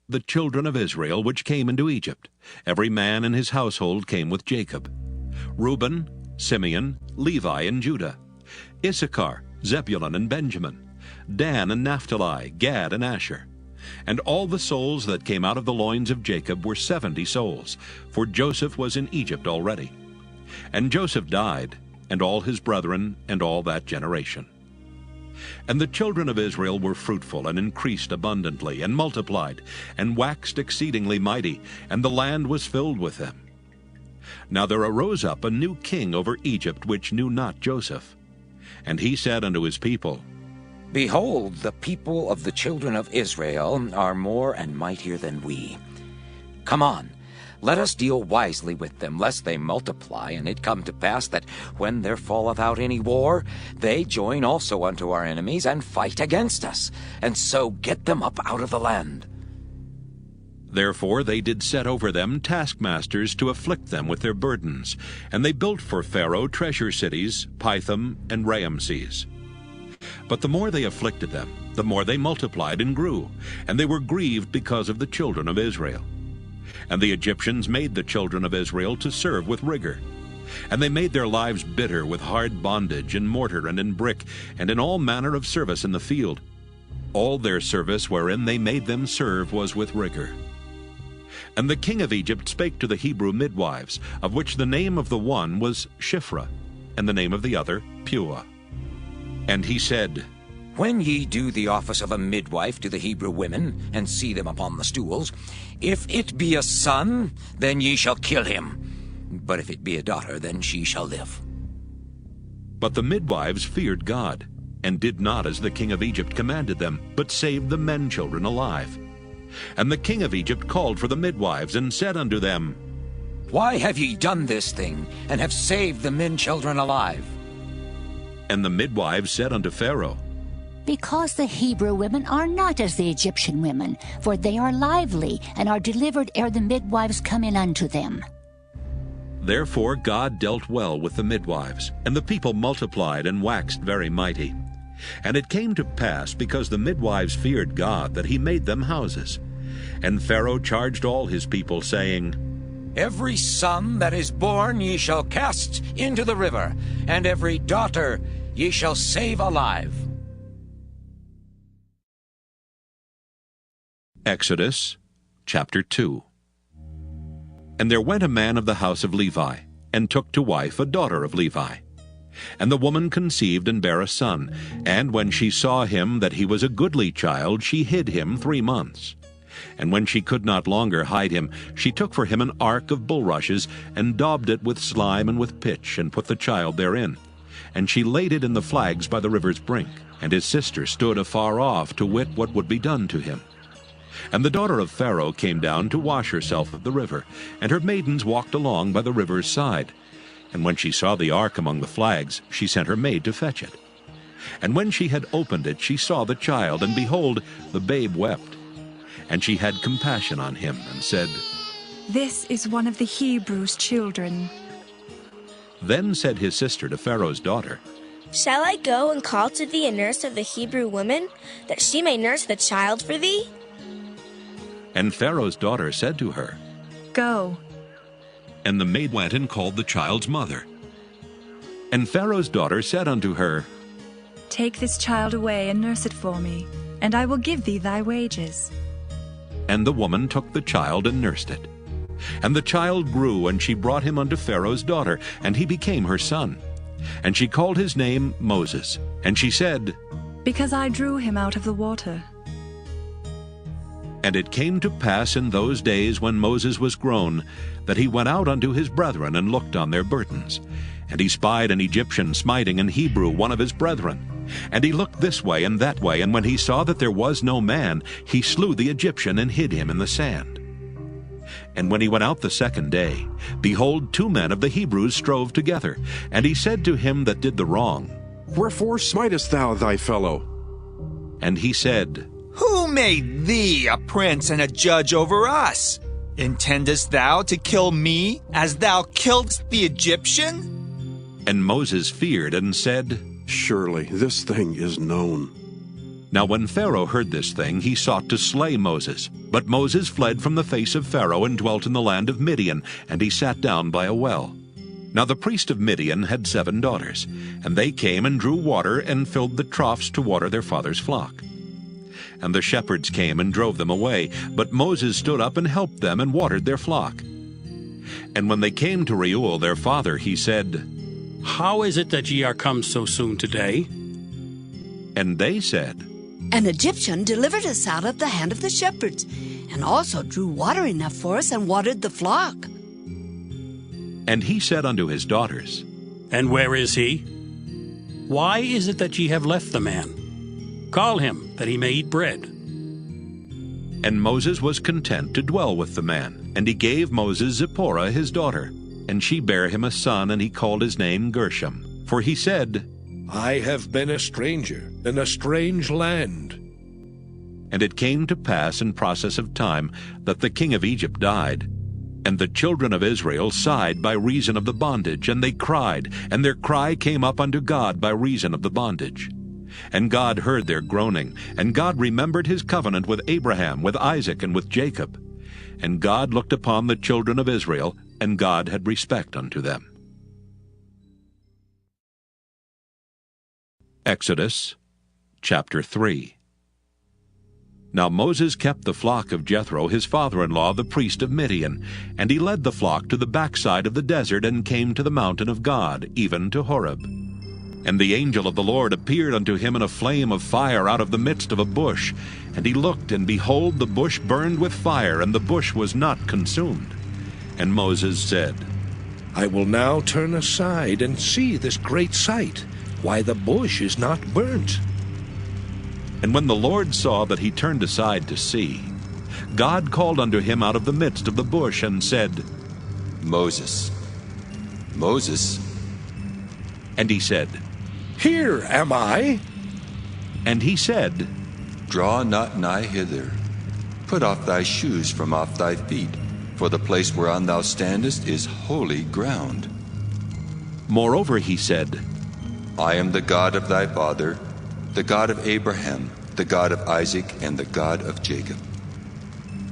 the children of Israel which came into Egypt. Every man in his household came with Jacob. Reuben, Simeon, Levi, and Judah. Issachar, Zebulun, and Benjamin. Dan and Naphtali, Gad and Asher. And all the souls that came out of the loins of Jacob were 70 souls, for Joseph was in Egypt already. And Joseph died, and all his brethren, and all that generation. And the children of Israel were fruitful, and increased abundantly, and multiplied, and waxed exceedingly mighty, and the land was filled with them. Now there arose up a new king over Egypt, which knew not Joseph. And he said unto his people, Behold, the people of the children of Israel are more and mightier than we. Come on, let us deal wisely with them, lest they multiply, and it come to pass that when there falleth out any war, they join also unto our enemies, and fight against us, and so get them up out of the land. Therefore they did set over them taskmasters to afflict them with their burdens, and they built for Pharaoh treasure cities, Pithom and Raamses. But the more they afflicted them, the more they multiplied and grew, and they were grieved because of the children of Israel. And the Egyptians made the children of Israel to serve with rigor. And they made their lives bitter with hard bondage, in mortar and in brick, and in all manner of service in the field. All their service wherein they made them serve was with rigor. And the king of Egypt spake to the Hebrew midwives, of which the name of the one was Shiphrah, and the name of the other Puah. And he said, When ye do the office of a midwife to the Hebrew women, and see them upon the stools, if it be a son, then ye shall kill him. But if it be a daughter, then she shall live. But the midwives feared God, and did not as the king of Egypt commanded them, but saved the men children alive. And the king of Egypt called for the midwives, and said unto them, Why have ye done this thing, and have saved the men children alive? And the midwives said unto Pharaoh, Because the Hebrew women are not as the Egyptian women, for they are lively, and are delivered ere the midwives come in unto them. Therefore God dealt well with the midwives, and the people multiplied and waxed very mighty. And it came to pass, because the midwives feared God, that he made them houses. And Pharaoh charged all his people, saying, Every son that is born ye shall cast into the river, and every daughter ye shall save alive. Exodus chapter 2. And there went a man of the house of Levi, and took to wife a daughter of Levi. And the woman conceived and bare a son, and when she saw him that he was a goodly child, she hid him 3 months. And when she could not longer hide him, she took for him an ark of bulrushes, and daubed it with slime and with pitch, and put the child therein. And she laid it in the flags by the river's brink. And his sister stood afar off to wit what would be done to him. And the daughter of Pharaoh came down to wash herself at the river, and her maidens walked along by the river's side. And when she saw the ark among the flags, she sent her maid to fetch it. And when she had opened it, she saw the child, and behold, the babe wept. And she had compassion on him, and said, This is one of the Hebrews' children. Then said his sister to Pharaoh's daughter, Shall I go and call to thee a nurse of the Hebrew woman, that she may nurse the child for thee? And Pharaoh's daughter said to her, Go. And the maid went and called the child's mother. And Pharaoh's daughter said unto her, Take this child away and nurse it for me, and I will give thee thy wages. And the woman took the child and nursed it. And the child grew, and she brought him unto Pharaoh's daughter, and he became her son. And she called his name Moses. And she said, Because I drew him out of the water. And it came to pass in those days when Moses was grown, that he went out unto his brethren, and looked on their burdens. And he spied an Egyptian smiting an Hebrew, one of his brethren. And he looked this way and that way, and when he saw that there was no man, he slew the Egyptian, and hid him in the sand. And when he went out the second day, behold, 2 men of the Hebrews strove together. And he said to him that did the wrong, Wherefore smitest thou thy fellow? And he said, Who made thee a prince and a judge over us? Intendest thou to kill me, as thou killedst the Egyptian? And Moses feared and said, Surely this thing is known. Now when Pharaoh heard this thing, he sought to slay Moses. But Moses fled from the face of Pharaoh and dwelt in the land of Midian, and he sat down by a well. Now the priest of Midian had 7 daughters, and they came and drew water and filled the troughs to water their father's flock. And the shepherds came and drove them away, but Moses stood up and helped them and watered their flock. And when they came to Reuel their father, he said, How is it that ye are come so soon today? And they said, An Egyptian delivered us out of the hand of the shepherds, and also drew water enough for us and watered the flock. And he said unto his daughters, And where is he? Why is it that ye have left the man? Call him, that he may eat bread. And Moses was content to dwell with the man, and he gave Moses Zipporah his daughter. And she bare him a son, and he called his name Gershom. For he said, I have been a stranger in a strange land. And it came to pass in process of time that the king of Egypt died. And the children of Israel sighed by reason of the bondage, and they cried, and their cry came up unto God by reason of the bondage. And God heard their groaning, and God remembered his covenant with Abraham, with Isaac, and with Jacob. And God looked upon the children of Israel, and God had respect unto them. Exodus chapter 3. Now Moses kept the flock of Jethro his father-in-law, the priest of Midian, and he led the flock to the backside of the desert, and came to the mountain of God, even to Horeb. And the angel of the Lord appeared unto him in a flame of fire out of the midst of a bush. And he looked, and behold, the bush burned with fire, and the bush was not consumed. And Moses said, I will now turn aside and see this great sight, why the bush is not burnt. And when the Lord saw that he turned aside to see, God called unto him out of the midst of the bush, and said, Moses, Moses. And he said, Here am I. And he said, Draw not nigh hither. Put off thy shoes from off thy feet, for the place whereon thou standest is holy ground. Moreover he said, I am the God of thy father, the God of Abraham, the God of Isaac, and the God of Jacob.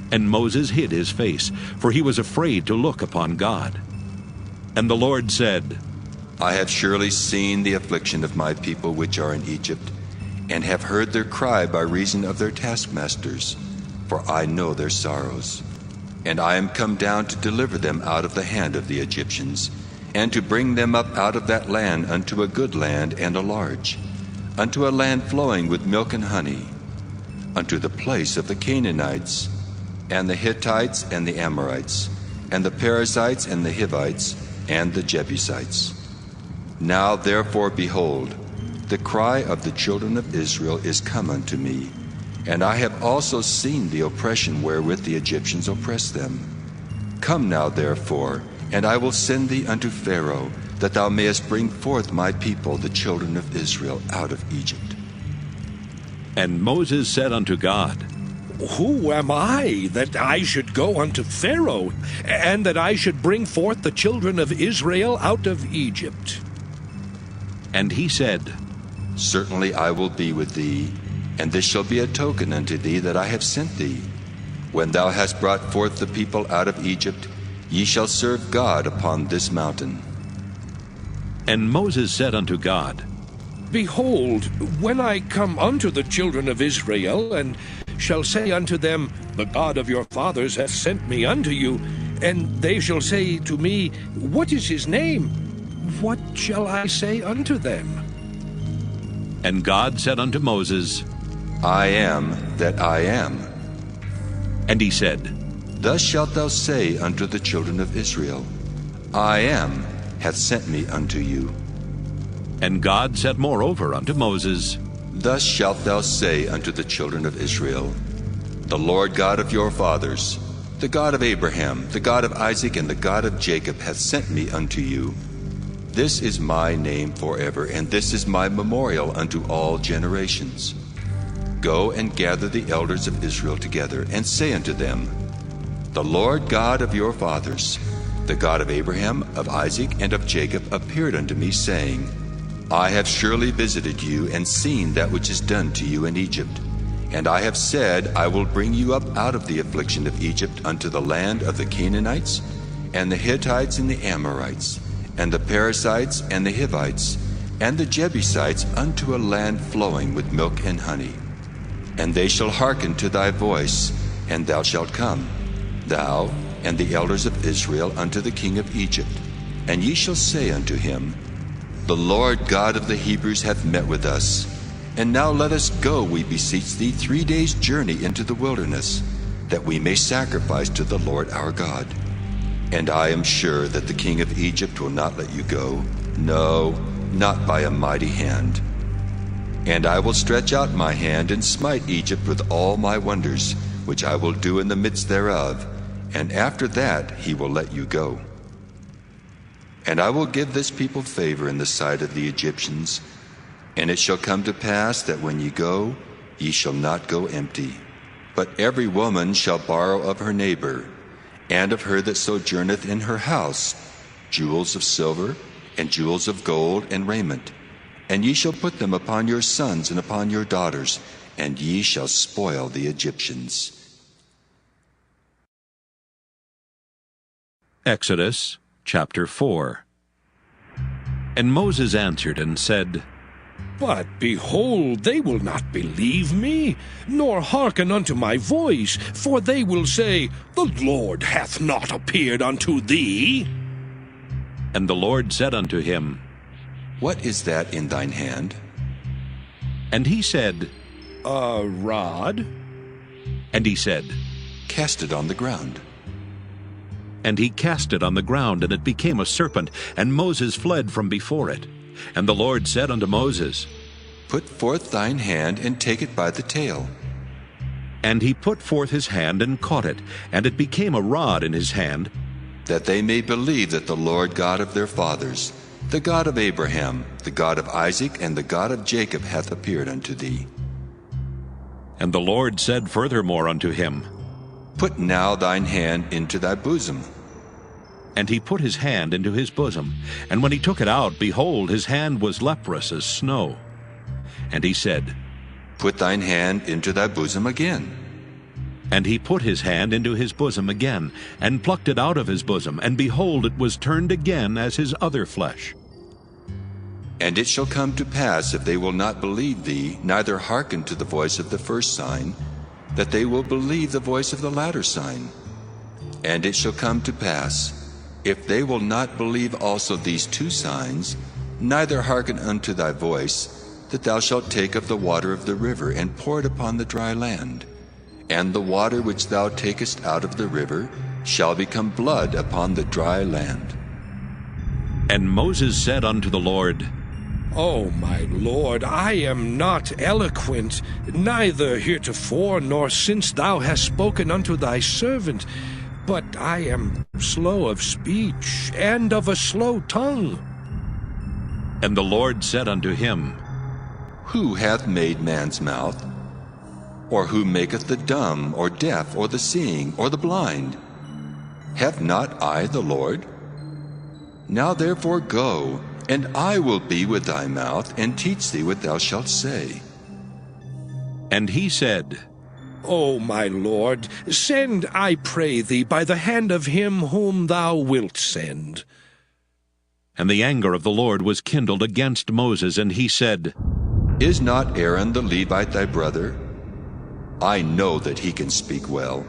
And Moses hid his face, for he was afraid to look upon God. And the Lord said, I have surely seen the affliction of my people which are in Egypt, and have heard their cry by reason of their taskmasters, for I know their sorrows. And I am come down to deliver them out of the hand of the Egyptians, and to bring them up out of that land unto a good land and a large, unto a land flowing with milk and honey, unto the place of the Canaanites, and the Hittites, and the Amorites, and the Perizzites, and the Hivites, and the Jebusites. Now therefore, behold, the cry of the children of Israel is come unto me, and I have also seen the oppression wherewith the Egyptians oppress them. Come now therefore, and I will send thee unto Pharaoh, that thou mayest bring forth my people, the children of Israel, out of Egypt. And Moses said unto God, Who am I, that I should go unto Pharaoh, and that I should bring forth the children of Israel out of Egypt? And he said, Certainly I will be with thee, and this shall be a token unto thee that I have sent thee. When thou hast brought forth the people out of Egypt, ye shall serve God upon this mountain. And Moses said unto God, Behold, when I come unto the children of Israel, and shall say unto them, The God of your fathers hath sent me unto you, and they shall say to me, What is his name? What shall I say unto them? And God said unto Moses, I am that I am. And he said, Thus shalt thou say unto the children of Israel, I am hath sent me unto you. And God said moreover unto Moses, Thus shalt thou say unto the children of Israel, The Lord God of your fathers, the God of Abraham, the God of Isaac, and the God of Jacob hath sent me unto you. This is my name forever, and this is my memorial unto all generations. Go and gather the elders of Israel together, and say unto them, The Lord God of your fathers, the God of Abraham, of Isaac, and of Jacob, appeared unto me, saying, I have surely visited you and seen that which is done to you in Egypt. And I have said, I will bring you up out of the affliction of Egypt unto the land of the Canaanites, and the Hittites, and the Amorites, and the Perizzites, and the Hivites, and the Jebusites, unto a land flowing with milk and honey. And they shall hearken to thy voice, and thou shalt come, thou and the elders of Israel, unto the king of Egypt. And ye shall say unto him, The Lord God of the Hebrews hath met with us. And now let us go, we beseech thee, 3 days' journey into the wilderness, that we may sacrifice to the Lord our God. And I am sure that the king of Egypt will not let you go, no, not by a mighty hand. And I will stretch out my hand and smite Egypt with all my wonders, which I will do in the midst thereof, and after that he will let you go. And I will give this people favor in the sight of the Egyptians, and it shall come to pass that when ye go, ye shall not go empty. But every woman shall borrow of her neighbor, and of her that sojourneth in her house, jewels of silver, and jewels of gold, and raiment. And ye shall put them upon your sons and upon your daughters, and ye shall spoil the Egyptians. Exodus chapter 4. And Moses answered and said, But behold, they will not believe me, nor hearken unto my voice, for they will say, The Lord hath not appeared unto thee. And the Lord said unto him, What is that in thine hand? And he said, A rod. And he said, Cast it on the ground. And he cast it on the ground, and it became a serpent, and Moses fled from before it. And the Lord said unto Moses, Put forth thine hand, and take it by the tail. And he put forth his hand, and caught it, and it became a rod in his hand, that they may believe that the Lord God of their fathers, the God of Abraham, the God of Isaac, and the God of Jacob hath appeared unto thee. And the Lord said furthermore unto him, Put now thine hand into thy bosom. And he put his hand into his bosom, and when he took it out, behold, his hand was leprous as snow. And he said, Put thine hand into thy bosom again. And he put his hand into his bosom again, and plucked it out of his bosom, and behold, it was turned again as his other flesh. And it shall come to pass, if they will not believe thee, neither hearken to the voice of the first sign, that they will believe the voice of the latter sign. And it shall come to pass, if they will not believe also these 2 signs, neither hearken unto thy voice, that thou shalt take of the water of the river, and pour it upon the dry land. And the water which thou takest out of the river shall become blood upon the dry land. And Moses said unto the Lord, O my Lord, I am not eloquent, neither heretofore nor since thou hast spoken unto thy servant, but I am slow of speech, and of a slow tongue. And the Lord said unto him, Who hath made man's mouth? Or who maketh the dumb, or deaf, or the seeing, or the blind? Have not I the Lord? Now therefore go, and I will be with thy mouth, and teach thee what thou shalt say. And he said, O my Lord, send, I pray thee, by the hand of him whom thou wilt send. And the anger of the Lord was kindled against Moses, and he said, Is not Aaron the Levite thy brother? I know that he can speak well.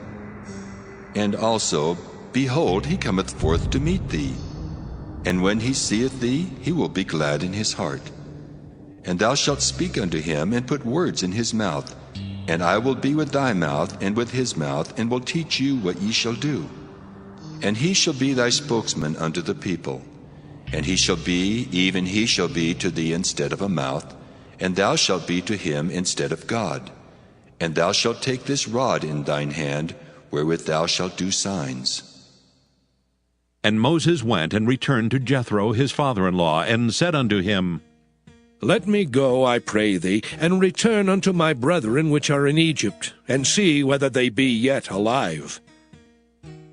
And also, behold, he cometh forth to meet thee. And when he seeth thee, he will be glad in his heart. And thou shalt speak unto him, and put words in his mouth. And I will be with thy mouth, and with his mouth, and will teach you what ye shall do. And he shall be thy spokesman unto the people. And he shall be, even he shall be to thee instead of a mouth, and thou shalt be to him instead of God. And thou shalt take this rod in thine hand, wherewith thou shalt do signs. And Moses went and returned to Jethro his father-in-law, and said unto him, Let me go, I pray thee, and return unto my brethren which are in Egypt, and see whether they be yet alive.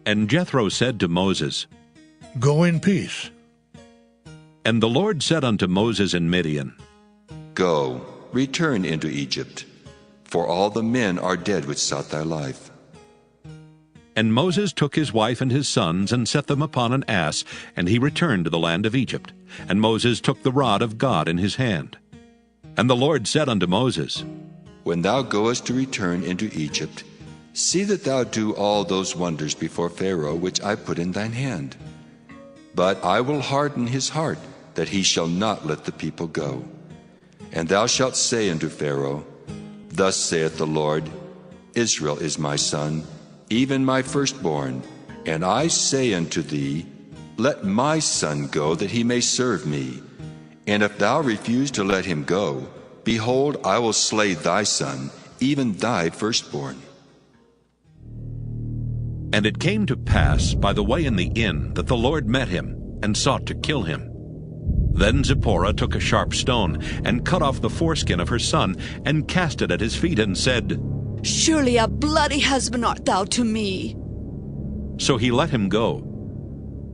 And Jethro said to Moses, Go in peace. And the Lord said unto Moses in Midian, Go, return into Egypt, for all the men are dead which sought thy life. And Moses took his wife and his sons, and set them upon an ass, and he returned to the land of Egypt. And Moses took the rod of God in his hand. And the Lord said unto Moses, When thou goest to return into Egypt, see that thou do all those wonders before Pharaoh which I put in thine hand. But I will harden his heart, that he shall not let the people go. And thou shalt say unto Pharaoh, Thus saith the Lord, Israel is my son, even my firstborn. And I say unto thee, Let my son go, that he may serve me. And if thou refuse to let him go, behold, I will slay thy son, even thy firstborn. And it came to pass by the way in the inn that the Lord met him, and sought to kill him. Then Zipporah took a sharp stone, and cut off the foreskin of her son, and cast it at his feet, and said, Surely a bloody husband art thou to me. So he let him go.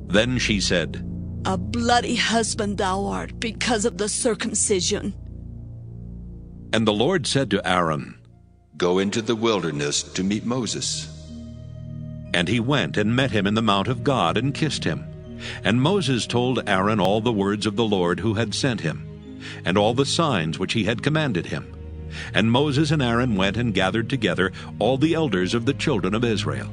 Then she said, A bloody husband thou art, because of the circumcision. And the Lord said to Aaron, Go into the wilderness to meet Moses. And he went and met him in the mount of God, and kissed him. And Moses told Aaron all the words of the Lord who had sent him, and all the signs which he had commanded him. And Moses and Aaron went and gathered together all the elders of the children of Israel.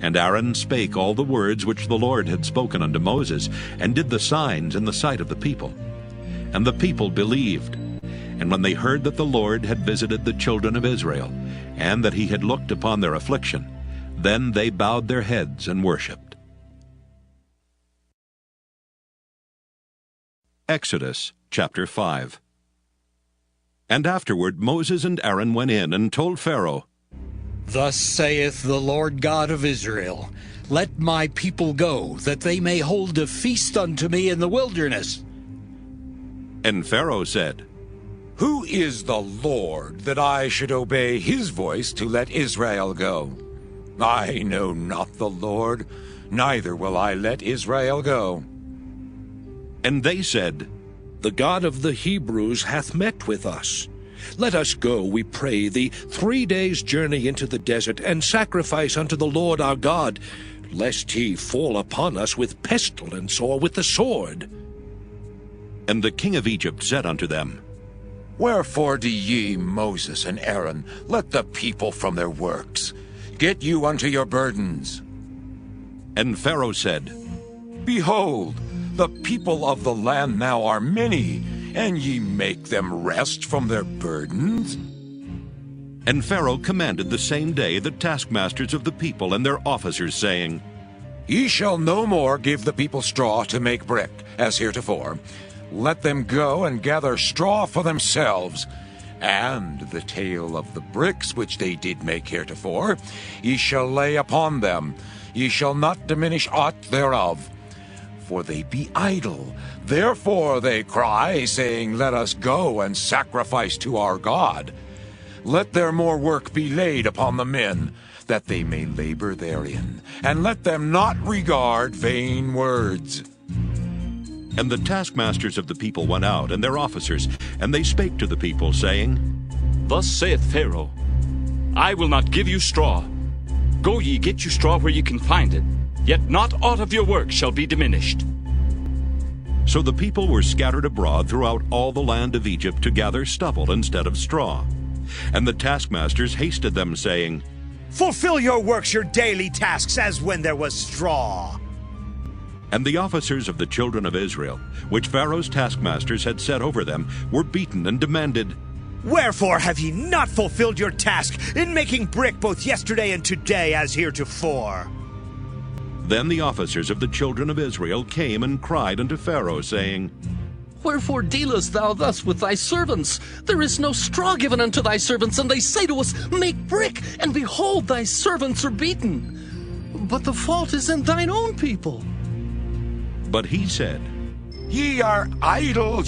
And Aaron spake all the words which the Lord had spoken unto Moses, and did the signs in the sight of the people. And the people believed. And when they heard that the Lord had visited the children of Israel, and that he had looked upon their affliction, then they bowed their heads and worshipped. Exodus chapter 5. And afterward Moses and Aaron went in and told Pharaoh, Thus saith the Lord God of Israel, Let my people go, that they may hold a feast unto me in the wilderness. And Pharaoh said, Who is the Lord, that I should obey his voice to let Israel go? I know not the Lord, neither will I let Israel go. And they said, The God of the Hebrews hath met with us. Let us go, we pray thee, 3 days' journey into the desert, and sacrifice unto the Lord our God, lest he fall upon us with pestilence or with the sword. And the king of Egypt said unto them, Wherefore do ye, Moses and Aaron, let the people from their works? Get you unto your burdens. And Pharaoh said, Behold, the people of the land now are many, and ye make them rest from their burdens? And Pharaoh commanded the same day the taskmasters of the people and their officers, saying, Ye shall no more give the people straw to make brick, as heretofore. Let them go and gather straw for themselves. And the tale of the bricks which they did make heretofore, ye shall lay upon them. Ye shall not diminish aught thereof. For they be idle. Therefore they cry, saying, Let us go and sacrifice to our God. Let their more work be laid upon the men, that they may labor therein. And let them not regard vain words. And the taskmasters of the people went out, and their officers, and they spake to the people, saying, Thus saith Pharaoh, I will not give you straw. Go ye, get you straw where ye can find it, yet not aught of your work shall be diminished. So the people were scattered abroad throughout all the land of Egypt to gather stubble instead of straw. And the taskmasters hasted them, saying, Fulfill your works, your daily tasks, as when there was straw. And the officers of the children of Israel, which Pharaoh's taskmasters had set over them, were beaten and demanded, Wherefore have ye not fulfilled your task in making brick both yesterday and today as heretofore? Then the officers of the children of Israel came and cried unto Pharaoh, saying, Wherefore dealest thou thus with thy servants? There is no straw given unto thy servants, and they say to us, Make brick, and behold, thy servants are beaten. But the fault is in thine own people. But he said, Ye are idle,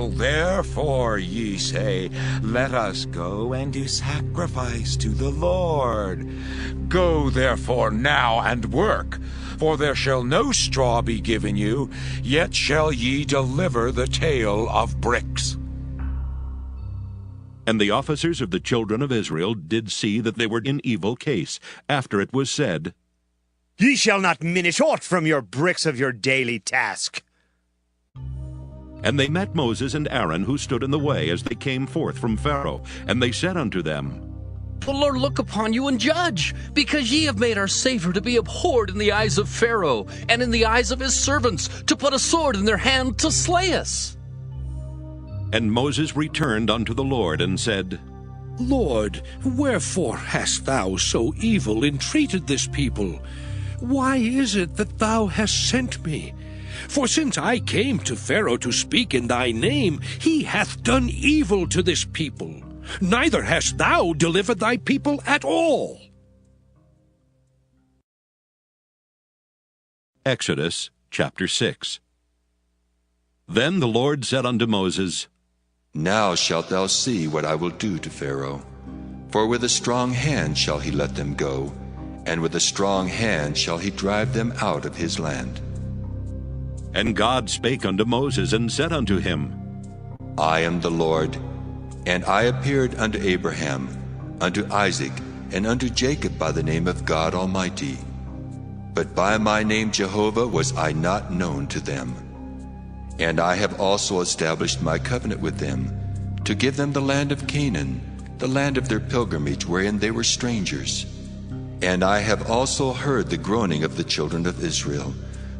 therefore ye say, Let us go and do sacrifice to the Lord. Go therefore now and work, For there shall no straw be given you, yet shall ye deliver the tale of bricks. And the officers of the children of Israel did see that they were in evil case, after it was said, Ye shall not minish aught from your bricks of your daily task. And they met Moses and Aaron, who stood in the way as they came forth from Pharaoh. And they said unto them, The Lord look upon you and judge, because ye have made our Savior to be abhorred in the eyes of Pharaoh, and in the eyes of his servants, to put a sword in their hand to slay us. And Moses returned unto the Lord, and said, Lord, wherefore hast thou so evil entreated this people? Why is it that thou hast sent me? For since I came to Pharaoh to speak in thy name, he hath done evil to this people. Neither hast thou delivered thy people at all. Exodus chapter 6. Then the Lord said unto Moses, Now shalt thou see what I will do to Pharaoh. For with a strong hand shall he let them go, and with a strong hand shall he drive them out of his land. And God spake unto Moses, and said unto him, I am the Lord, and I appeared unto Abraham, unto Isaac, and unto Jacob by the name of God Almighty. But by my name Jehovah was I not known to them. And I have also established my covenant with them, to give them the land of Canaan, the land of their pilgrimage wherein they were strangers. And I have also heard the groaning of the children of Israel,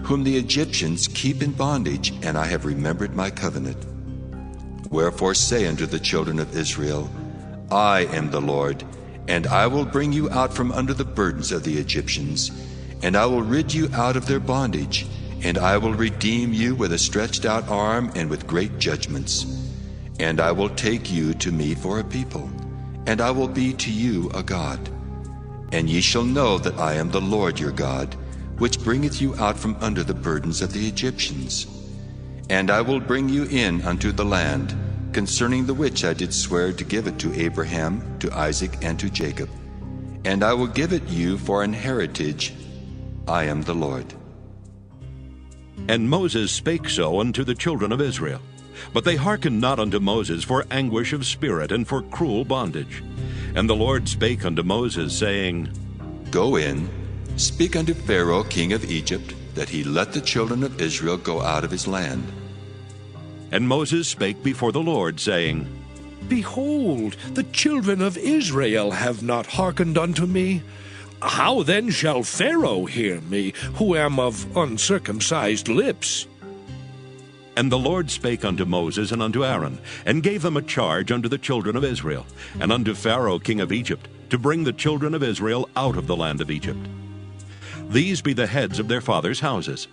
whom the Egyptians keep in bondage, and I have remembered my covenant. Wherefore say unto the children of Israel, I am the Lord, and I will bring you out from under the burdens of the Egyptians, and I will rid you out of their bondage, and I will redeem you with a stretched out arm and with great judgments. And I will take you to me for a people, and I will be to you a God. And ye shall know that I am the Lord your God, which bringeth you out from under the burdens of the Egyptians. And I will bring you in unto the land, concerning the which I did swear to give it to Abraham, to Isaac, and to Jacob. And I will give it you for an heritage. I am the Lord. And Moses spake so unto the children of Israel. But they hearkened not unto Moses for anguish of spirit and for cruel bondage. And the Lord spake unto Moses, saying, Go in, speak unto Pharaoh king of Egypt, that he let the children of Israel go out of his land. And Moses spake before the Lord, saying, Behold, the children of Israel have not hearkened unto me. How then shall Pharaoh hear me, who am of uncircumcised lips? And the Lord spake unto Moses and unto Aaron, and gave them a charge unto the children of Israel, and unto Pharaoh king of Egypt, to bring the children of Israel out of the land of Egypt. These be the heads of their fathers' houses.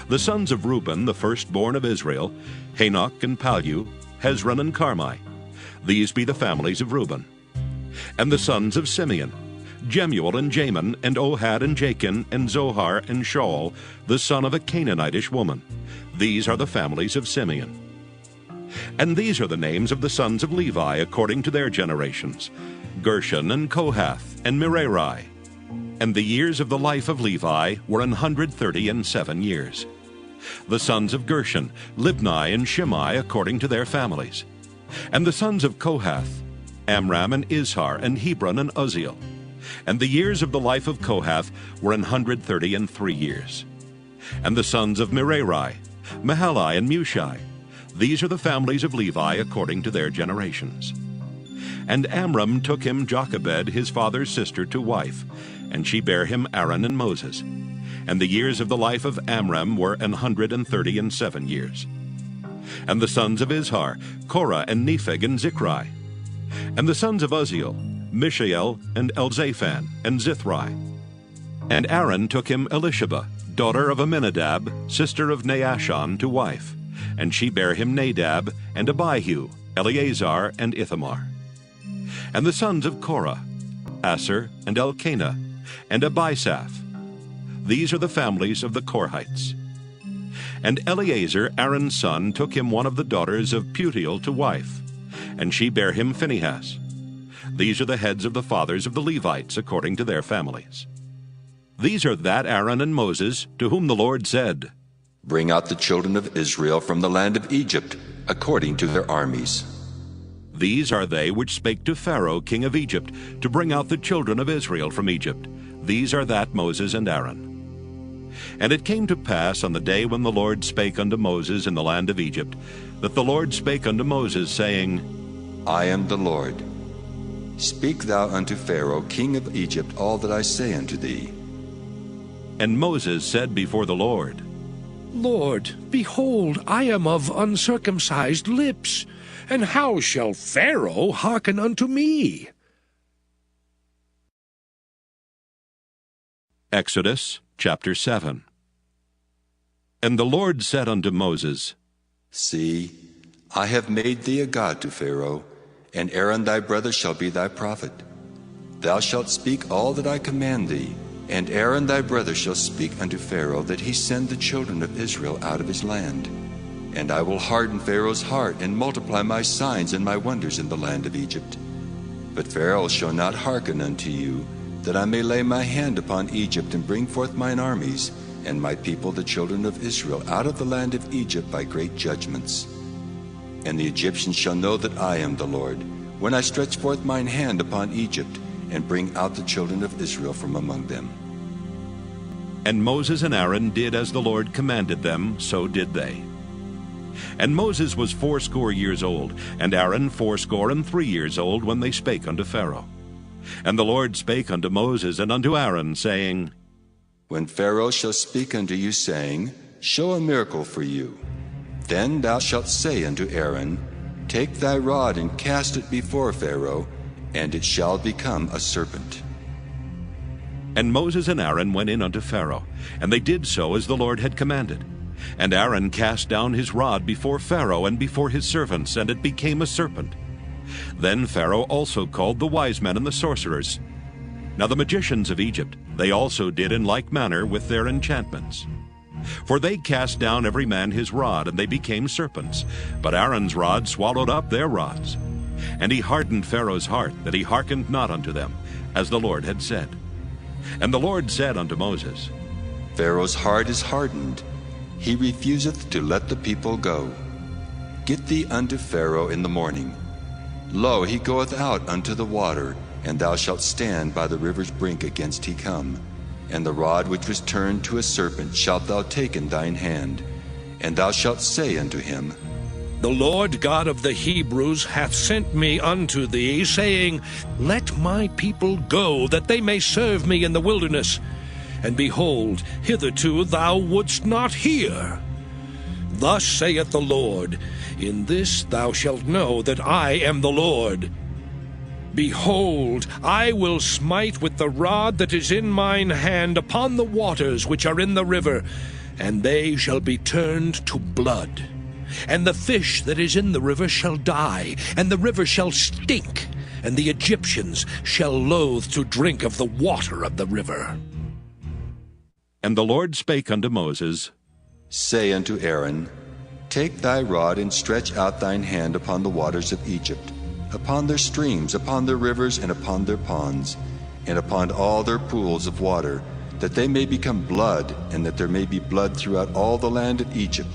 The sons of Reuben, the firstborn of Israel, Hanok and Palu, Hezron and Carmi. These be the families of Reuben. And the sons of Simeon, Jemuel and Jamin, and Ohad and Jachin, and Zohar and Shaul, the son of a Canaanitish woman. These are the families of Simeon. And these are the names of the sons of Levi according to their generations, Gershon and Kohath and Merari. And the years of the life of Levi were 137 years. The sons of Gershon, Libni and Shimei according to their families. And the sons of Kohath, Amram and Izhar and Hebron and Uzziel. And the years of the life of Kohath were 133 years. And the sons of Merari, Mahali and Mushi. These are the families of Levi according to their generations. And Amram took him Jochebed, his father's sister, to wife, and she bare him Aaron and Moses. And the years of the life of Amram were 137 years. And the sons of Izhar, Korah and Nepheg and Zichri. And the sons of Uzziel, Mishael and Elzaphan and Zithri. And Aaron took him Elisheba, daughter of Aminadab, sister of Naashon, to wife, and she bare him Nadab and Abihu, Eleazar and Ithamar. And the sons of Korah, Asher and Elkanah, and Abisaph. These are the families of the Korhites. And Eleazar, Aaron's son, took him one of the daughters of Putiel to wife, and she bare him Phinehas. These are the heads of the fathers of the Levites according to their families. These are that Aaron and Moses, to whom the Lord said, Bring out the children of Israel from the land of Egypt, according to their armies. These are they which spake to Pharaoh king of Egypt, to bring out the children of Israel from Egypt. These are that Moses and Aaron. And it came to pass on the day when the Lord spake unto Moses in the land of Egypt, that the Lord spake unto Moses, saying, I am the Lord. Speak thou unto Pharaoh king of Egypt all that I say unto thee. And Moses said before the Lord, Lord, behold, I am of uncircumcised lips, and how shall Pharaoh hearken unto me? Exodus chapter 7. And the Lord said unto Moses, See, I have made thee a god to Pharaoh, and Aaron thy brother shall be thy prophet. Thou shalt speak all that I command thee, and Aaron thy brother shall speak unto Pharaoh, that he send the children of Israel out of his land. And I will harden Pharaoh's heart, and multiply my signs and my wonders in the land of Egypt. But Pharaoh shall not hearken unto you, that I may lay my hand upon Egypt, and bring forth mine armies, and my people the children of Israel out of the land of Egypt by great judgments. And the Egyptians shall know that I am the Lord, when I stretch forth mine hand upon Egypt, and bring out the children of Israel from among them. And Moses and Aaron did as the Lord commanded them, so did they. And Moses was 80 years old, and Aaron 83 years old, when they spake unto Pharaoh. And the Lord spake unto Moses and unto Aaron, saying, When Pharaoh shall speak unto you, saying, Show a miracle for you, then thou shalt say unto Aaron, Take thy rod and cast it before Pharaoh, and it shall become a serpent. And Moses and Aaron went in unto Pharaoh, and they did so as the Lord had commanded. And Aaron cast down his rod before Pharaoh and before his servants, and it became a serpent. Then Pharaoh also called the wise men and the sorcerers. Now the magicians of Egypt, they also did in like manner with their enchantments. For they cast down every man his rod, and they became serpents. But Aaron's rod swallowed up their rods. And he hardened Pharaoh's heart, that he hearkened not unto them, as the Lord had said. And the Lord said unto Moses, Pharaoh's heart is hardened, he refuseth to let the people go. Get thee unto Pharaoh in the morning. Lo, he goeth out unto the water, and thou shalt stand by the river's brink against he come. And the rod which was turned to a serpent shalt thou take in thine hand, and thou shalt say unto him, The Lord God of the Hebrews hath sent me unto thee, saying, Let my people go, that they may serve me in the wilderness. And behold, hitherto thou wouldst not hear. Thus saith the Lord, In this thou shalt know that I am the Lord. Behold, I will smite with the rod that is in mine hand upon the waters which are in the river, and they shall be turned to blood. And the fish that is in the river shall die, and the river shall stink, and the Egyptians shall loathe to drink of the water of the river. And the Lord spake unto Moses, Say unto Aaron, Take thy rod and stretch out thine hand upon the waters of Egypt, upon their streams, upon their rivers, and upon their ponds, and upon all their pools of water, that they may become blood, and that there may be blood throughout all the land of Egypt,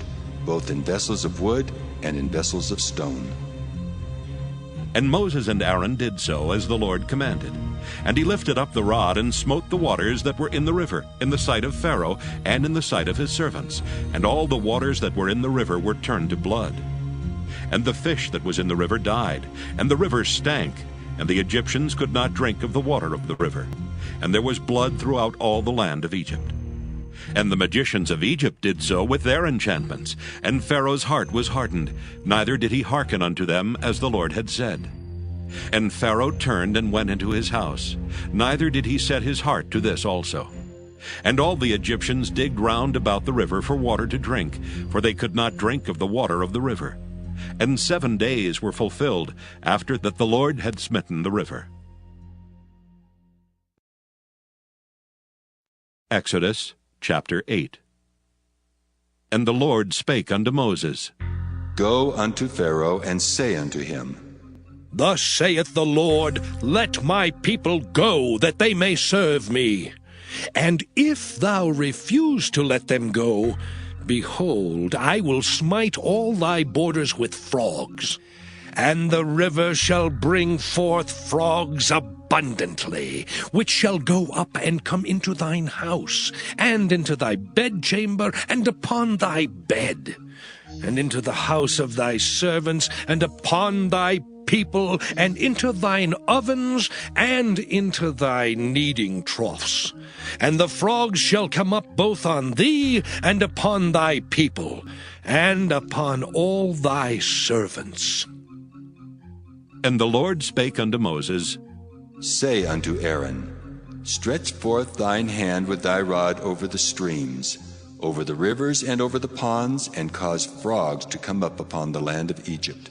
both in vessels of wood and in vessels of stone. And Moses and Aaron did so as the Lord commanded. And he lifted up the rod and smote the waters that were in the river, in the sight of Pharaoh, and in the sight of his servants. And all the waters that were in the river were turned to blood. And the fish that was in the river died, and the river stank, and the Egyptians could not drink of the water of the river. And there was blood throughout all the land of Egypt. And the magicians of Egypt did so with their enchantments, and Pharaoh's heart was hardened, neither did he hearken unto them as the Lord had said. And Pharaoh turned and went into his house, neither did he set his heart to this also. And all the Egyptians digged round about the river for water to drink, for they could not drink of the water of the river. And 7 days were fulfilled after that the Lord had smitten the river. Exodus chapter 8. And the Lord spake unto Moses, Go unto Pharaoh, and say unto him, Thus saith the Lord, Let my people go, that they may serve me. And if thou refuse to let them go, behold, I will smite all thy borders with frogs, and the river shall bring forth frogs abundantly, which shall go up and come into thine house, and into thy bedchamber, and upon thy bed, and into the house of thy servants, and upon thy people, and into thine ovens, and into thy kneading troughs. And the frogs shall come up both on thee, and upon thy people, and upon all thy servants. And the Lord spake unto Moses, Say unto Aaron, Stretch forth thine hand with thy rod over the streams, over the rivers and over the ponds, and cause frogs to come up upon the land of Egypt.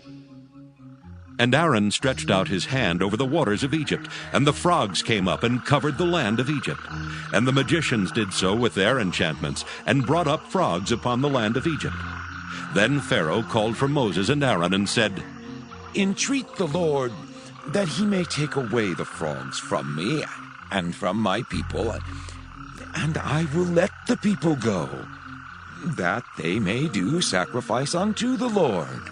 And Aaron stretched out his hand over the waters of Egypt, and the frogs came up and covered the land of Egypt. And the magicians did so with their enchantments, and brought up frogs upon the land of Egypt. Then Pharaoh called for Moses and Aaron, and said, Entreat the Lord that he may take away the frogs from me and from my people, and I will let the people go, that they may do sacrifice unto the Lord.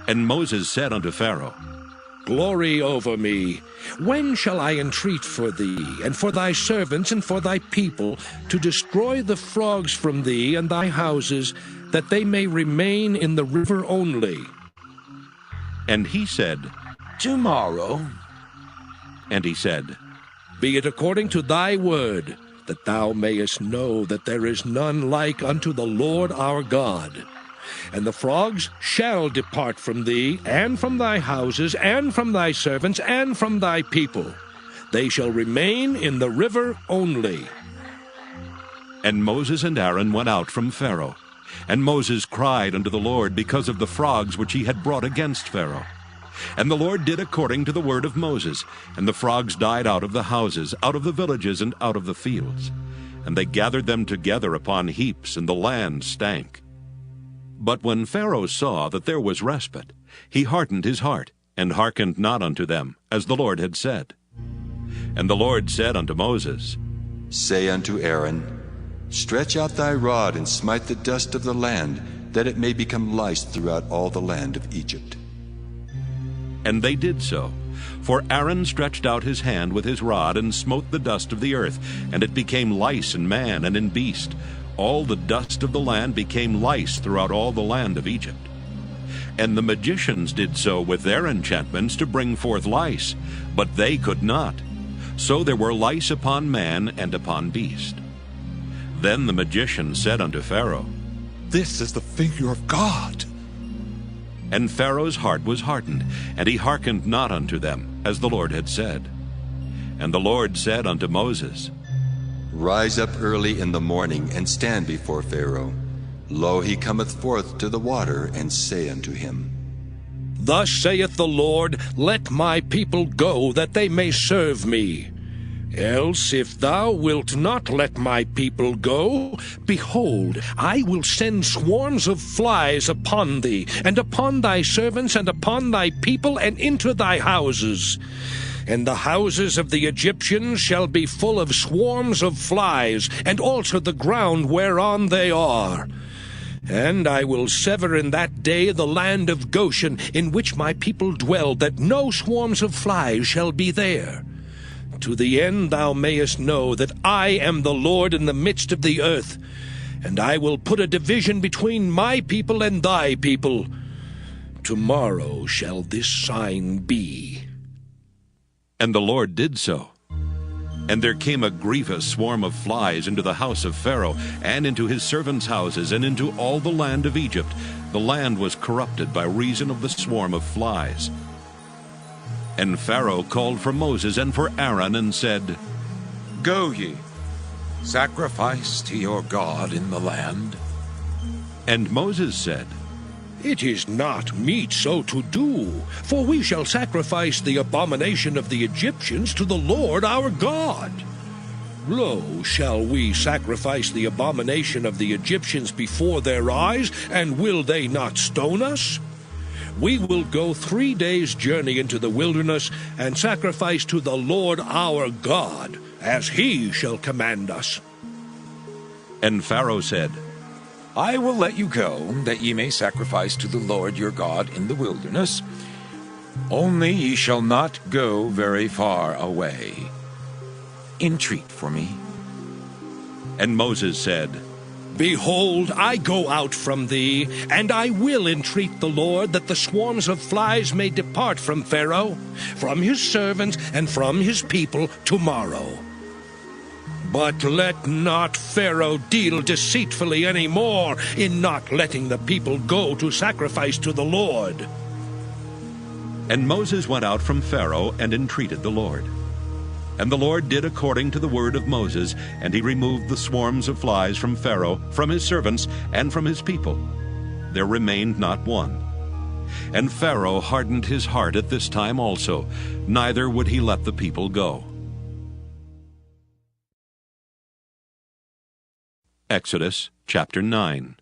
And Moses said unto Pharaoh, Glory over me. When shall I entreat for thee, and for thy servants, and for thy people, to destroy the frogs from thee and thy houses, that they may remain in the river only? And he said, Tomorrow. And he said, Be it according to thy word, that thou mayest know that there is none like unto the Lord our God. And the frogs shall depart from thee, and from thy houses, and from thy servants, and from thy people. They shall remain in the river only. And Moses and Aaron went out from Pharaoh. And Moses cried unto the Lord because of the frogs which he had brought against Pharaoh. And the Lord did according to the word of Moses, and the frogs died out of the houses, out of the villages, and out of the fields. And they gathered them together upon heaps, and the land stank. But when Pharaoh saw that there was respite, he hardened his heart, and hearkened not unto them, as the Lord had said. And the Lord said unto Moses, Say unto Aaron, Stretch out thy rod, and smite the dust of the land, that it may become lice throughout all the land of Egypt. And they did so. For Aaron stretched out his hand with his rod, and smote the dust of the earth, and it became lice in man and in beast. All the dust of the land became lice throughout all the land of Egypt. And the magicians did so with their enchantments to bring forth lice, but they could not. So there were lice upon man and upon beast. Then the magician said unto Pharaoh, This is the finger of God. And Pharaoh's heart was hardened, and he hearkened not unto them, as the Lord had said. And the Lord said unto Moses, Rise up early in the morning, and stand before Pharaoh. Lo, he cometh forth to the water, and say unto him, Thus saith the Lord, Let my people go, that they may serve me. Else, if thou wilt not let my people go, behold, I will send swarms of flies upon thee, and upon thy servants, and upon thy people, and into thy houses. And the houses of the Egyptians shall be full of swarms of flies, and also the ground whereon they are. And I will sever in that day the land of Goshen, in which my people dwell, that no swarms of flies shall be there. To the end thou mayest know that I am the Lord in the midst of the earth. And I will put a division between my people and thy people. Tomorrow shall this sign be. And the Lord did so. And there came a grievous swarm of flies into the house of Pharaoh, and into his servants' houses, and into all the land of Egypt. The land was corrupted by reason of the swarm of flies. And Pharaoh called for Moses and for Aaron, and said, Go ye, sacrifice to your God in the land. And Moses said, It is not meet so to do, for we shall sacrifice the abomination of the Egyptians to the Lord our God. Lo, shall we sacrifice the abomination of the Egyptians before their eyes, and will they not stone us? we will go 3 days' journey into the wilderness and sacrifice to the Lord our God, as he shall command us. And Pharaoh said, I will let you go, that ye may sacrifice to the Lord your God in the wilderness. Only ye shall not go very far away. Entreat for me. And Moses said, Behold, I go out from thee, and I will entreat the Lord that the swarms of flies may depart from Pharaoh, from his servants, and from his people tomorrow. But let not Pharaoh deal deceitfully any more in not letting the people go to sacrifice to the Lord. And Moses went out from Pharaoh and entreated the Lord. And the Lord did according to the word of Moses, and he removed the swarms of flies from Pharaoh, from his servants, and from his people. There remained not one. And Pharaoh hardened his heart at this time also, neither would he let the people go. Exodus chapter 9.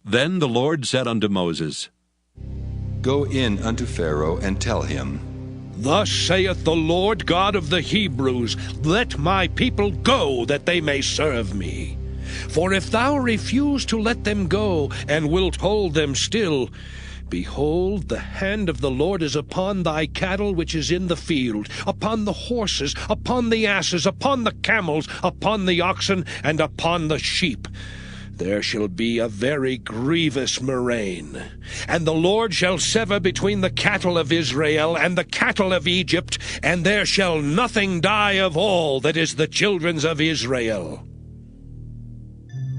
Then the Lord said unto Moses, Go in unto Pharaoh, and tell him, Thus saith the Lord God of the Hebrews, Let my people go, that they may serve me. For if thou refuse to let them go, and wilt hold them still, behold, the hand of the Lord is upon thy cattle which is in the field, upon the horses, upon the asses, upon the camels, upon the oxen, and upon the sheep. There shall be a very grievous murrain. And the Lord shall sever between the cattle of Israel and the cattle of Egypt, and there shall nothing die of all that is the children's of Israel.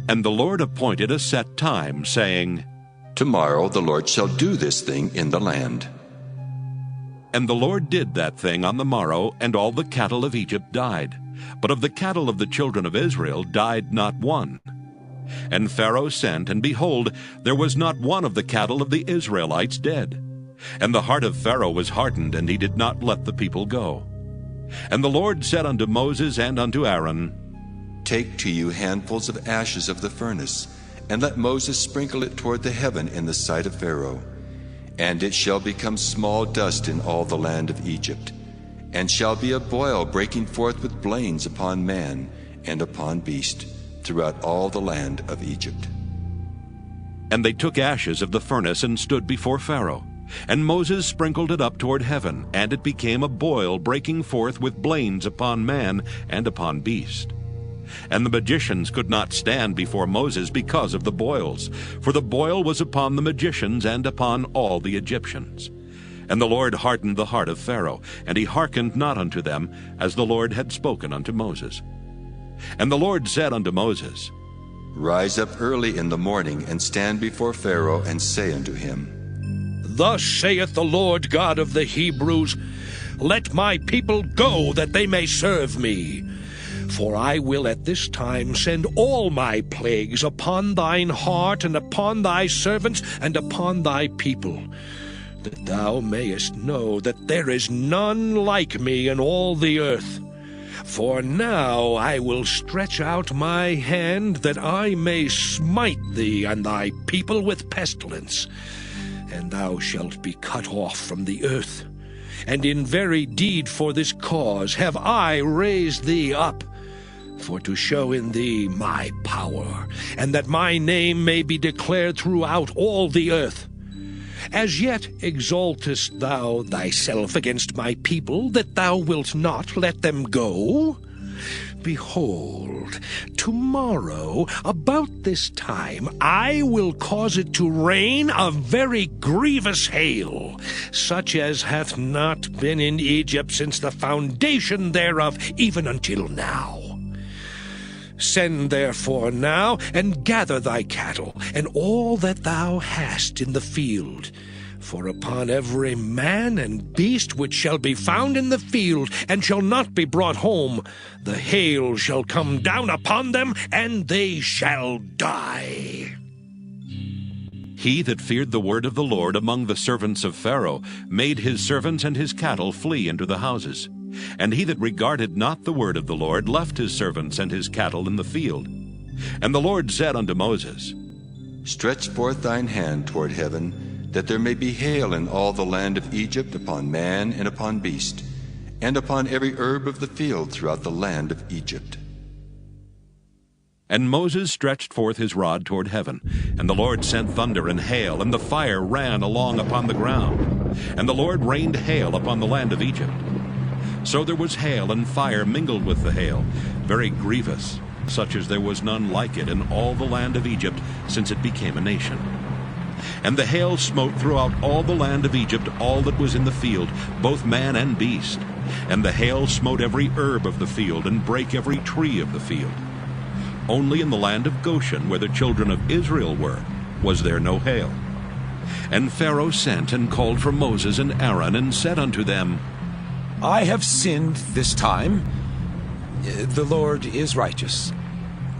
And the Lord appointed a set time, saying, Tomorrow the Lord shall do this thing in the land. And the Lord did that thing on the morrow, and all the cattle of Egypt died. But of the cattle of the children of Israel died not one. And Pharaoh sent, and behold, there was not one of the cattle of the Israelites dead. And the heart of Pharaoh was hardened, and he did not let the people go. And the Lord said unto Moses and unto Aaron, Take to you handfuls of ashes of the furnace, and let Moses sprinkle it toward the heaven in the sight of Pharaoh. And it shall become small dust in all the land of Egypt, and shall be a boil breaking forth with blains upon man and upon beast, throughout all the land of Egypt. And they took ashes of the furnace and stood before Pharaoh. And Moses sprinkled it up toward heaven, and it became a boil breaking forth with blains upon man and upon beast. And the magicians could not stand before Moses because of the boils, for the boil was upon the magicians and upon all the Egyptians. And the Lord hardened the heart of Pharaoh, and he hearkened not unto them, as the Lord had spoken unto Moses. And the Lord said unto Moses, Rise up early in the morning, and stand before Pharaoh, and say unto him, Thus saith the Lord God of the Hebrews, Let my people go, that they may serve me. For I will at this time send all my plagues upon thine heart, and upon thy servants, and upon thy people, that thou mayest know that there is none like me in all the earth. For now I will stretch out my hand, that I may smite thee and thy people with pestilence, and thou shalt be cut off from the earth. And in very deed for this cause have I raised thee up, for to show in thee my power, and that my name may be declared throughout all the earth. As yet exaltest thou thyself against my people, that thou wilt not let them go? Behold, tomorrow, about this time, I will cause it to rain a very grievous hail, such as hath not been in Egypt since the foundation thereof, even until now. Send therefore now, and gather thy cattle, and all that thou hast in the field. For upon every man and beast which shall be found in the field, and shall not be brought home, the hail shall come down upon them, and they shall die. He that feared the word of the Lord among the servants of Pharaoh made his servants and his cattle flee into the houses. And he that regarded not the word of the Lord left his servants and his cattle in the field. And the Lord said unto Moses, Stretch forth thine hand toward heaven, that there may be hail in all the land of Egypt upon man and upon beast, and upon every herb of the field throughout the land of Egypt. And Moses stretched forth his rod toward heaven, and the Lord sent thunder and hail, and the fire ran along upon the ground. And the Lord rained hail upon the land of Egypt. So there was hail and fire mingled with the hail, very grievous, such as there was none like it in all the land of Egypt since it became a nation. And the hail smote throughout all the land of Egypt all that was in the field, both man and beast. And the hail smote every herb of the field, and brake every tree of the field. Only in the land of Goshen, where the children of Israel were, was there no hail. And Pharaoh sent and called for Moses and Aaron, and said unto them, I have sinned this time. The Lord is righteous,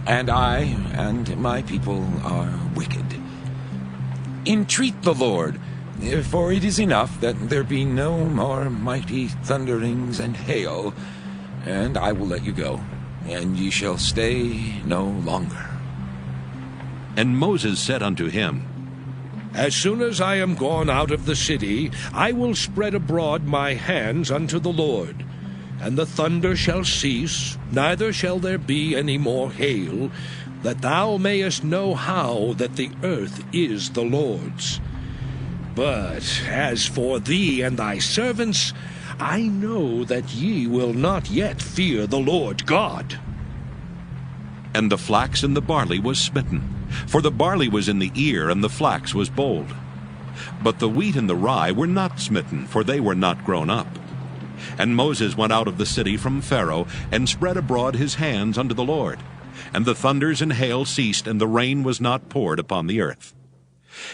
and I and my people are wicked. Entreat the Lord, for it is enough that there be no more mighty thunderings and hail, and I will let you go, and ye shall stay no longer. And Moses said unto him, As soon as I am gone out of the city, I will spread abroad my hands unto the Lord. And the thunder shall cease, neither shall there be any more hail, that thou mayest know how that the earth is the Lord's. But as for thee and thy servants, I know that ye will not yet fear the Lord God. And the flax and the barley was smitten, for the barley was in the ear, and the flax was bold. But the wheat and the rye were not smitten, for they were not grown up. And Moses went out of the city from Pharaoh, and spread abroad his hands unto the Lord. And the thunders and hail ceased, and the rain was not poured upon the earth.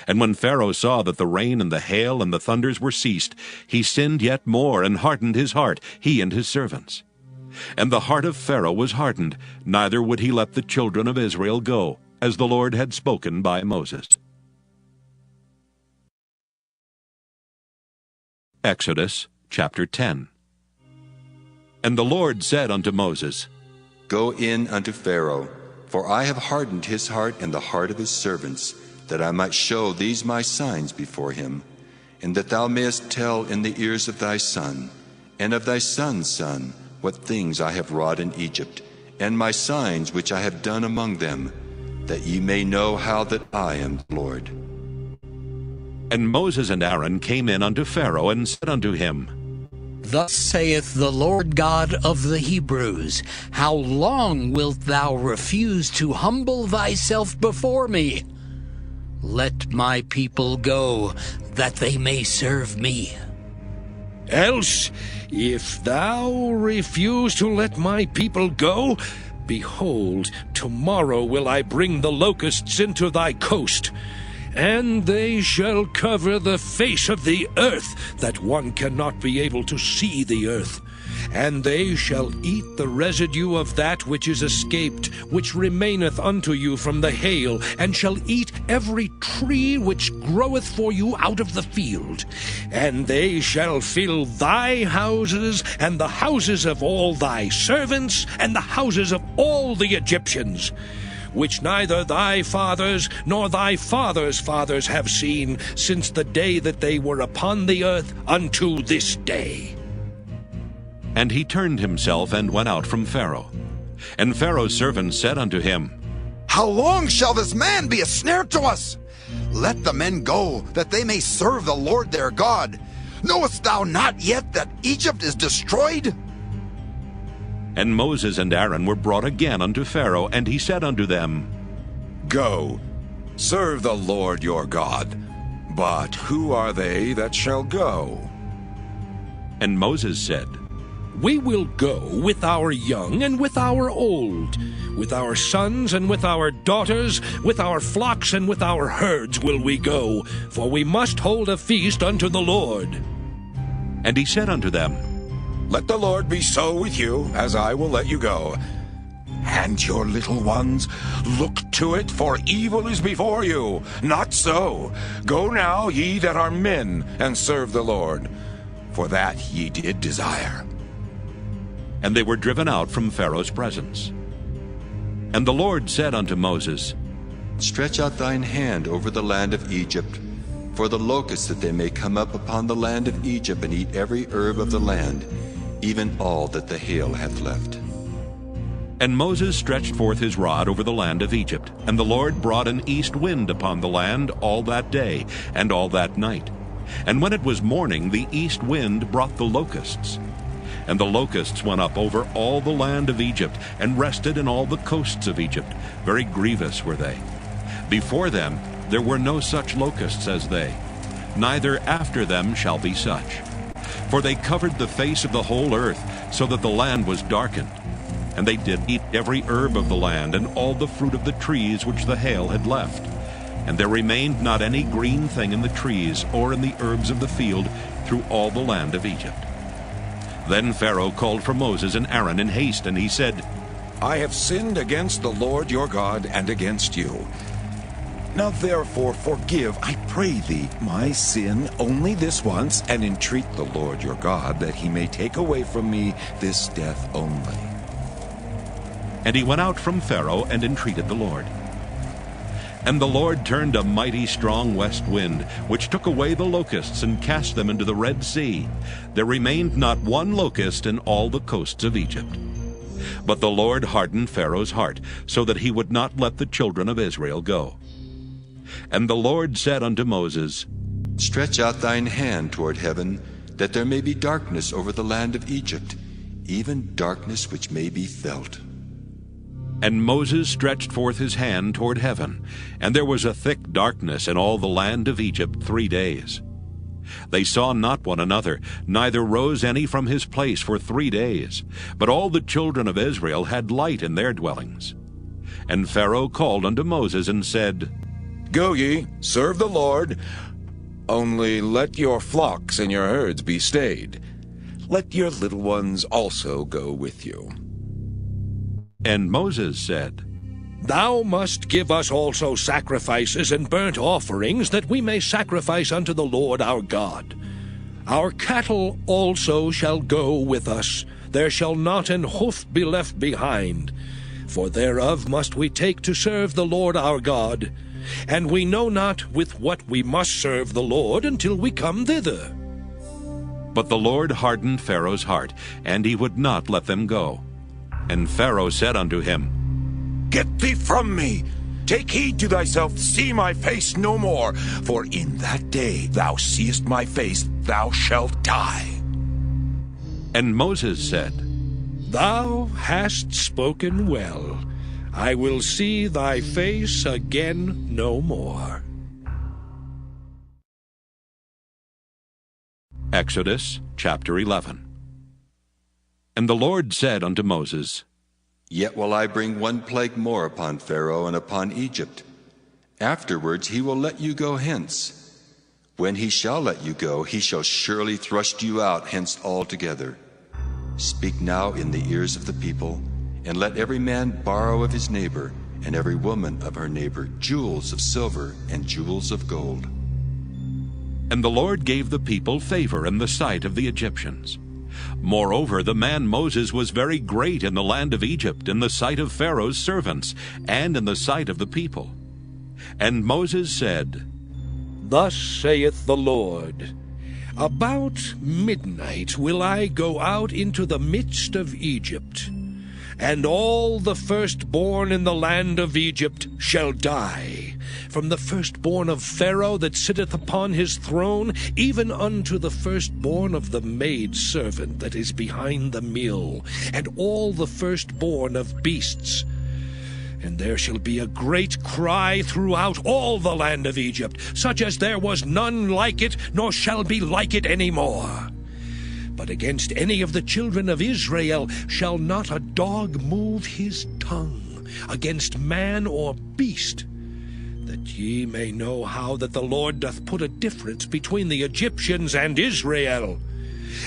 And when Pharaoh saw that the rain and the hail and the thunders were ceased, he sinned yet more, and hardened his heart, he and his servants. And the heart of Pharaoh was hardened, neither would he let the children of Israel go, as the Lord had spoken by Moses. Exodus chapter 10. And the Lord said unto Moses, Go in unto Pharaoh, for I have hardened his heart and the heart of his servants, that I might show these my signs before him, and that thou mayest tell in the ears of thy son, and of thy son's son, what things I have wrought in Egypt, and my signs which I have done among them, that ye may know how that I am the Lord. And Moses and Aaron came in unto Pharaoh, and said unto him, Thus saith the Lord God of the Hebrews, How long wilt thou refuse to humble thyself before me? Let my people go, that they may serve me. Else, if thou refuse to let my people go, behold, tomorrow will I bring the locusts into thy coast, and they shall cover the face of the earth, that one cannot be able to see the earth. And they shall eat the residue of that which is escaped, which remaineth unto you from the hail, and shall eat every tree which groweth for you out of the field. And they shall fill thy houses, and the houses of all thy servants, and the houses of all the Egyptians, which neither thy fathers nor thy fathers' fathers have seen, since the day that they were upon the earth unto this day. And he turned himself and went out from Pharaoh. And Pharaoh's servants said unto him, How long shall this man be a snare to us? Let the men go, that they may serve the Lord their God. Knowest thou not yet that Egypt is destroyed? And Moses and Aaron were brought again unto Pharaoh, and he said unto them, Go, serve the Lord your God. But who are they that shall go? And Moses said, We will go with our young and with our old, with our sons and with our daughters, with our flocks and with our herds will we go, for we must hold a feast unto the Lord. And he said unto them, Let the Lord be so with you, as I will let you go. And your little ones, look to it, for evil is before you. Not so. Go now, ye that are men, and serve the Lord, for that ye did desire. And they were driven out from Pharaoh's presence. And the Lord said unto Moses, Stretch out thine hand over the land of Egypt, for the locusts, that they may come up upon the land of Egypt, and eat every herb of the land, even all that the hail hath left. And Moses stretched forth his rod over the land of Egypt, and the Lord brought an east wind upon the land all that day and all that night. And when it was morning, the east wind brought the locusts. And the locusts went up over all the land of Egypt, and rested in all the coasts of Egypt. Very grievous were they. Before them there were no such locusts as they, neither after them shall be such. For they covered the face of the whole earth, so that the land was darkened. And they did eat every herb of the land, and all the fruit of the trees which the hail had left. And there remained not any green thing in the trees, or in the herbs of the field, through all the land of Egypt. Then Pharaoh called for Moses and Aaron in haste, and he said, I have sinned against the Lord your God, and against you. Now therefore forgive, I pray thee, my sin only this once, and entreat the Lord your God, that he may take away from me this death only. And he went out from Pharaoh and entreated the Lord. And the Lord turned a mighty strong west wind, which took away the locusts and cast them into the Red Sea. There remained not one locust in all the coasts of Egypt. But the Lord hardened Pharaoh's heart, so that he would not let the children of Israel go. And the Lord said unto Moses, Stretch out thine hand toward heaven, that there may be darkness over the land of Egypt, even darkness which may be felt. And Moses stretched forth his hand toward heaven, and there was a thick darkness in all the land of Egypt 3 days. They saw not one another, neither rose any from his place for 3 days. But all the children of Israel had light in their dwellings. And Pharaoh called unto Moses and said, Go ye, serve the Lord, only let your flocks and your herds be stayed. Let your little ones also go with you. And Moses said, Thou must give us also sacrifices and burnt offerings, that we may sacrifice unto the Lord our God. Our cattle also shall go with us. There shall not an hoof be left behind. For thereof must we take to serve the Lord our God. And we know not with what we must serve the Lord until we come thither. But the Lord hardened Pharaoh's heart, and he would not let them go. And Pharaoh said unto him, Get thee from me! Take heed to thyself, see my face no more, for in that day thou seest my face, thou shalt die. And Moses said, Thou hast spoken well. I will see thy face again no more. Exodus chapter 11. And the Lord said unto Moses, Yet will I bring one plague more upon Pharaoh and upon Egypt. Afterwards he will let you go hence. When he shall let you go, he shall surely thrust you out hence altogether. Speak now in the ears of the people, and let every man borrow of his neighbor, and every woman of her neighbor, jewels of silver and jewels of gold. And the Lord gave the people favor in the sight of the Egyptians. Moreover, the man Moses was very great in the land of Egypt, in the sight of Pharaoh's servants, and in the sight of the people. And Moses said, Thus saith the Lord, About midnight will I go out into the midst of Egypt, and all the firstborn in the land of Egypt shall die, from the firstborn of Pharaoh that sitteth upon his throne, even unto the firstborn of the maidservant that is behind the mill, and all the firstborn of beasts. And there shall be a great cry throughout all the land of Egypt, such as there was none like it, nor shall be like it any more. But against any of the children of Israel shall not a dog move his tongue, against man or beast, that ye may know how that the Lord doth put a difference between the Egyptians and Israel.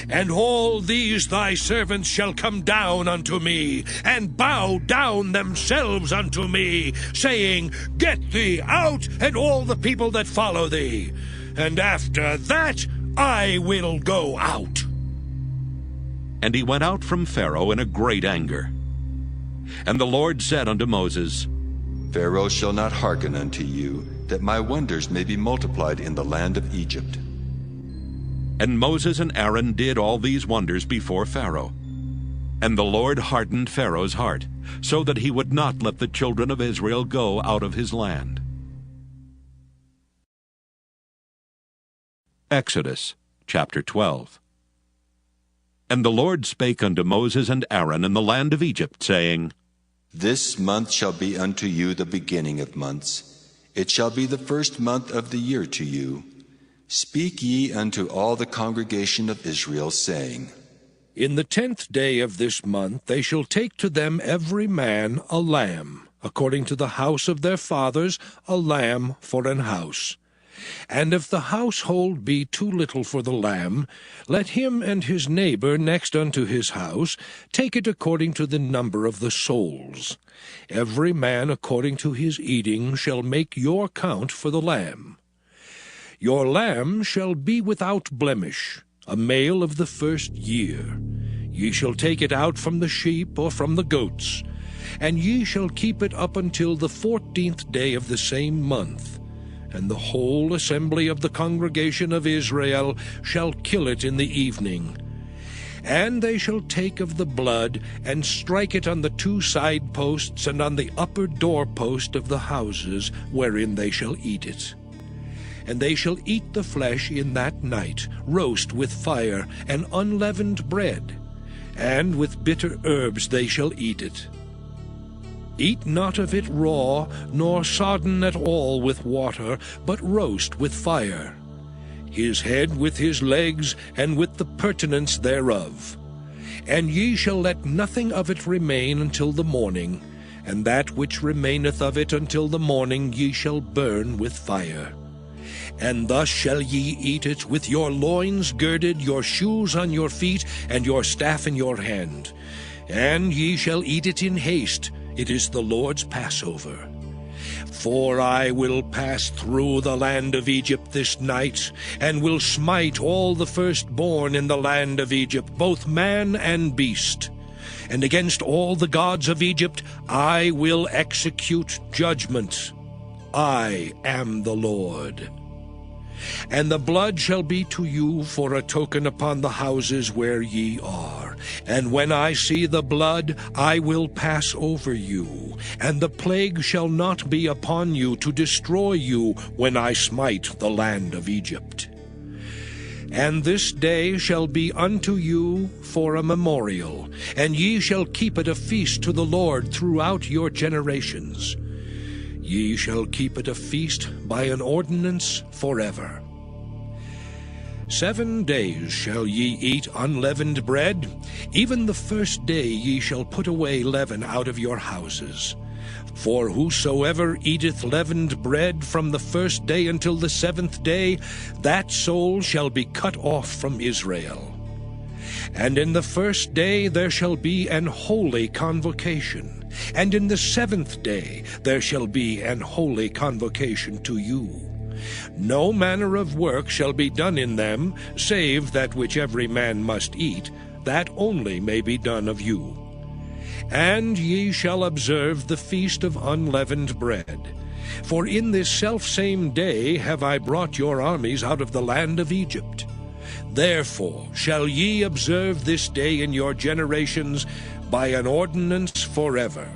And all these thy servants shall come down unto me, and bow down themselves unto me, saying, Get thee out, and all the people that follow thee. And after that I will go out. And he went out from Pharaoh in a great anger. And the Lord said unto Moses, Pharaoh shall not hearken unto you, that my wonders may be multiplied in the land of Egypt. And Moses and Aaron did all these wonders before Pharaoh. And the Lord hardened Pharaoh's heart, so that he would not let the children of Israel go out of his land. Exodus chapter 12. And the Lord spake unto Moses and Aaron in the land of Egypt, saying, This month shall be unto you the beginning of months. It shall be the first month of the year to you. Speak ye unto all the congregation of Israel, saying, In the 10th day of this month they shall take to them every man a lamb, according to the house of their fathers, a lamb for an house. And if the household be too little for the lamb, let him and his neighbor next unto his house take it according to the number of the souls. Every man according to his eating shall make your count for the lamb. Your lamb shall be without blemish, a male of the first year. Ye shall take it out from the sheep or from the goats, and ye shall keep it up until the 14th day of the same month. And the whole assembly of the congregation of Israel shall kill it in the evening. And they shall take of the blood, and strike it on the 2 side posts and on the upper doorpost of the houses, wherein they shall eat it. And they shall eat the flesh in that night, roast with fire, and unleavened bread, and with bitter herbs they shall eat it. Eat not of it raw, nor sodden at all with water, but roast with fire, his head with his legs, and with the purtenance thereof. And ye shall let nothing of it remain until the morning, and that which remaineth of it until the morning ye shall burn with fire. And thus shall ye eat it, with your loins girded, your shoes on your feet, and your staff in your hand. And ye shall eat it in haste. It is the Lord's Passover. For I will pass through the land of Egypt this night, and will smite all the firstborn in the land of Egypt, both man and beast. And against all the gods of Egypt I will execute judgment. I am the Lord. And the blood shall be to you for a token upon the houses where ye are. And when I see the blood, I will pass over you, and the plague shall not be upon you to destroy you when I smite the land of Egypt. And this day shall be unto you for a memorial, and ye shall keep it a feast to the Lord throughout your generations. Ye shall keep it a feast by an ordinance forever. 7 days shall ye eat unleavened bread. Even the first day ye shall put away leaven out of your houses. For whosoever eateth leavened bread from the first day until the 7th day, that soul shall be cut off from Israel. And in the first day there shall be an holy convocation. And in the 7th day there shall be an holy convocation to you. No manner of work shall be done in them, save that which every man must eat, that only may be done of you. And ye shall observe the feast of unleavened bread. For in this selfsame day have I brought your armies out of the land of Egypt. Therefore shall ye observe this day in your generations by an ordinance forever.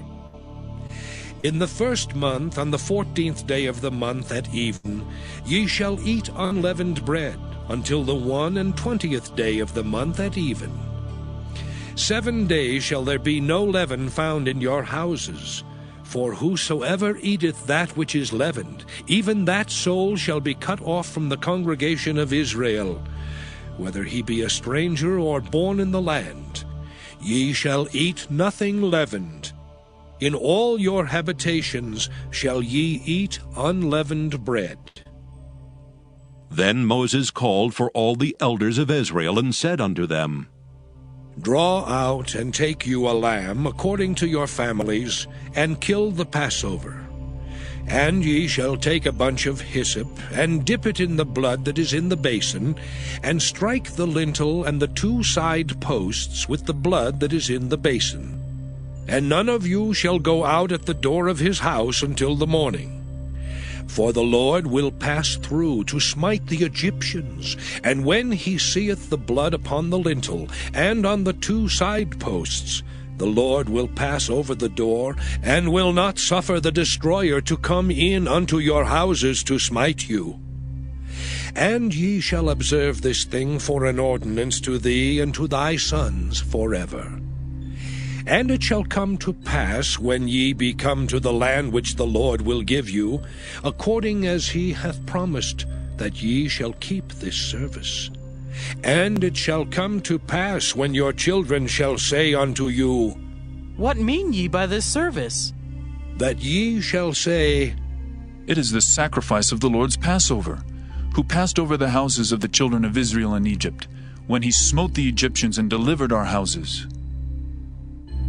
In the 1st month, on the 14th day of the month at even, ye shall eat unleavened bread, until the 21st day of the month at even. 7 days shall there be no leaven found in your houses. For whosoever eateth that which is leavened, even that soul shall be cut off from the congregation of Israel, whether he be a stranger or born in the land. Ye shall eat nothing leavened. In all your habitations shall ye eat unleavened bread. Then Moses called for all the elders of Israel, and said unto them, Draw out and take you a lamb according to your families, and kill the Passover. And ye shall take a bunch of hyssop, and dip it in the blood that is in the basin, and strike the lintel and the 2 side posts with the blood that is in the basin. And none of you shall go out at the door of his house until the morning. For the Lord will pass through to smite the Egyptians, and when he seeth the blood upon the lintel and on the 2 side posts, the Lord will pass over the door, and will not suffer the destroyer to come in unto your houses to smite you. And ye shall observe this thing for an ordinance to thee and to thy sons forever. And it shall come to pass, when ye be come to the land which the Lord will give you, according as he hath promised, that ye shall keep this service. And it shall come to pass, when your children shall say unto you, What mean ye by this service? That ye shall say, It is the sacrifice of the Lord's Passover, who passed over the houses of the children of Israel in Egypt, when he smote the Egyptians and delivered our houses.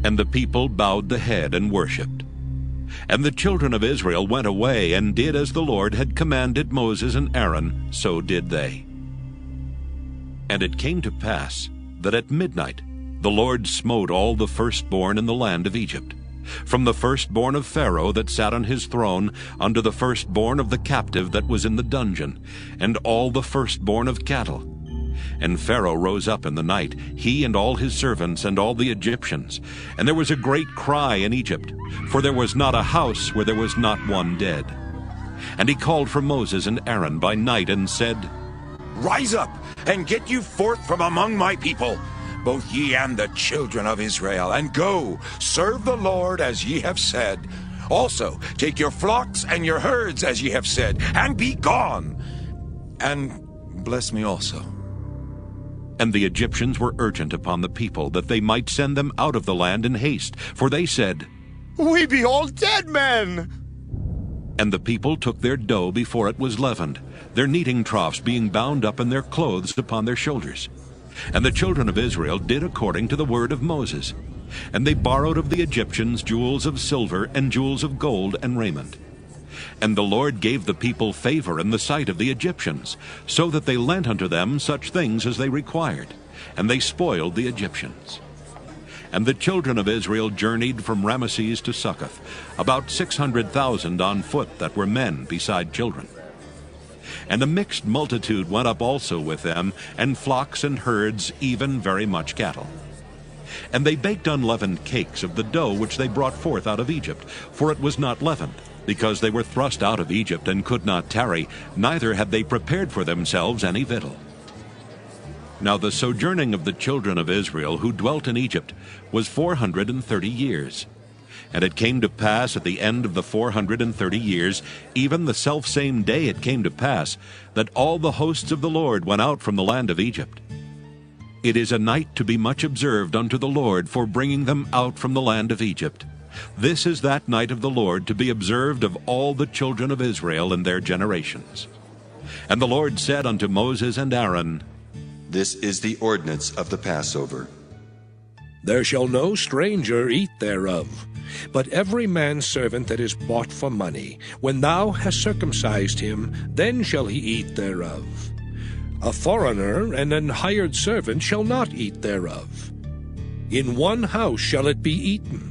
And the people bowed the head and worshipped. And the children of Israel went away and did as the Lord had commanded Moses and Aaron, so did they. And it came to pass that at midnight the Lord smote all the firstborn in the land of Egypt, from the firstborn of Pharaoh that sat on his throne unto the firstborn of the captive that was in the dungeon, and all the firstborn of cattle. And Pharaoh rose up in the night, he and all his servants and all the Egyptians. And there was a great cry in Egypt, for there was not a house where there was not one dead. And he called for Moses and Aaron by night and said, Rise up, and get you forth from among my people, both ye and the children of Israel, and go, serve the Lord as ye have said. Also take your flocks and your herds as ye have said, and be gone. And bless me also. And the Egyptians were urgent upon the people, that they might send them out of the land in haste. For they said, We be all dead men. And the people took their dough before it was leavened, their kneading troughs being bound up in their clothes upon their shoulders. And the children of Israel did according to the word of Moses. And they borrowed of the Egyptians jewels of silver and jewels of gold and raiment. And the Lord gave the people favor in the sight of the Egyptians, so that they lent unto them such things as they required, and they spoiled the Egyptians. And the children of Israel journeyed from Ramesses to Succoth, about 600,000 on foot that were men beside children. And a mixed multitude went up also with them, and flocks and herds, even very much cattle. And they baked unleavened cakes of the dough which they brought forth out of Egypt, for it was not leavened, because they were thrust out of Egypt and could not tarry, neither had they prepared for themselves any victual. Now the sojourning of the children of Israel who dwelt in Egypt was 430 years. And it came to pass at the end of the 430 years, even the selfsame day it came to pass, that all the hosts of the Lord went out from the land of Egypt. It is a night to be much observed unto the Lord for bringing them out from the land of Egypt. This is that night of the Lord to be observed of all the children of Israel in their generations. And the Lord said unto Moses and Aaron, This is the ordinance of the Passover. There shall no stranger eat thereof, but every man's servant that is bought for money, when thou hast circumcised him, then shall he eat thereof. A foreigner and an hired servant shall not eat thereof. In one house shall it be eaten.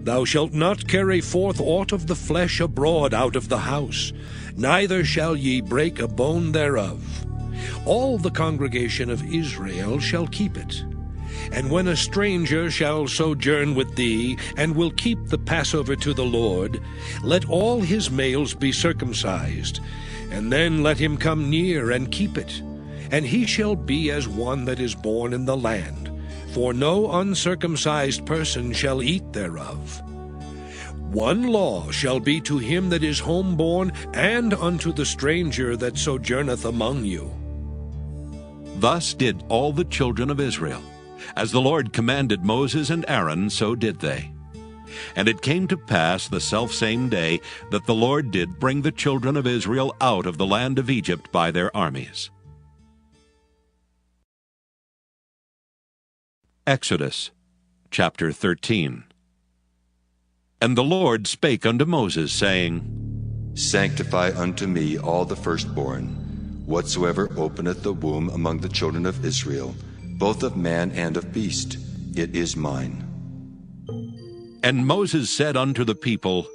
Thou shalt not carry forth aught of the flesh abroad out of the house, neither shall ye break a bone thereof. All the congregation of Israel shall keep it. And when a stranger shall sojourn with thee, and will keep the Passover to the Lord, let all his males be circumcised, and then let him come near and keep it. And he shall be as one that is born in the land, for no uncircumcised person shall eat thereof. One law shall be to him that is homeborn, and unto the stranger that sojourneth among you. Thus did all the children of Israel. As the Lord commanded Moses and Aaron, so did they. And it came to pass the selfsame day that the Lord did bring the children of Israel out of the land of Egypt by their armies. Exodus chapter 13. And the Lord spake unto Moses, saying, Sanctify unto me all the firstborn, whatsoever openeth the womb among the children of Israel, both of man and of beast, it is mine. And Moses said unto the people,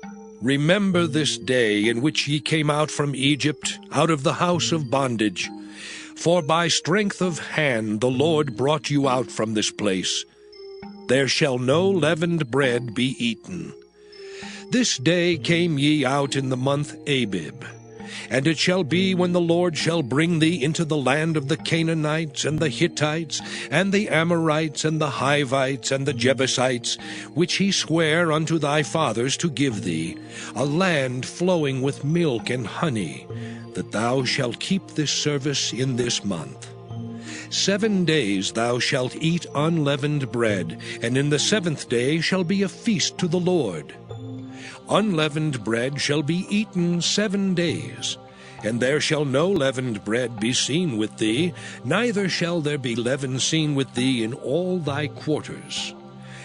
Remember this day in which ye came out from Egypt, out of the house of bondage. For by strength of hand the Lord brought you out from this place. There shall no leavened bread be eaten. This day came ye out in the month Abib. And it shall be when the Lord shall bring thee into the land of the Canaanites, and the Hittites, and the Amorites, and the Hivites, and the Jebusites, which he sware unto thy fathers to give thee, a land flowing with milk and honey, that thou shalt keep this service in this month. 7 days thou shalt eat unleavened bread, and in the 7th day shall be a feast to the Lord. Unleavened bread shall be eaten 7 days, and there shall no leavened bread be seen with thee, neither shall there be leaven seen with thee in all thy quarters.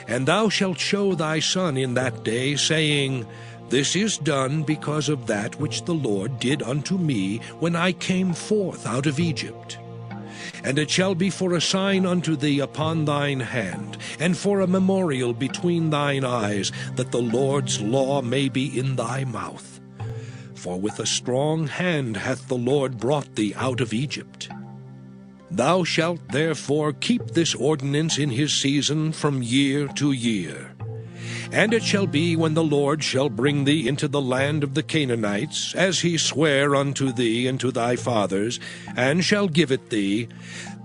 And thou shalt show thy son in that day, saying, This is done because of that which the Lord did unto me when I came forth out of Egypt. And it shall be for a sign unto thee upon thine hand, and for a memorial between thine eyes, that the Lord's law may be in thy mouth. For with a strong hand hath the Lord brought thee out of Egypt. Thou shalt therefore keep this ordinance in his season from year to year. And it shall be when the Lord shall bring thee into the land of the Canaanites, as he sware unto thee and to thy fathers, and shall give it thee,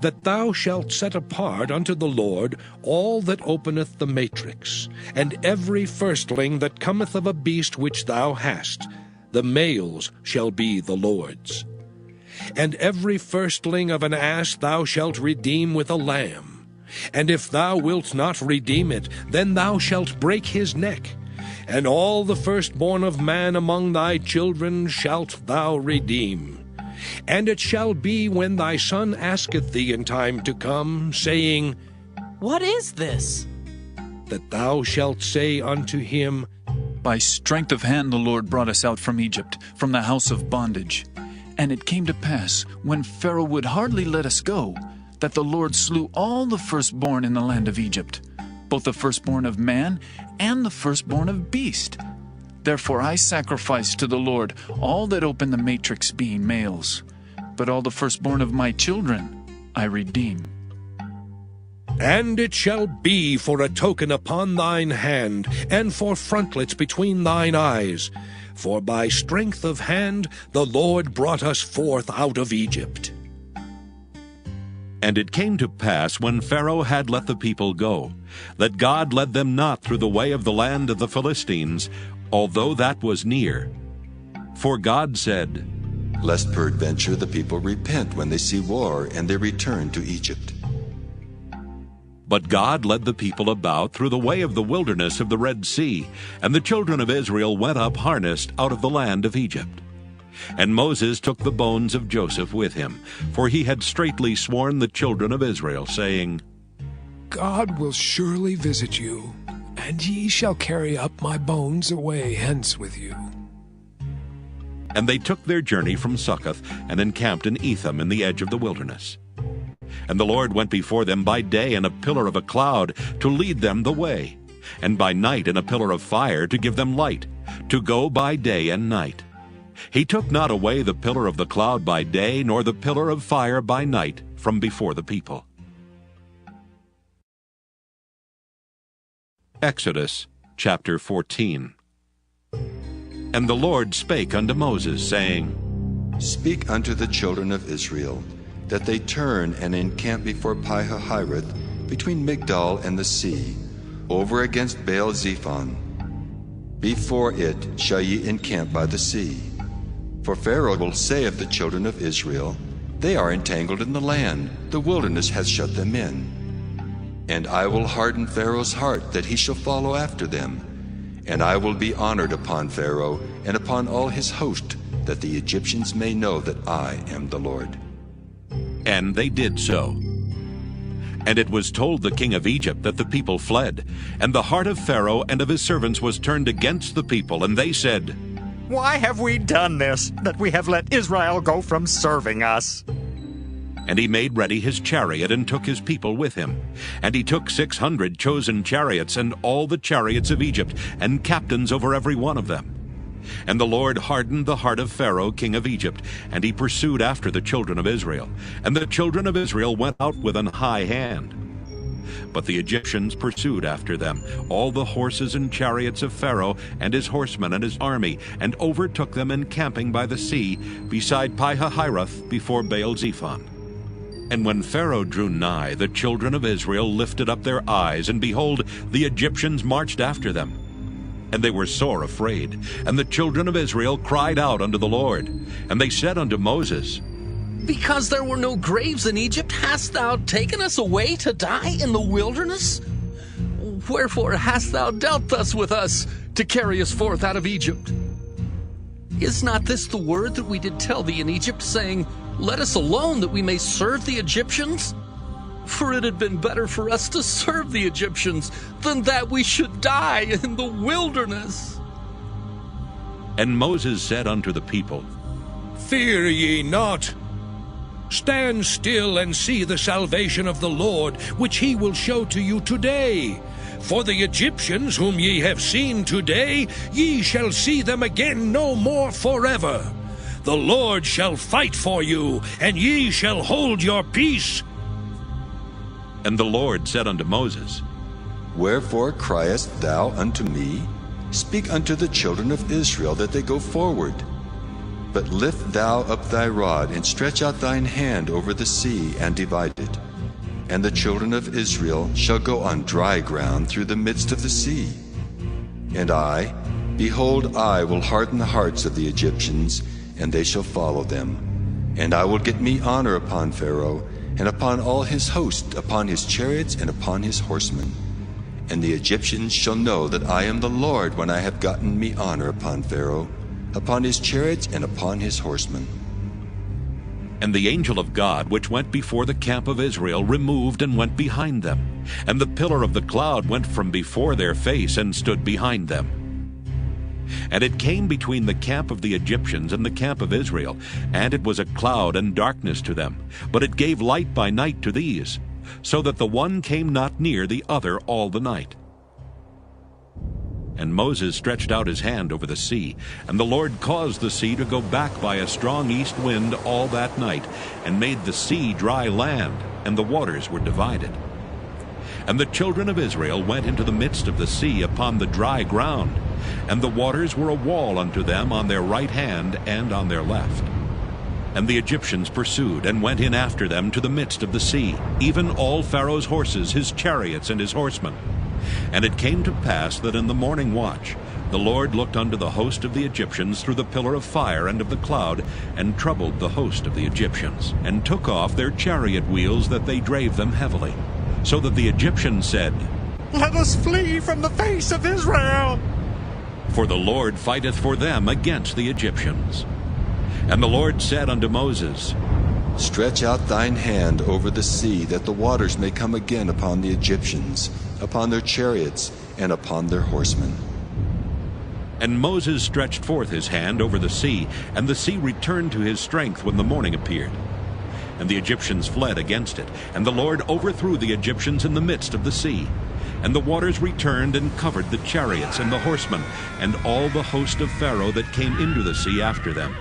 that thou shalt set apart unto the Lord all that openeth the matrix, and every firstling that cometh of a beast which thou hast, the males shall be the Lord's. And every firstling of an ass thou shalt redeem with a lamb. And if thou wilt not redeem it, then thou shalt break his neck. And all the firstborn of man among thy children shalt thou redeem. And it shall be when thy son asketh thee in time to come, saying, What is this? That thou shalt say unto him, By strength of hand the Lord brought us out from Egypt, from the house of bondage. And it came to pass, when Pharaoh would hardly let us go, that the Lord slew all the firstborn in the land of Egypt, both the firstborn of man and the firstborn of beast. Therefore I sacrifice to the Lord all that open the matrix, being males. But all the firstborn of my children I redeem. And it shall be for a token upon thine hand, and for frontlets between thine eyes. For by strength of hand the Lord brought us forth out of Egypt. And it came to pass, when Pharaoh had let the people go, that God led them not through the way of the land of the Philistines, although that was near. For God said, Lest peradventure the people repent when they see war, and they return to Egypt. But God led the people about through the way of the wilderness of the Red Sea, and the children of Israel went up harnessed out of the land of Egypt. And Moses took the bones of Joseph with him, for he had straitly sworn the children of Israel, saying, God will surely visit you, and ye shall carry up my bones away hence with you. And they took their journey from Succoth, and encamped in Etham in the edge of the wilderness. And the Lord went before them by day in a pillar of a cloud, to lead them the way, and by night in a pillar of fire, to give them light, to go by day and night. He took not away the pillar of the cloud by day, nor the pillar of fire by night from before the people. Exodus chapter 14. And the Lord spake unto Moses, saying, Speak unto the children of Israel, that they turn and encamp before Pi-hahiroth, between Migdol and the sea, over against Baal-zephon. Before it shall ye encamp by the sea. For Pharaoh will say of the children of Israel, They are entangled in the land, the wilderness hath shut them in. And I will harden Pharaoh's heart, that he shall follow after them. And I will be honored upon Pharaoh, and upon all his host, that the Egyptians may know that I am the Lord. And they did so. And it was told the king of Egypt that the people fled. And the heart of Pharaoh and of his servants was turned against the people, and they said, Why have we done this, that we have let Israel go from serving us? And he made ready his chariot, and took his people with him. And he took 600 chosen chariots, and all the chariots of Egypt, and captains over every one of them. And the Lord hardened the heart of Pharaoh, king of Egypt, and he pursued after the children of Israel. And the children of Israel went out with an high hand. But the Egyptians pursued after them, all the horses and chariots of Pharaoh, and his horsemen and his army, and overtook them encamping by the sea, beside Pi-hahiroth, before Baal-zephon. And when Pharaoh drew nigh, the children of Israel lifted up their eyes, and behold, the Egyptians marched after them. And they were sore afraid. And the children of Israel cried out unto the Lord. And they said unto Moses, Because there were no graves in Egypt, hast thou taken us away to die in the wilderness? Wherefore hast thou dealt thus with us, to carry us forth out of Egypt? Is not this the word that we did tell thee in Egypt, saying, Let us alone, that we may serve the Egyptians? For it had been better for us to serve the Egyptians, than that we should die in the wilderness. And Moses said unto the people, Fear ye not. Stand still and see the salvation of the Lord, which he will show to you today. For the Egyptians whom ye have seen today, ye shall see them again no more forever. The Lord shall fight for you, and ye shall hold your peace. And the Lord said unto Moses, Wherefore criest thou unto me? Speak unto the children of Israel, that they go forward. But lift thou up thy rod, and stretch out thine hand over the sea, and divide it. And the children of Israel shall go on dry ground through the midst of the sea. And I, behold, I will harden the hearts of the Egyptians, and they shall follow them. And I will get me honor upon Pharaoh, and upon all his host, upon his chariots, and upon his horsemen. And the Egyptians shall know that I am the Lord, when I have gotten me honor upon Pharaoh, upon his chariots, and upon his horsemen. And the angel of God, which went before the camp of Israel, removed and went behind them. And the pillar of the cloud went from before their face, and stood behind them. And it came between the camp of the Egyptians and the camp of Israel, and it was a cloud and darkness to them, but it gave light by night to these, so that the one came not near the other all the night. And Moses stretched out his hand over the sea, and the Lord caused the sea to go back by a strong east wind all that night, and made the sea dry land, and the waters were divided. And the children of Israel went into the midst of the sea upon the dry ground, and the waters were a wall unto them on their right hand and on their left. And the Egyptians pursued, and went in after them to the midst of the sea, even all Pharaoh's horses, his chariots, and his horsemen. And it came to pass that in the morning watch the Lord looked unto the host of the Egyptians through the pillar of fire and of the cloud, and troubled the host of the Egyptians, and took off their chariot wheels, that they drave them heavily. So that the Egyptians said, Let us flee from the face of Israel. For the Lord fighteth for them against the Egyptians. And the Lord said unto Moses, Stretch out thine hand over the sea, that the waters may come again upon the Egyptians, upon their chariots, and upon their horsemen. And Moses stretched forth his hand over the sea, and the sea returned to his strength when the morning appeared. And the Egyptians fled against it, and the Lord overthrew the Egyptians in the midst of the sea. And the waters returned and covered the chariots and the horsemen, and all the host of Pharaoh that came into the sea after them.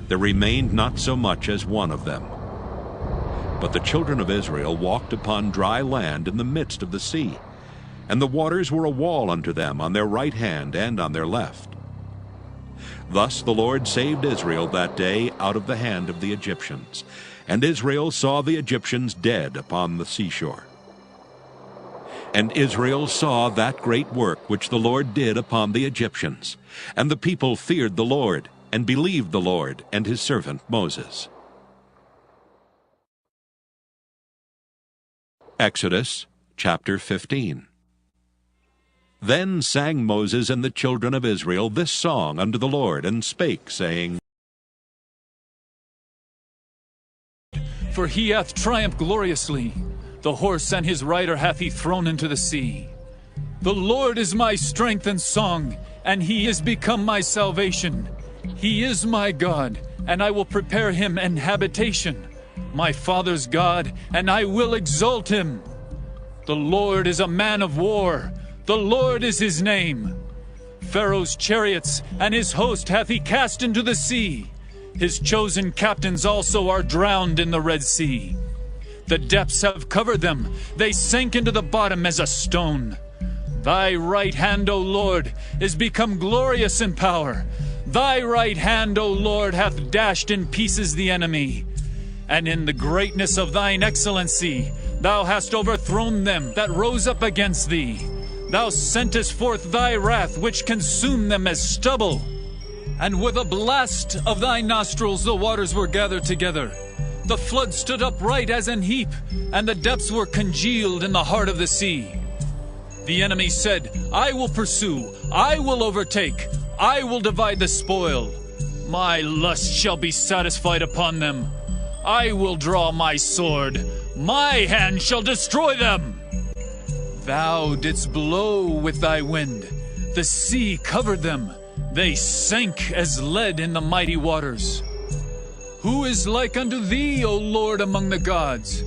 There remained not so much as one of them. But the children of Israel walked upon dry land in the midst of the sea, and the waters were a wall unto them on their right hand and on their left. Thus the Lord saved Israel that day out of the hand of the Egyptians. And Israel saw the Egyptians dead upon the seashore. And Israel saw that great work which the Lord did upon the Egyptians. And the people feared the Lord, and believed the Lord and his servant Moses. Exodus chapter 15. Then sang Moses and the children of Israel this song unto the Lord, and spake, saying, For he hath triumphed gloriously. The horse and his rider hath he thrown into the sea. The Lord is my strength and song, and he is become my salvation. He is my God, and I will prepare him an habitation, my father's God, and I will exalt him. The Lord is a man of war. The Lord is his name. Pharaoh's chariots and his host hath he cast into the sea. His chosen captains also are drowned in the Red Sea. The depths have covered them, they sank into the bottom as a stone. Thy right hand, O Lord, is become glorious in power. Thy right hand, O Lord, hath dashed in pieces the enemy. And in the greatness of thine excellency, thou hast overthrown them that rose up against thee. Thou sentest forth thy wrath, which consumed them as stubble. And with a blast of thy nostrils the waters were gathered together. The flood stood upright as an heap, and the depths were congealed in the heart of the sea. The enemy said, I will pursue, I will overtake, I will divide the spoil. My lust shall be satisfied upon them. I will draw my sword, my hand shall destroy them. Thou didst blow with thy wind, the sea covered them, they sank as lead in the mighty waters. Who is like unto thee, O Lord, among the gods?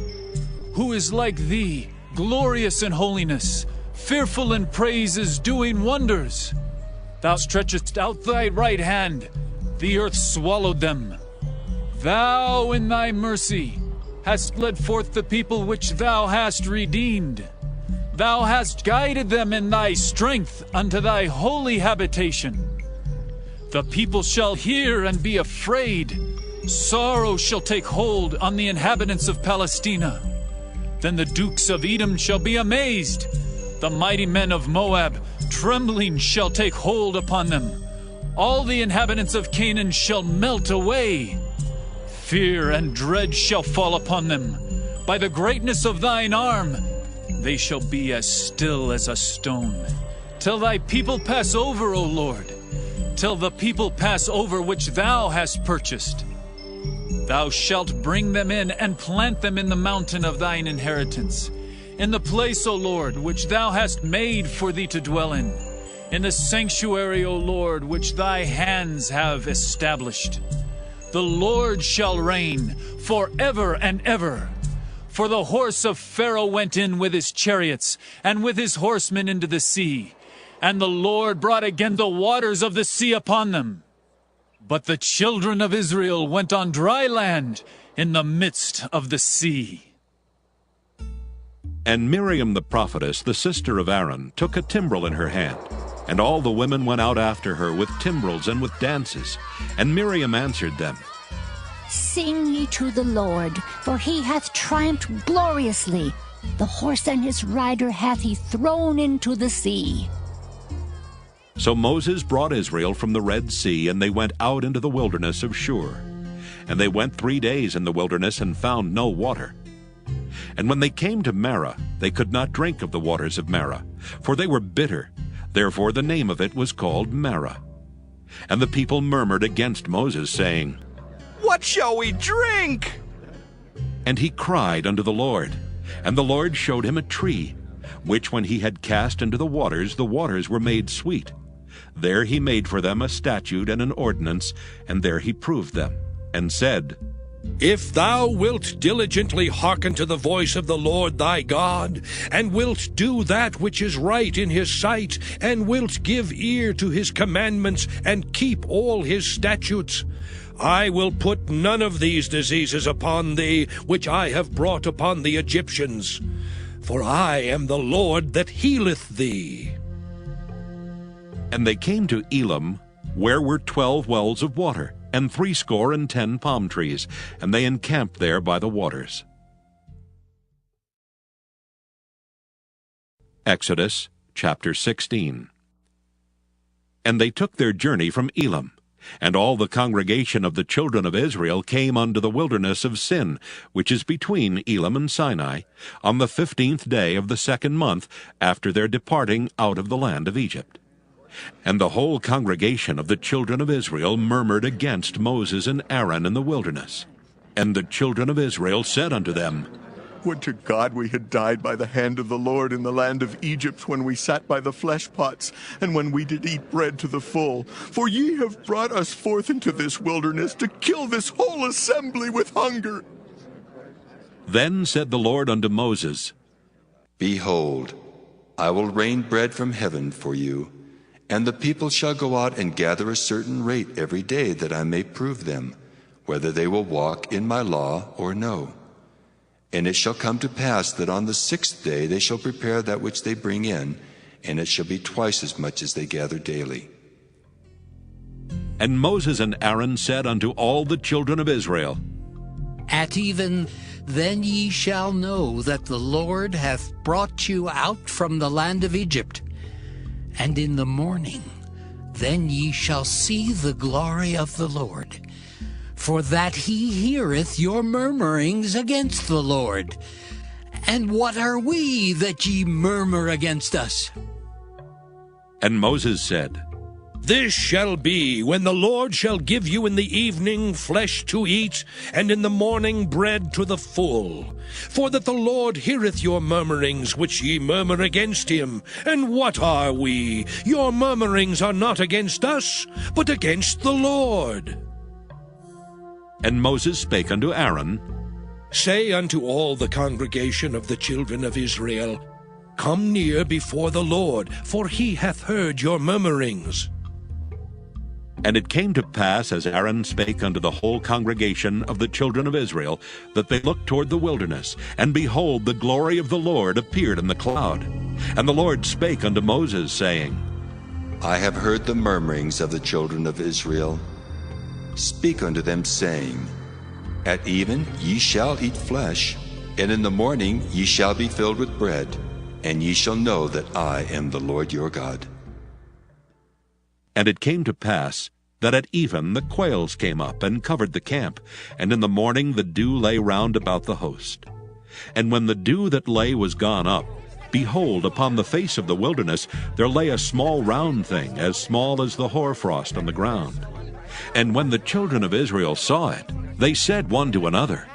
Who is like thee, glorious in holiness, fearful in praises, doing wonders? Thou stretchest out thy right hand, the earth swallowed them. Thou in thy mercy hast led forth the people which thou hast redeemed. Thou hast guided them in thy strength unto thy holy habitation. The people shall hear and be afraid. Sorrow shall take hold on the inhabitants of Palestina. Then the dukes of Edom shall be amazed. The mighty men of Moab, trembling, shall take hold upon them. All the inhabitants of Canaan shall melt away. Fear and dread shall fall upon them. By the greatness of thine arm, they shall be as still as a stone. Till thy people pass over, O Lord. Till the people pass over which thou hast purchased. Thou shalt bring them in and plant them in the mountain of thine inheritance, in the place, O Lord, which thou hast made for thee to dwell in the sanctuary, O Lord, which thy hands have established. The Lord shall reign forever and ever. For the horse of Pharaoh went in with his chariots and with his horsemen into the sea, and the Lord brought again the waters of the sea upon them. But the children of Israel went on dry land in the midst of the sea. And Miriam the prophetess, the sister of Aaron, took a timbrel in her hand. And all the women went out after her with timbrels and with dances. And Miriam answered them, Sing ye to the Lord, for he hath triumphed gloriously. The horse and his rider hath he thrown into the sea. So Moses brought Israel from the Red Sea, and they went out into the wilderness of Shur. And they went 3 days in the wilderness and found no water. And when they came to Marah, they could not drink of the waters of Marah, for they were bitter. Therefore the name of it was called Marah. And the people murmured against Moses, saying, What shall we drink? And he cried unto the Lord. And the Lord showed him a tree, which when he had cast into the waters were made sweet. There he made for them a statute and an ordinance, and there he proved them, and said, If thou wilt diligently hearken to the voice of the Lord thy God, and wilt do that which is right in his sight, and wilt give ear to his commandments, and keep all his statutes, I will put none of these diseases upon thee, which I have brought upon the Egyptians. For I am the Lord that healeth thee. And they came to Elim, where were 12 wells of water, and 70 palm trees, and they encamped there by the waters. Exodus chapter 16. And they took their journey from Elim, and all the congregation of the children of Israel came unto the wilderness of Sin, which is between Elim and Sinai, on the 15th day of the 2nd month after their departing out of the land of Egypt. And the whole congregation of the children of Israel murmured against Moses and Aaron in the wilderness. And the children of Israel said unto them, Would to God we had died by the hand of the Lord in the land of Egypt, when we sat by the flesh pots, and when we did eat bread to the full. For ye have brought us forth into this wilderness to kill this whole assembly with hunger. Then said the Lord unto Moses, Behold, I will rain bread from heaven for you, And the people shall go out and gather a certain rate every day, that I may prove them, whether they will walk in my law or no. And it shall come to pass that on the 6th day they shall prepare that which they bring in, and it shall be twice as much as they gather daily. And Moses and Aaron said unto all the children of Israel, At even then ye shall know that the Lord hath brought you out from the land of Egypt. And in the morning then ye shall see the glory of the Lord, for that he heareth your murmurings against the Lord. And what are we that ye murmur against us? And Moses said, This shall be when the Lord shall give you in the evening flesh to eat, and in the morning bread to the full. For that the Lord heareth your murmurings which ye murmur against him. And what are we? Your murmurings are not against us, but against the Lord. And Moses spake unto Aaron, Say unto all the congregation of the children of Israel, Come near before the Lord, for he hath heard your murmurings. And it came to pass, as Aaron spake unto the whole congregation of the children of Israel, that they looked toward the wilderness, and behold, the glory of the Lord appeared in the cloud. And the Lord spake unto Moses, saying, I have heard the murmurings of the children of Israel. Speak unto them, saying, At even ye shall eat flesh, and in the morning ye shall be filled with bread, and ye shall know that I am the Lord your God. And it came to pass that at even the quails came up and covered the camp, and in the morning the dew lay round about the host. And when the dew that lay was gone up, behold, upon the face of the wilderness there lay a small round thing, as small as the hoarfrost on the ground. And when the children of Israel saw it, they said one to another,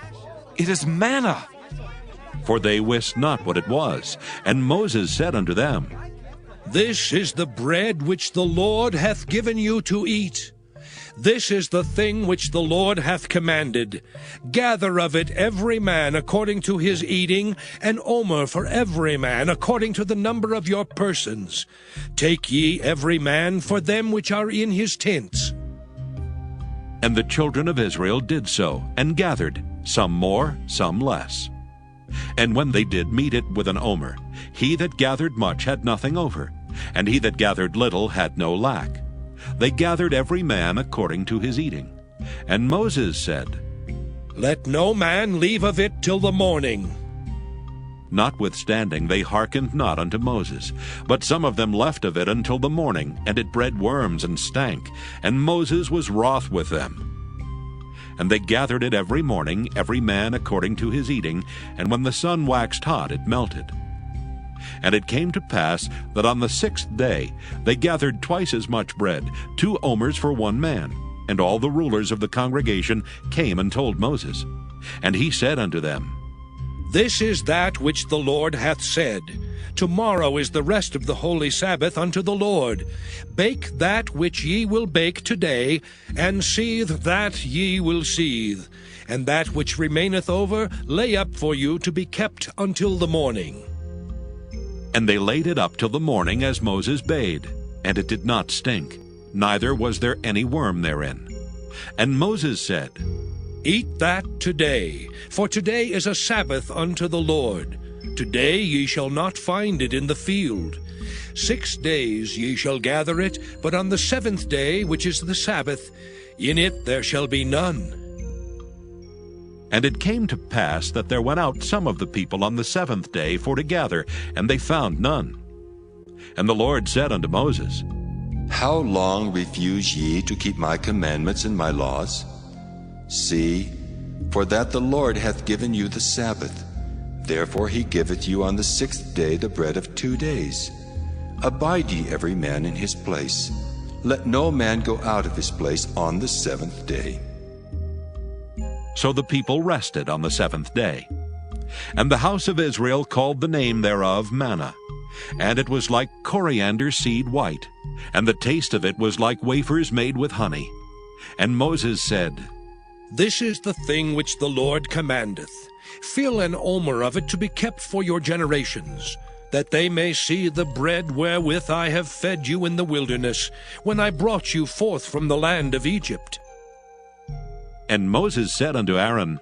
It is manna. For they wist not what it was. And Moses said unto them, This is the bread which the Lord hath given you to eat. This is the thing which the Lord hath commanded. Gather of it every man according to his eating, an omer for every man according to the number of your persons. Take ye every man for them which are in his tents. And the children of Israel did so, and gathered, some more, some less. And when they did meet it with an omer, he that gathered much had nothing over, and he that gathered little had no lack. They gathered every man according to his eating. And Moses said, Let no man leave of it till the morning. Notwithstanding they hearkened not unto Moses, but some of them left of it until the morning, and it bred worms and stank, and Moses was wroth with them. And they gathered it every morning, every man according to his eating, and when the sun waxed hot, it melted. And it came to pass that on the 6th day they gathered twice as much bread, 2 omers for one man. And all the rulers of the congregation came and told Moses. And he said unto them, This is that which the Lord hath said. Tomorrow is the rest of the holy Sabbath unto the Lord. Bake that which ye will bake today, and seethe that ye will seethe. And that which remaineth over lay up for you to be kept until the morning. And they laid it up till the morning as Moses bade, and it did not stink, neither was there any worm therein. And Moses said, Eat that today, for today is a Sabbath unto the Lord. Today ye shall not find it in the field. 6 days ye shall gather it, but on the 7th day, which is the Sabbath, in it there shall be none. And it came to pass that there went out some of the people on the 7th day for to gather, and they found none. And the Lord said unto Moses, How long refuse ye to keep my commandments and my laws? See, for that the Lord hath given you the Sabbath. Therefore he giveth you on the 6th day the bread of 2 days. Abide ye every man in his place. Let no man go out of his place on the 7th day. So the people rested on the 7th day. And the house of Israel called the name thereof manna. And it was like coriander seed white, and the taste of it was like wafers made with honey. And Moses said, This is the thing which the Lord commandeth. Fill an omer of it to be kept for your generations. that they may see the bread wherewith I have fed you in the wilderness, when I brought you forth from the land of Egypt. And Moses said unto Aaron,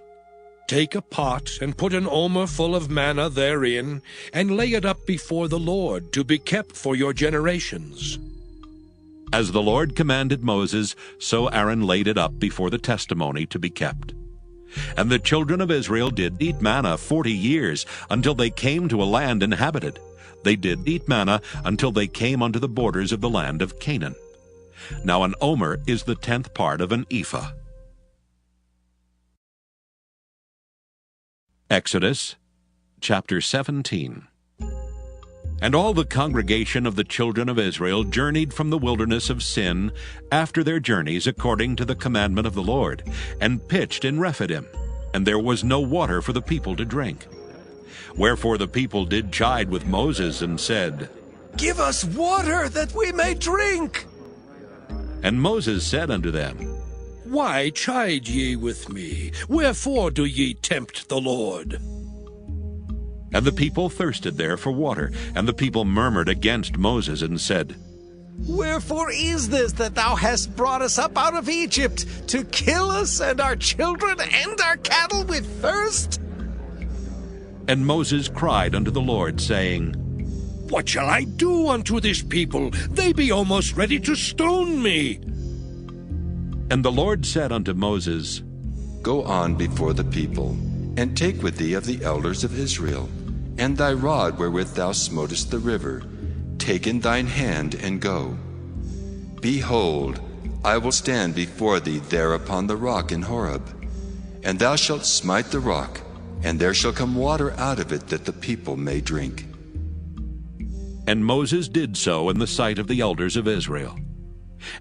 Take a pot, and put an omer full of manna therein, and lay it up before the Lord, to be kept for your generations. As the Lord commanded Moses, so Aaron laid it up before the testimony to be kept. And the children of Israel did eat manna 40 years, until they came to a land inhabited. They did eat manna until they came unto the borders of the land of Canaan. Now an omer is the 10th part of an ephah. Exodus chapter 17. And all the congregation of the children of Israel journeyed from the wilderness of Sin after their journeys according to the commandment of the Lord, and pitched in Rephidim, and there was no water for the people to drink. Wherefore the people did chide with Moses, and said, Give us water that we may drink. And Moses said unto them, Why chide ye with me? Wherefore do ye tempt the Lord? And the people thirsted there for water, and the people murmured against Moses, and said, Wherefore is this that thou hast brought us up out of Egypt, to kill us and our children and our cattle with thirst? And Moses cried unto the Lord, saying, What shall I do unto this people? They be almost ready to stone me. And the Lord said unto Moses, Go on before the people, and take with thee of the elders of Israel, and thy rod wherewith thou smotest the river, take in thine hand, and go. Behold, I will stand before thee there upon the rock in Horeb, and thou shalt smite the rock, and there shall come water out of it, that the people may drink. And Moses did so in the sight of the elders of Israel.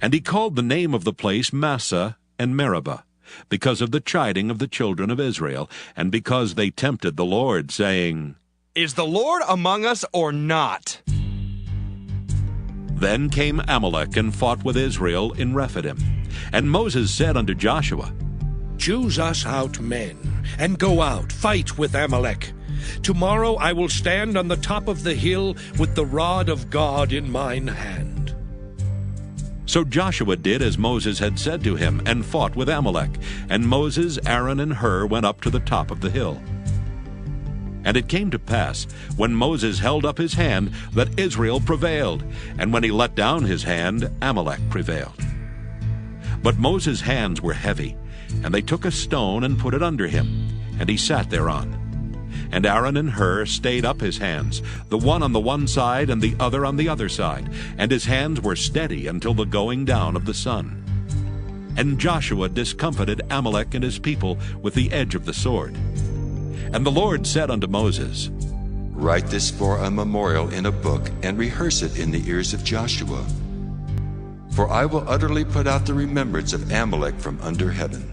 And he called the name of the place Massah and Meribah, because of the chiding of the children of Israel, and because they tempted the Lord, saying, Is the Lord among us or not? Then came Amalek and fought with Israel in Rephidim. And Moses said unto Joshua, Choose us out men, and go out, fight with Amalek. Tomorrow I will stand on the top of the hill with the rod of God in mine hand. So Joshua did as Moses had said to him, and fought with Amalek. And Moses, Aaron, and Hur went up to the top of the hill. And it came to pass, when Moses held up his hand, that Israel prevailed, and when he let down his hand, Amalek prevailed. But Moses' hands were heavy, and they took a stone and put it under him, and he sat thereon. And Aaron and Hur stayed up his hands, the one on the one side and the other on the other side, and his hands were steady until the going down of the sun. And Joshua discomfited Amalek and his people with the edge of the sword. And the Lord said unto Moses, Write this for a memorial in a book, and rehearse it in the ears of Joshua. For I will utterly put out the remembrance of Amalek from under heaven.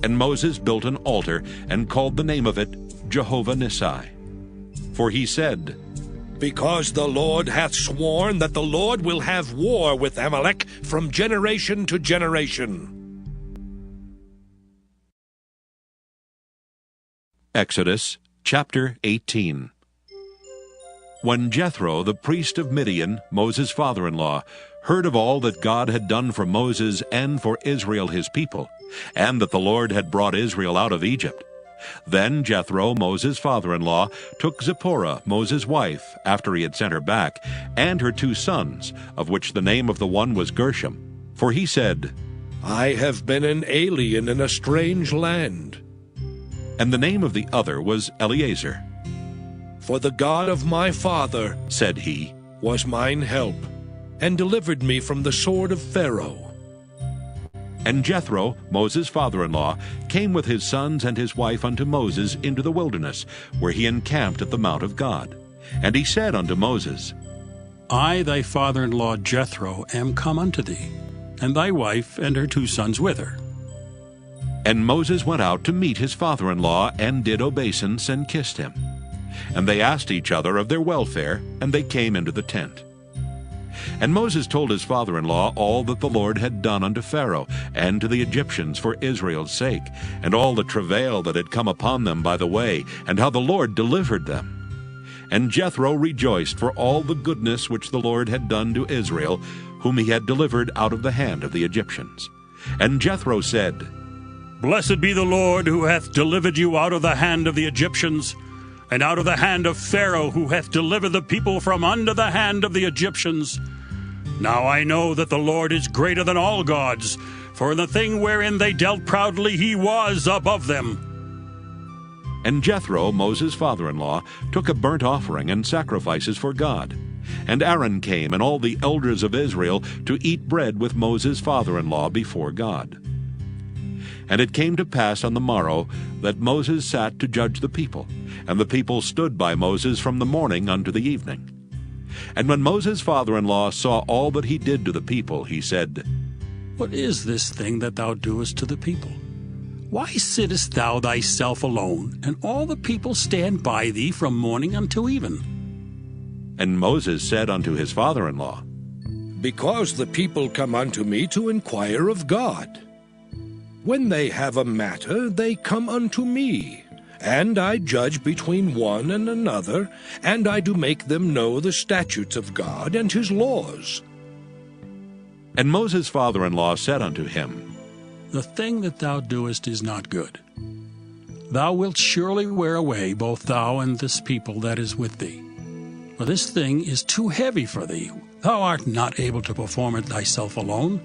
And Moses built an altar, and called the name of it Jehovah Nissi. For he said, Because the Lord hath sworn that the Lord will have war with Amalek from generation to generation. Exodus chapter 18. When Jethro, the priest of Midian, Moses' father-in-law, heard of all that God had done for Moses and for Israel his people, and that the Lord had brought Israel out of Egypt, then Jethro, Moses' father-in-law, took Zipporah, Moses' wife, after he had sent her back, and her 2 sons, of which the name of the one was Gershom. For he said, I have been an alien in a strange land. And the name of the other was Eleazar. For the God of my father, said he, was mine help, and delivered me from the sword of Pharaoh. And Jethro, Moses' father-in-law, came with his sons and his wife unto Moses into the wilderness, where he encamped at the mount of God. And he said unto Moses, I, thy father-in-law Jethro, am come unto thee, and thy wife and her 2 sons with her. And Moses went out to meet his father-in-law, and did obeisance, and kissed him. And they asked each other of their welfare, and they came into the tent. And Moses told his father-in-law all that the Lord had done unto Pharaoh, and to the Egyptians for Israel's sake, and all the travail that had come upon them by the way, and how the Lord delivered them. And Jethro rejoiced for all the goodness which the Lord had done to Israel, whom he had delivered out of the hand of the Egyptians. And Jethro said, Blessed be the Lord, who hath delivered you out of the hand of the Egyptians, and out of the hand of Pharaoh, who hath delivered the people from under the hand of the Egyptians. Now I know that the Lord is greater than all gods, for in the thing wherein they dealt proudly he was above them. And Jethro, Moses' father-in-law, took a burnt offering and sacrifices for God. And Aaron came, and all the elders of Israel, to eat bread with Moses' father-in-law before God. And it came to pass on the morrow that Moses sat to judge the people, and the people stood by Moses from the morning unto the evening. And when Moses' father-in-law saw all that he did to the people, he said, What is this thing that thou doest to the people? Why sittest thou thyself alone, and all the people stand by thee from morning until even? And Moses said unto his father-in-law, Because the people come unto me to inquire of God. When they have a matter, they come unto me, and I judge between one and another, and I do make them know the statutes of God and his laws. And Moses' father-in-law said unto him, The thing that thou doest is not good. Thou wilt surely wear away both thou and this people that is with thee. For this thing is too heavy for thee. Thou art not able to perform it thyself alone.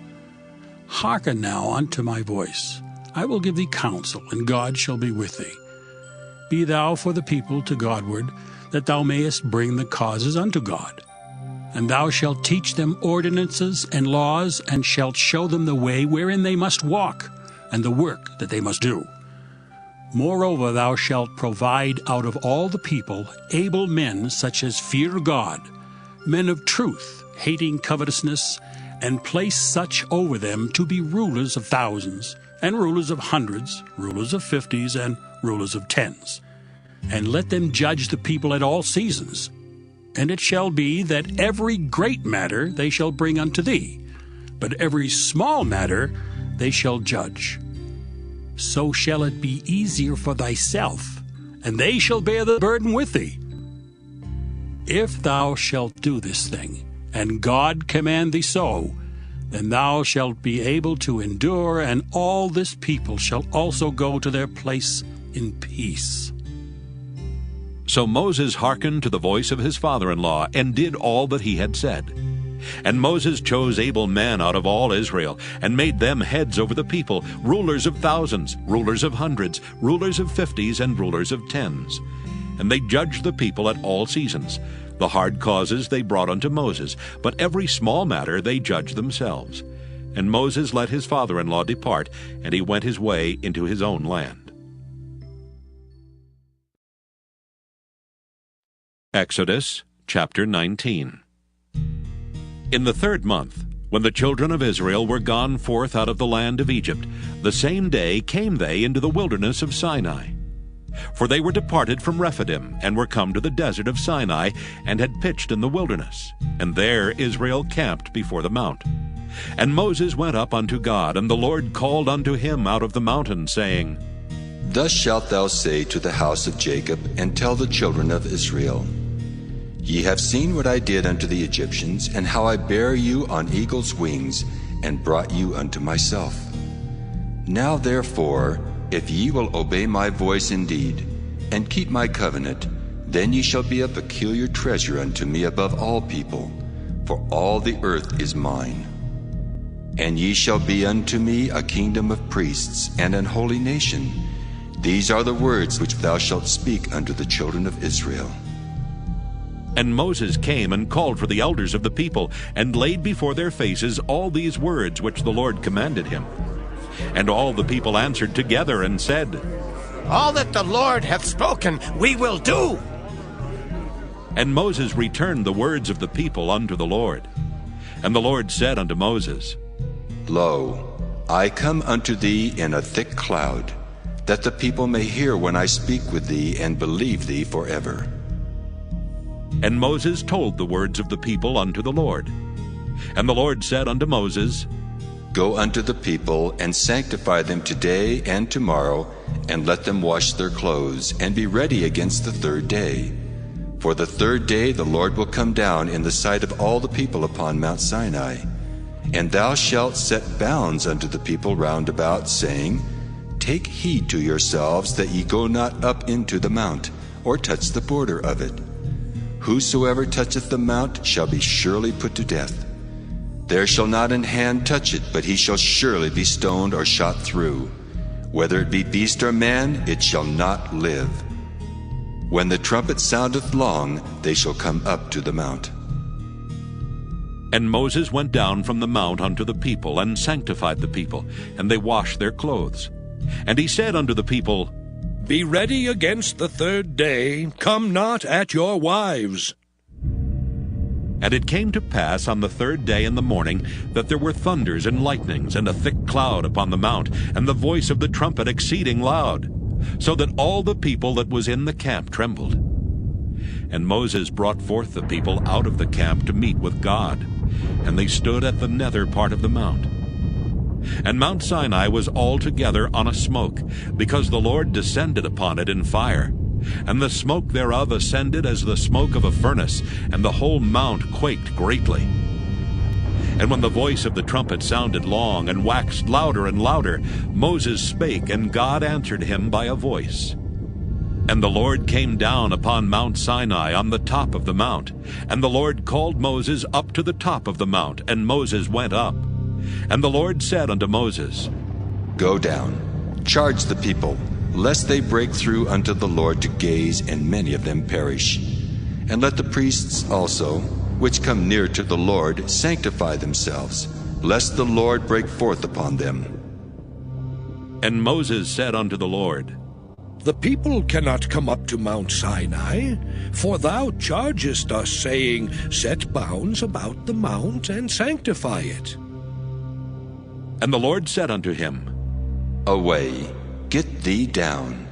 Hearken now unto my voice. I will give thee counsel, and God shall be with thee. Be thou for the people to Godward, that thou mayest bring the causes unto God. And thou shalt teach them ordinances and laws, and shalt show them the way wherein they must walk, and the work that they must do. Moreover, thou shalt provide out of all the people able men such as fear God, men of truth, hating covetousness, and place such over them to be rulers of thousands, and rulers of hundreds, rulers of 50s, and rulers of 10s. And let them judge the people at all seasons. And it shall be that every great matter they shall bring unto thee, but every small matter they shall judge. So shall it be easier for thyself, and they shall bear the burden with thee. If thou shalt do this thing, and God command thee so, then thou shalt be able to endure, and all this people shall also go to their place in peace. So Moses hearkened to the voice of his father-in-law, and did all that he had said. And Moses chose able men out of all Israel, and made them heads over the people, rulers of thousands, rulers of hundreds, rulers of 50s, and rulers of 10s. And they judged the people at all seasons. The hard causes they brought unto Moses, but every small matter they judged themselves. And Moses let his father-in-law depart, and he went his way into his own land. Exodus chapter 19. In the 3rd month, when the children of Israel were gone forth out of the land of Egypt, the same day came they into the wilderness of Sinai. For they were departed from Rephidim, and were come to the desert of Sinai, and had pitched in the wilderness. And there Israel camped before the mount. And Moses went up unto God, and the Lord called unto him out of the mountain, saying, Thus shalt thou say to the house of Jacob, and tell the children of Israel, Ye have seen what I did unto the Egyptians, and how I bare you on eagle's wings, and brought you unto myself. Now therefore, if ye will obey my voice indeed, and keep my covenant, then ye shall be a peculiar treasure unto me above all people, for all the earth is mine. And ye shall be unto me a kingdom of priests, and an holy nation. These are the words which thou shalt speak unto the children of Israel. And Moses came and called for the elders of the people, and laid before their faces all these words which the Lord commanded him. And all the people answered together and said, All that the Lord hath spoken, we will do. And Moses returned the words of the people unto the Lord. And the Lord said unto Moses, Lo, I come unto thee in a thick cloud, that the people may hear when I speak with thee, and believe thee forever. And Moses told the words of the people unto the Lord. And the Lord said unto Moses, Go unto the people, and sanctify them today and tomorrow, and let them wash their clothes, and be ready against the 3rd day. For the third day the Lord will come down in the sight of all the people upon Mount Sinai. And thou shalt set bounds unto the people round about, saying, Take heed to yourselves that ye go not up into the mount, or touch the border of it. Whosoever toucheth the mount shall be surely put to death. There shall not an hand touch it, but he shall surely be stoned or shot through. Whether it be beast or man, it shall not live. When the trumpet soundeth long, they shall come up to the mount. And Moses went down from the mount unto the people, and sanctified the people, and they washed their clothes. And he said unto the people, Be ready against the third day, come not at your wives. And it came to pass on the third day in the morning that there were thunders and lightnings, and a thick cloud upon the mount, and the voice of the trumpet exceeding loud, so that all the people that was in the camp trembled. And Moses brought forth the people out of the camp to meet with God, and they stood at the nether part of the mount. And Mount Sinai was altogether on a smoke, because the Lord descended upon it in fire. And the smoke thereof ascended as the smoke of a furnace, and the whole mount quaked greatly. And when the voice of the trumpet sounded long, and waxed louder and louder, Moses spake, and God answered him by a voice. And the Lord came down upon Mount Sinai on the top of the mount. And the Lord called Moses up to the top of the mount, and Moses went up. And the Lord said unto Moses, Go down, charge the people, lest they break through unto the Lord to gaze, and many of them perish. And let the priests also, which come near to the Lord, sanctify themselves, lest the Lord break forth upon them. And Moses said unto the Lord, The people cannot come up to Mount Sinai, for thou chargest us, saying, Set bounds about the mount, and sanctify it. And the Lord said unto him, Away, get thee down,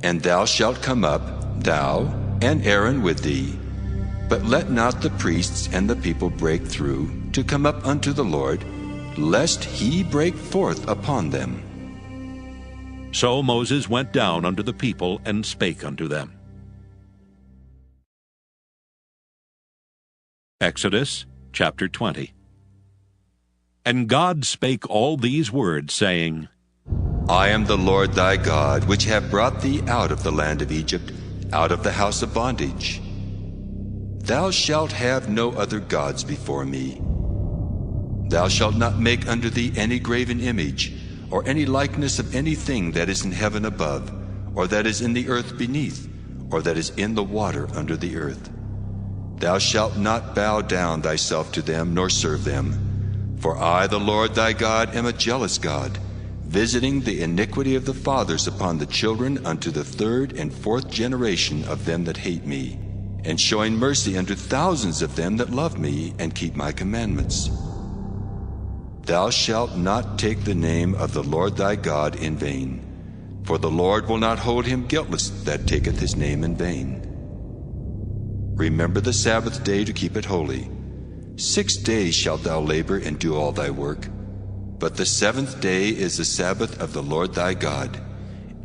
and thou shalt come up, thou and Aaron with thee. But let not the priests and the people break through to come up unto the Lord, lest he break forth upon them. So Moses went down unto the people, and spake unto them. Exodus chapter 20. And God spake all these words, saying, I am the Lord thy God, which have brought thee out of the land of Egypt, out of the house of bondage. Thou shalt have no other gods before me. Thou shalt not make unto thee any graven image, or any likeness of anything that is in heaven above, or that is in the earth beneath, or that is in the water under the earth. Thou shalt not bow down thyself to them, nor serve them. For I, the Lord thy God, am a jealous God, visiting the iniquity of the fathers upon the children unto the third and fourth generation of them that hate me, and showing mercy unto thousands of them that love me and keep my commandments. Thou shalt not take the name of the Lord thy God in vain, for the Lord will not hold him guiltless that taketh his name in vain. Remember the Sabbath day to keep it holy. 6 days shalt thou labor and do all thy work. But the seventh day is the Sabbath of the Lord thy God.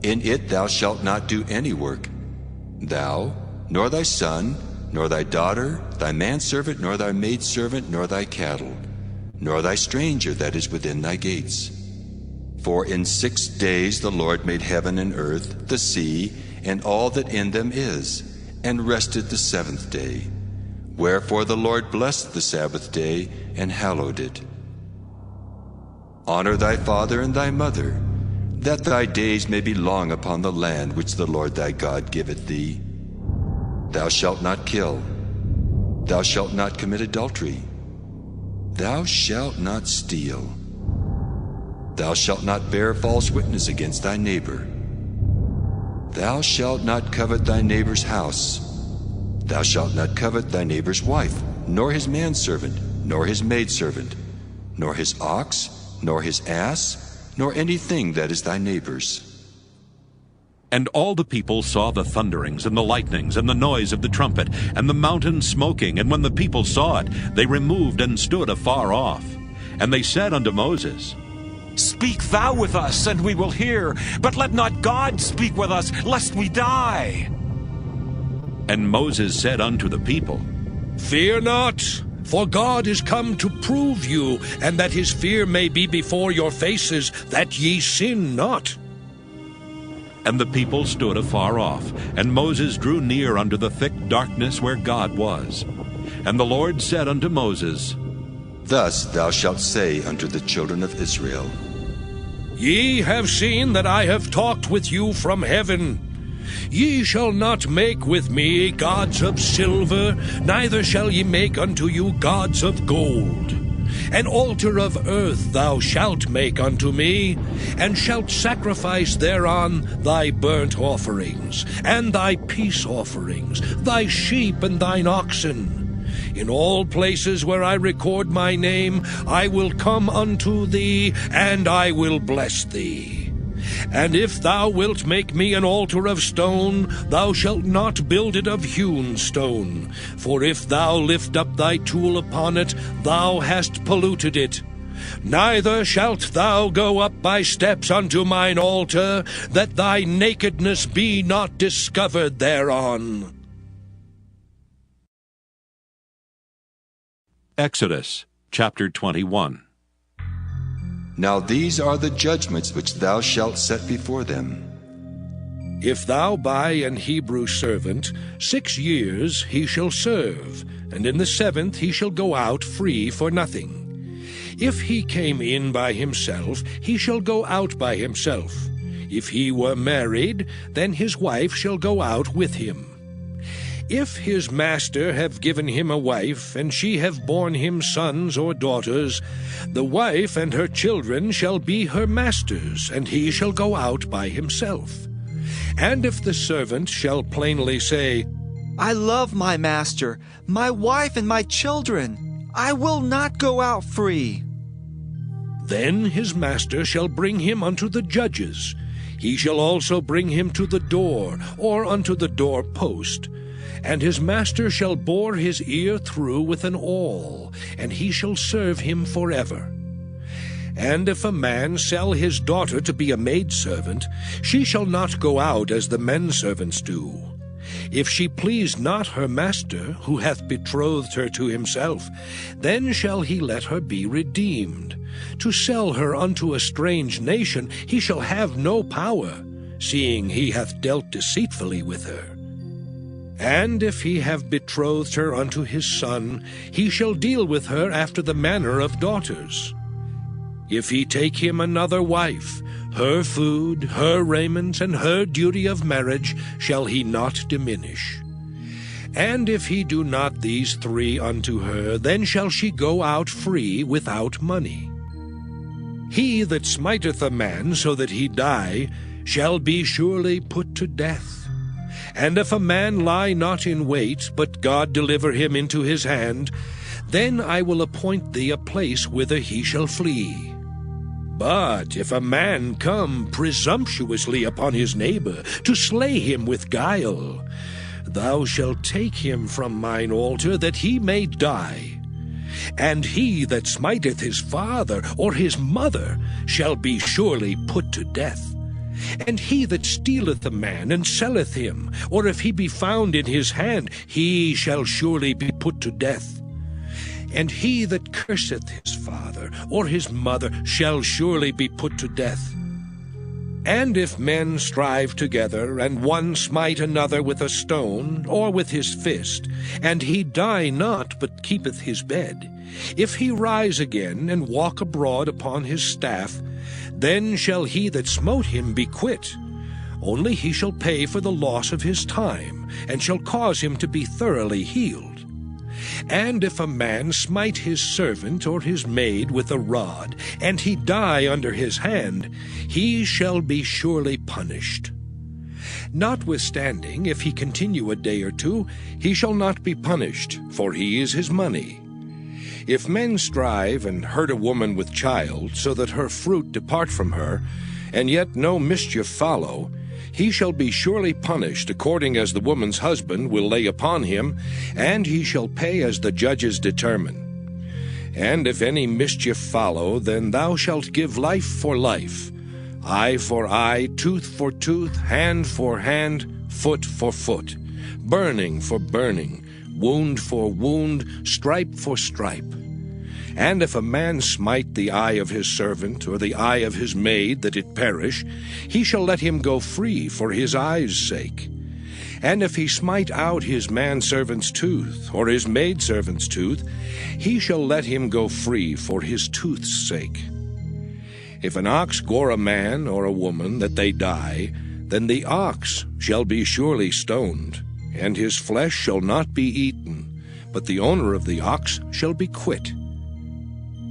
In it thou shalt not do any work, thou, nor thy son, nor thy daughter, thy manservant, nor thy maidservant, nor thy cattle, nor thy stranger that is within thy gates. For in 6 days the Lord made heaven and earth, the sea, and all that in them is, and rested the seventh day. Wherefore the Lord blessed the Sabbath day, and hallowed it. Honor thy father and thy mother, that thy days may be long upon the land which the Lord thy God giveth thee. Thou shalt not kill. Thou shalt not commit adultery. Thou shalt not steal. Thou shalt not bear false witness against thy neighbor. Thou shalt not covet thy neighbor's house. Thou shalt not covet thy neighbor's wife, nor his manservant, nor his maidservant, nor his ox, nor his ass, nor anything that is thy neighbor's. And all the people saw the thunderings, and the lightnings, and the noise of the trumpet, and the mountain smoking. And when the people saw it, they removed and stood afar off. And they said unto Moses, Speak thou with us, and we will hear, but let not God speak with us, lest we die. And Moses said unto the people, Fear not, for God is come to prove you, and that his fear may be before your faces, that ye sin not. And the people stood afar off, and Moses drew near unto the thick darkness where God was. And the Lord said unto Moses, Thus thou shalt say unto the children of Israel, Ye have seen that I have talked with you from heaven. Ye shall not make with me gods of silver, neither shall ye make unto you gods of gold. An altar of earth thou shalt make unto me, and shalt sacrifice thereon thy burnt offerings, and thy peace offerings, thy sheep and thine oxen. In all places where I record my name, I will come unto thee, and I will bless thee. And if thou wilt make me an altar of stone, thou shalt not build it of hewn stone. For if thou lift up thy tool upon it, thou hast polluted it. Neither shalt thou go up by steps unto mine altar, that thy nakedness be not discovered thereon. Exodus chapter 21. Now these are the judgments which thou shalt set before them. If thou buy an Hebrew servant, 6 years he shall serve, and in the 7th he shall go out free for nothing. If he came in by himself, he shall go out by himself. If he were married, then his wife shall go out with him. If his master have given him a wife, and she have borne him sons or daughters, the wife and her children shall be her master's, and he shall go out by himself. And if the servant shall plainly say, I love my master, my wife and my children, I will not go out free, then his master shall bring him unto the judges. He shall also bring him to the door, or unto the door post. And his master shall bore his ear through with an awl, and he shall serve him forever. And if a man sell his daughter to be a maidservant, she shall not go out as the men servants do. If she please not her master, who hath betrothed her to himself, then shall he let her be redeemed. To sell her unto a strange nation he shall have no power, seeing he hath dealt deceitfully with her. And if he have betrothed her unto his son, he shall deal with her after the manner of daughters. If he take him another wife, her food, her raiment, and her duty of marriage shall he not diminish. And if he do not these 3 unto her, then shall she go out free without money. He that smiteth a man so that he die shall be surely put to death. And if a man lie not in wait, but God deliver him into his hand, then I will appoint thee a place whither he shall flee. But if a man come presumptuously upon his neighbor, to slay him with guile, thou shalt take him from mine altar, that he may die. And he that smiteth his father or his mother shall be surely put to death. And he that stealeth a man and selleth him, or if he be found in his hand, he shall surely be put to death. And he that curseth his father or his mother shall surely be put to death. And if men strive together, and one smite another with a stone, or with his fist, and he die not, but keepeth his bed, if he rise again, and walk abroad upon his staff, then shall he that smote him be quit. Only he shall pay for the loss of his time, and shall cause him to be thoroughly healed. And if a man smite his servant or his maid with a rod, and he die under his hand, he shall be surely punished. Notwithstanding, if he continue a day or 2, he shall not be punished, for he is his money. If men strive and hurt a woman with child, so that her fruit depart from her, and yet no mischief follow, he shall be surely punished according as the woman's husband will lay upon him, and he shall pay as the judges determine. And if any mischief follow, then thou shalt give life for life, eye for eye, tooth for tooth, hand for hand, foot for foot. burning for burning, wound for wound, stripe for stripe. And if a man smite the eye of his servant, or the eye of his maid, that it perish, he shall let him go free for his eye's sake. And if he smite out his manservant's tooth, or his maidservant's tooth, he shall let him go free for his tooth's sake. If an ox gore a man or a woman, that they die, then the ox shall be surely stoned, and his flesh shall not be eaten, but the owner of the ox shall be quit.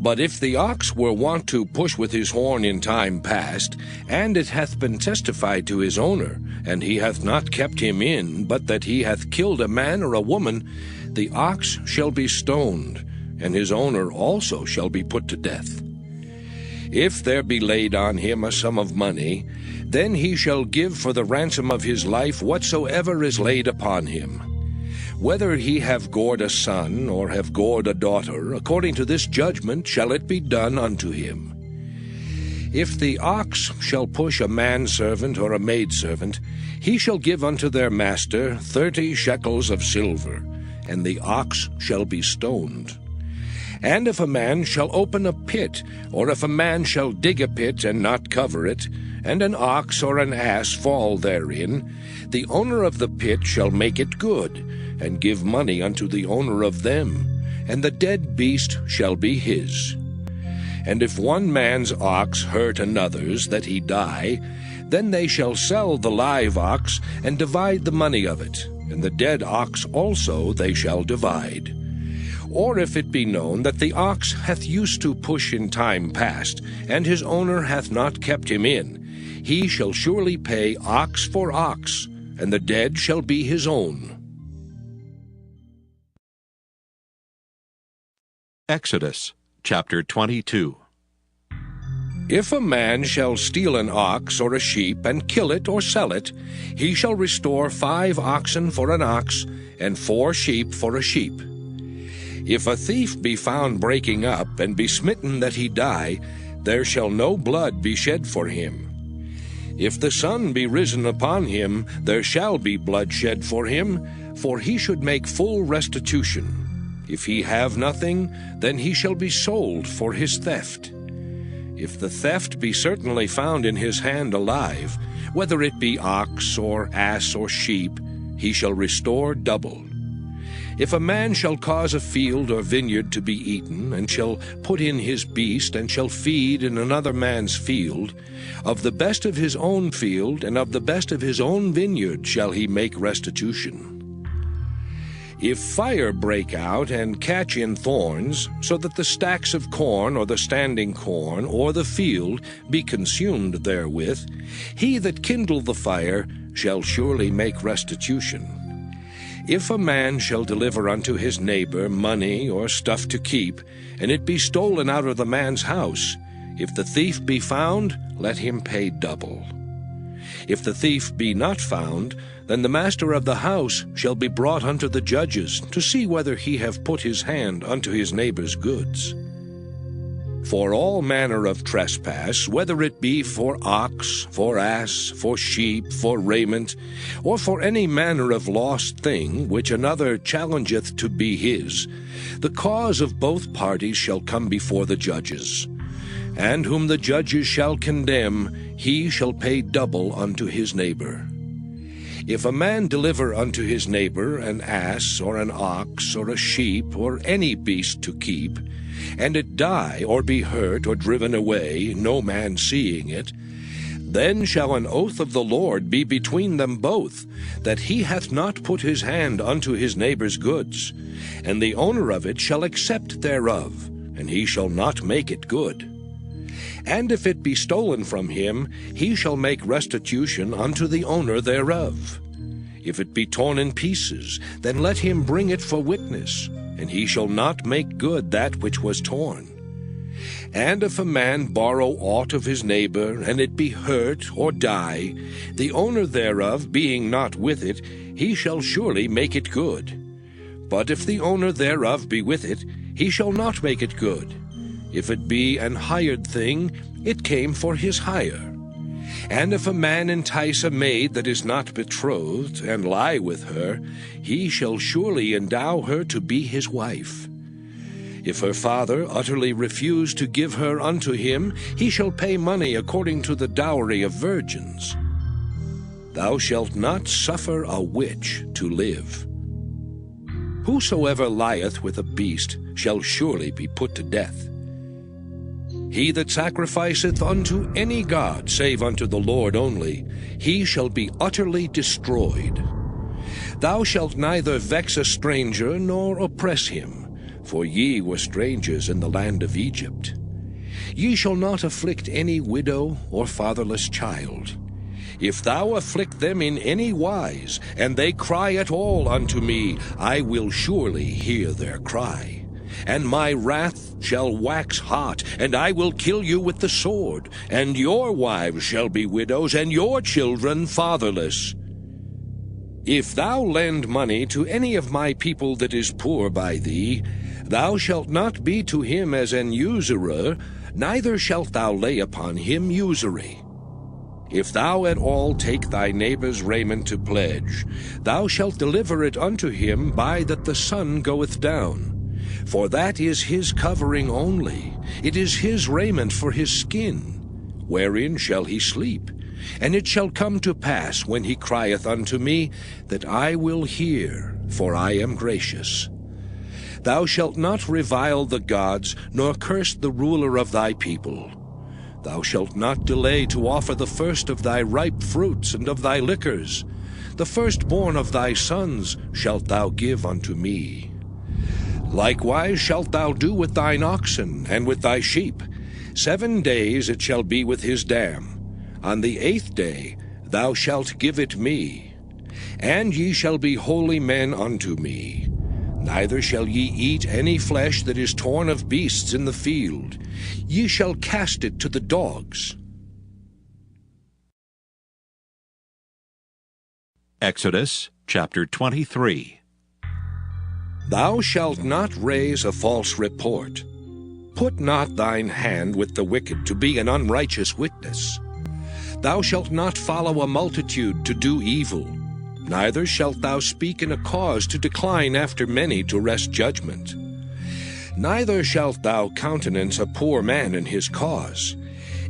But if the ox were wont to push with his horn in time past, and it hath been testified to his owner, and he hath not kept him in, but that he hath killed a man or a woman, the ox shall be stoned, and his owner also shall be put to death. If there be laid on him a sum of money, then he shall give for the ransom of his life whatsoever is laid upon him. Whether he have gored a son, or have gored a daughter, according to this judgment shall it be done unto him. If the ox shall push a manservant or a maidservant, he shall give unto their master 30 shekels of silver, and the ox shall be stoned. And if a man shall open a pit, or if a man shall dig a pit and not cover it, and an ox or an ass fall therein, the owner of the pit shall make it good, and give money unto the owner of them, and the dead beast shall be his. And if one man's ox hurt another's, that he die, then they shall sell the live ox, and divide the money of it, and the dead ox also they shall divide. Or if it be known that the ox hath used to push in time past, and his owner hath not kept him in, he shall surely pay ox for ox, and the dead shall be his own. Exodus chapter 22. If a man shall steal an ox or a sheep, and kill it or sell it, he shall restore 5 oxen for an ox, and 4 sheep for a sheep. If a thief be found breaking up, and be smitten that he die, there shall no blood be shed for him. If the sun be risen upon him, there shall be blood shed for him, for he should make full restitution. If he have nothing, then he shall be sold for his theft. If the theft be certainly found in his hand alive, whether it be ox or ass or sheep, he shall restore double. If a man shall cause a field or vineyard to be eaten, and shall put in his beast, and shall feed in another man's field, of the best of his own field and of the best of his own vineyard shall he make restitution. If fire break out and catch in thorns, so that the stacks of corn or the standing corn or the field be consumed therewith, he that kindled the fire shall surely make restitution. If a man shall deliver unto his neighbor money or stuff to keep, and it be stolen out of the man's house, if the thief be found, let him pay double. If the thief be not found, then the master of the house shall be brought unto the judges, to see whether he have put his hand unto his neighbor's goods. For all manner of trespass, whether it be for ox, for ass, for sheep, for raiment, or for any manner of lost thing which another challengeth to be his, the cause of both parties shall come before the judges. And whom the judges shall condemn, he shall pay double unto his neighbor. If a man deliver unto his neighbor an ass, or an ox, or a sheep, or any beast to keep, and it die, or be hurt, or driven away, no man seeing it, then shall an oath of the Lord be between them both, that he hath not put his hand unto his neighbor's goods, and the owner of it shall accept thereof, and he shall not make it good. And if it be stolen from him, he shall make restitution unto the owner thereof. If it be torn in pieces, then let him bring it for witness, and he shall not make good that which was torn. And if a man borrow aught of his neighbor, and it be hurt or die, the owner thereof being not with it, he shall surely make it good. But if the owner thereof be with it, he shall not make it good. If it be an hired thing, it came for his hire. And if a man entice a maid that is not betrothed, and lie with her, he shall surely endow her to be his wife. If her father utterly refuse to give her unto him, he shall pay money according to the dowry of virgins. Thou shalt not suffer a witch to live. Whosoever lieth with a beast shall surely be put to death. He that sacrificeth unto any god, save unto the Lord only, he shall be utterly destroyed. Thou shalt neither vex a stranger nor oppress him, for ye were strangers in the land of Egypt. Ye shall not afflict any widow or fatherless child. If thou afflict them in any wise, and they cry at all unto me, I will surely hear their cry. And my wrath shall wax hot, and I will kill you with the sword, and your wives shall be widows, and your children fatherless. If thou lend money to any of my people that is poor by thee, thou shalt not be to him as an usurer, neither shalt thou lay upon him usury. If thou at all take thy neighbor's raiment to pledge, thou shalt deliver it unto him by that the sun goeth down. For that is his covering only, it is his raiment for his skin. Wherein shall he sleep? And it shall come to pass, when he crieth unto me, that I will hear, for I am gracious. Thou shalt not revile the gods, nor curse the ruler of thy people. Thou shalt not delay to offer the first of thy ripe fruits and of thy liquors. The firstborn of thy sons shalt thou give unto me. Likewise shalt thou do with thine oxen and with thy sheep. 7 days it shall be with his dam. On the 8th day thou shalt give it me. And ye shall be holy men unto me. Neither shall ye eat any flesh that is torn of beasts in the field. Ye shall cast it to the dogs. Exodus chapter 23. Thou shalt not raise a false report. Put not thine hand with the wicked to be an unrighteous witness. Thou shalt not follow a multitude to do evil. Neither shalt thou speak in a cause to decline after many to wrest judgment. Neither shalt thou countenance a poor man in his cause.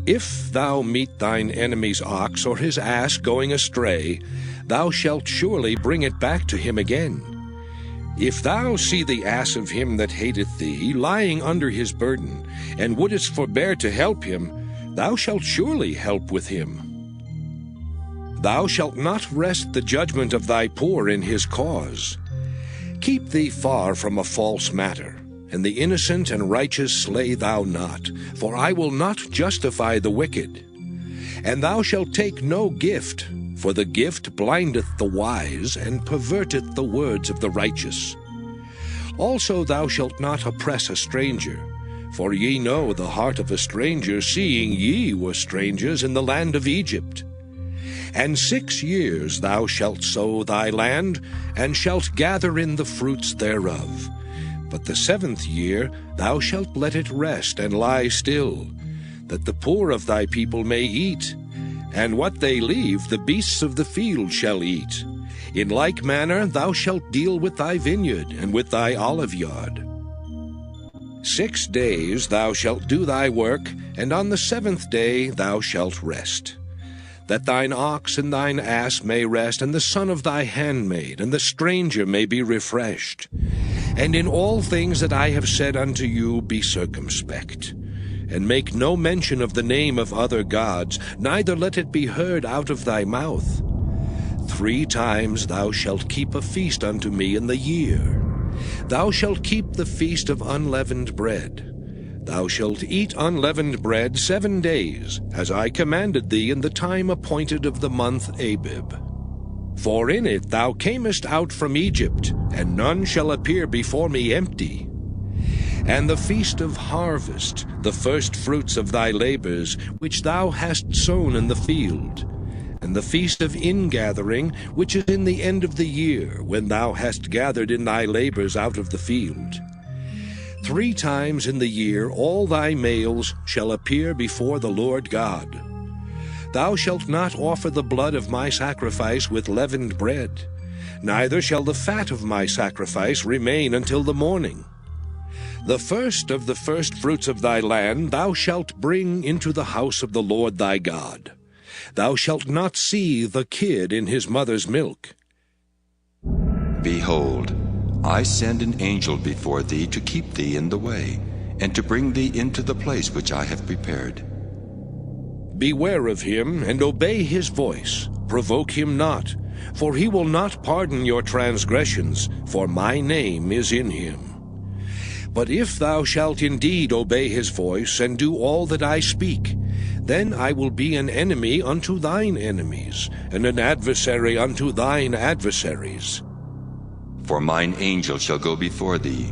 If thou meet thine enemy's ox or his ass going astray, thou shalt surely bring it back to him again. If thou see the ass of him that hateth thee lying under his burden, and wouldest forbear to help him, thou shalt surely help with him. Thou shalt not wrest the judgment of thy poor in his cause. Keep thee far from a false matter, and the innocent and righteous slay thou not, for I will not justify the wicked. And thou shalt take no gift, for the gift blindeth the wise, and perverteth the words of the righteous. Also thou shalt not oppress a stranger, for ye know the heart of a stranger, seeing ye were strangers in the land of Egypt. And 6 years thou shalt sow thy land, and shalt gather in the fruits thereof. But the 7th year thou shalt let it rest and lie still, that the poor of thy people may eat. And what they leave the beasts of the field shall eat. In like manner thou shalt deal with thy vineyard and with thy oliveyard. 6 days thou shalt do thy work, and on the 7th day thou shalt rest. That thine ox and thine ass may rest, and the son of thy handmaid, and the stranger may be refreshed. And in all things that I have said unto you be circumspect. And make no mention of the name of other gods, neither let it be heard out of thy mouth. 3 times thou shalt keep a feast unto me in the year. Thou shalt keep the feast of unleavened bread. Thou shalt eat unleavened bread 7 days, as I commanded thee in the time appointed of the month Abib. For in it thou camest out from Egypt, and none shall appear before me empty. And the feast of harvest, the first fruits of thy labors, which thou hast sown in the field. And the feast of ingathering, which is in the end of the year, when thou hast gathered in thy labors out of the field. 3 times in the year all thy males shall appear before the Lord God. Thou shalt not offer the blood of my sacrifice with leavened bread, neither shall the fat of my sacrifice remain until the morning. The first of the firstfruits of thy land thou shalt bring into the house of the Lord thy God. Thou shalt not see the kid in his mother's milk. Behold, I send an angel before thee to keep thee in the way, and to bring thee into the place which I have prepared. Beware of him, and obey his voice. Provoke him not, for he will not pardon your transgressions, for my name is in him. But if thou shalt indeed obey his voice, and do all that I speak, then I will be an enemy unto thine enemies, and an adversary unto thine adversaries. For mine angel shall go before thee,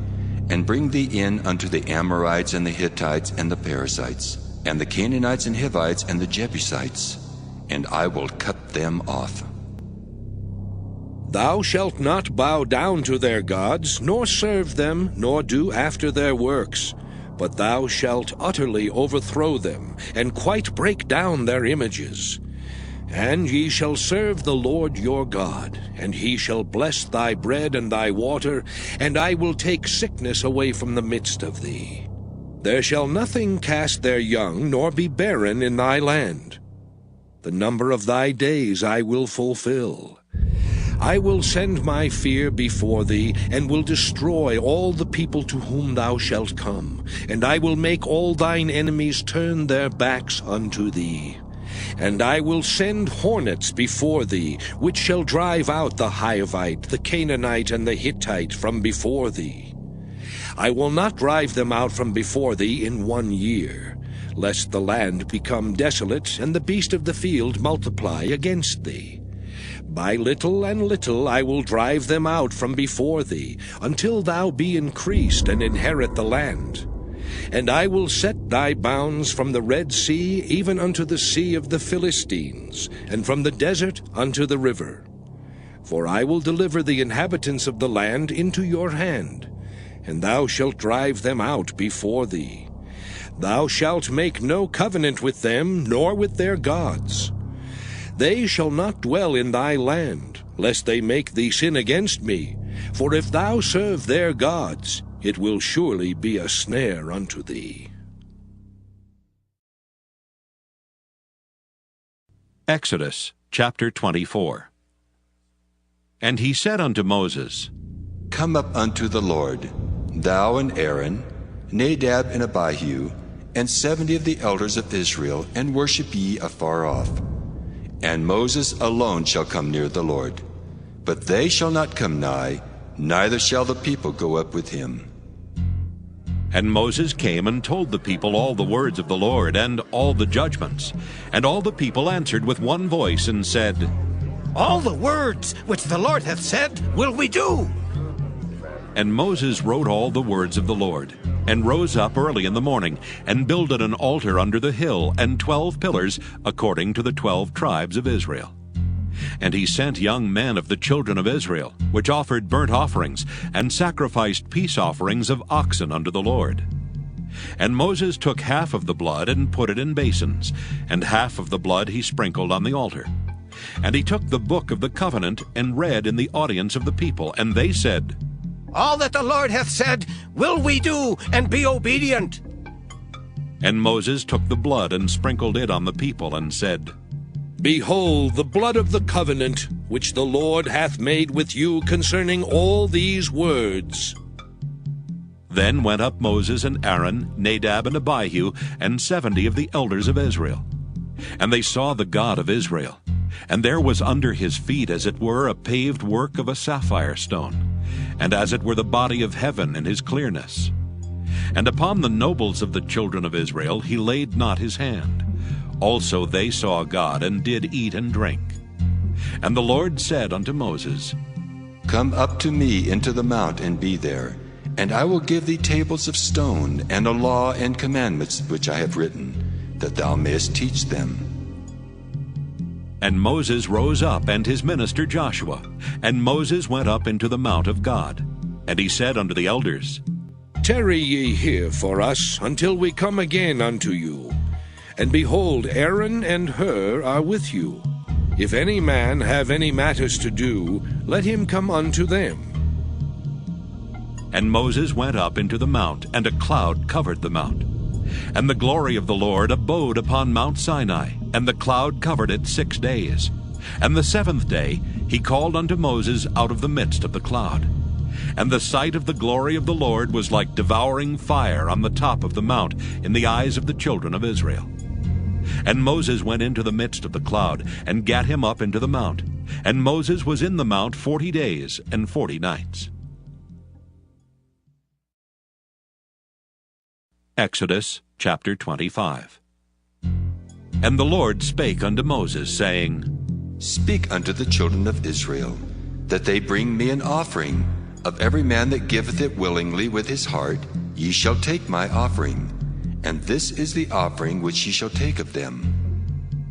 and bring thee in unto the Amorites, and the Hittites, and the Perizzites, and the Canaanites, and Hivites, and the Jebusites, and I will cut them off. Thou shalt not bow down to their gods, nor serve them, nor do after their works, but thou shalt utterly overthrow them, and quite break down their images. And ye shall serve the Lord your God, and he shall bless thy bread and thy water, and I will take sickness away from the midst of thee. There shall nothing cast their young, nor be barren in thy land. The number of thy days I will fulfill. I will send my fear before thee, and will destroy all the people to whom thou shalt come, and I will make all thine enemies turn their backs unto thee. And I will send hornets before thee, which shall drive out the Hivite, the Canaanite, and the Hittite from before thee. I will not drive them out from before thee in 1 year, lest the land become desolate, and the beast of the field multiply against thee. By little and little I will drive them out from before thee, until thou be increased and inherit the land. And I will set thy bounds from the Red Sea even unto the sea of the Philistines, and from the desert unto the river. For I will deliver the inhabitants of the land into your hand, and thou shalt drive them out before thee. Thou shalt make no covenant with them, nor with their gods. They shall not dwell in thy land, lest they make thee sin against me. For if thou serve their gods, it will surely be a snare unto thee. Exodus chapter 24. And he said unto Moses, Come up unto the Lord, thou and Aaron, Nadab and Abihu, and 70 of the elders of Israel, and worship ye afar off. And Moses alone shall come near the Lord, but they shall not come nigh, neither shall the people go up with him. And Moses came and told the people all the words of the Lord, and all the judgments. And all the people answered with one voice, and said, All the words which the Lord hath said will we do. And Moses wrote all the words of the Lord, and rose up early in the morning, and builded an altar under the hill, and 12 pillars, according to the 12 tribes of Israel. And he sent young men of the children of Israel, which offered burnt offerings, and sacrificed peace offerings of oxen unto the Lord. And Moses took half of the blood, and put it in basins, and half of the blood he sprinkled on the altar. And he took the book of the covenant, and read in the audience of the people, and they said, All that the Lord hath said will we do, and be obedient. And Moses took the blood, and sprinkled it on the people, and said, Behold the blood of the covenant, which the Lord hath made with you concerning all these words. Then went up Moses and Aaron, Nadab and Abihu, and 70 of the elders of Israel. And they saw the God of Israel. And there was under his feet as it were a paved work of a sapphire stone, and as it were the body of heaven in his clearness. And upon the nobles of the children of Israel he laid not his hand. Also they saw God, and did eat and drink. And the Lord said unto Moses, Come up to me into the mount, and be there, and I will give thee tables of stone, and a law and commandments which I have written, that thou mayest teach them. And Moses rose up, and his minister Joshua. And Moses went up into the mount of God. And he said unto the elders, Tarry ye here for us, until we come again unto you. And behold, Aaron and Hur are with you. If any man have any matters to do, let him come unto them. And Moses went up into the mount, and a cloud covered the mount. And the glory of the Lord abode upon Mount Sinai, and the cloud covered it 6 days. And the 7th day he called unto Moses out of the midst of the cloud. And the sight of the glory of the Lord was like devouring fire on the top of the mount in the eyes of the children of Israel. And Moses went into the midst of the cloud, and gat him up into the mount. And Moses was in the mount 40 days and 40 nights. Exodus chapter 25. And the Lord spake unto Moses, saying, Speak unto the children of Israel, that they bring me an offering. Of every man that giveth it willingly with his heart, ye shall take my offering. And this is the offering which ye shall take of them: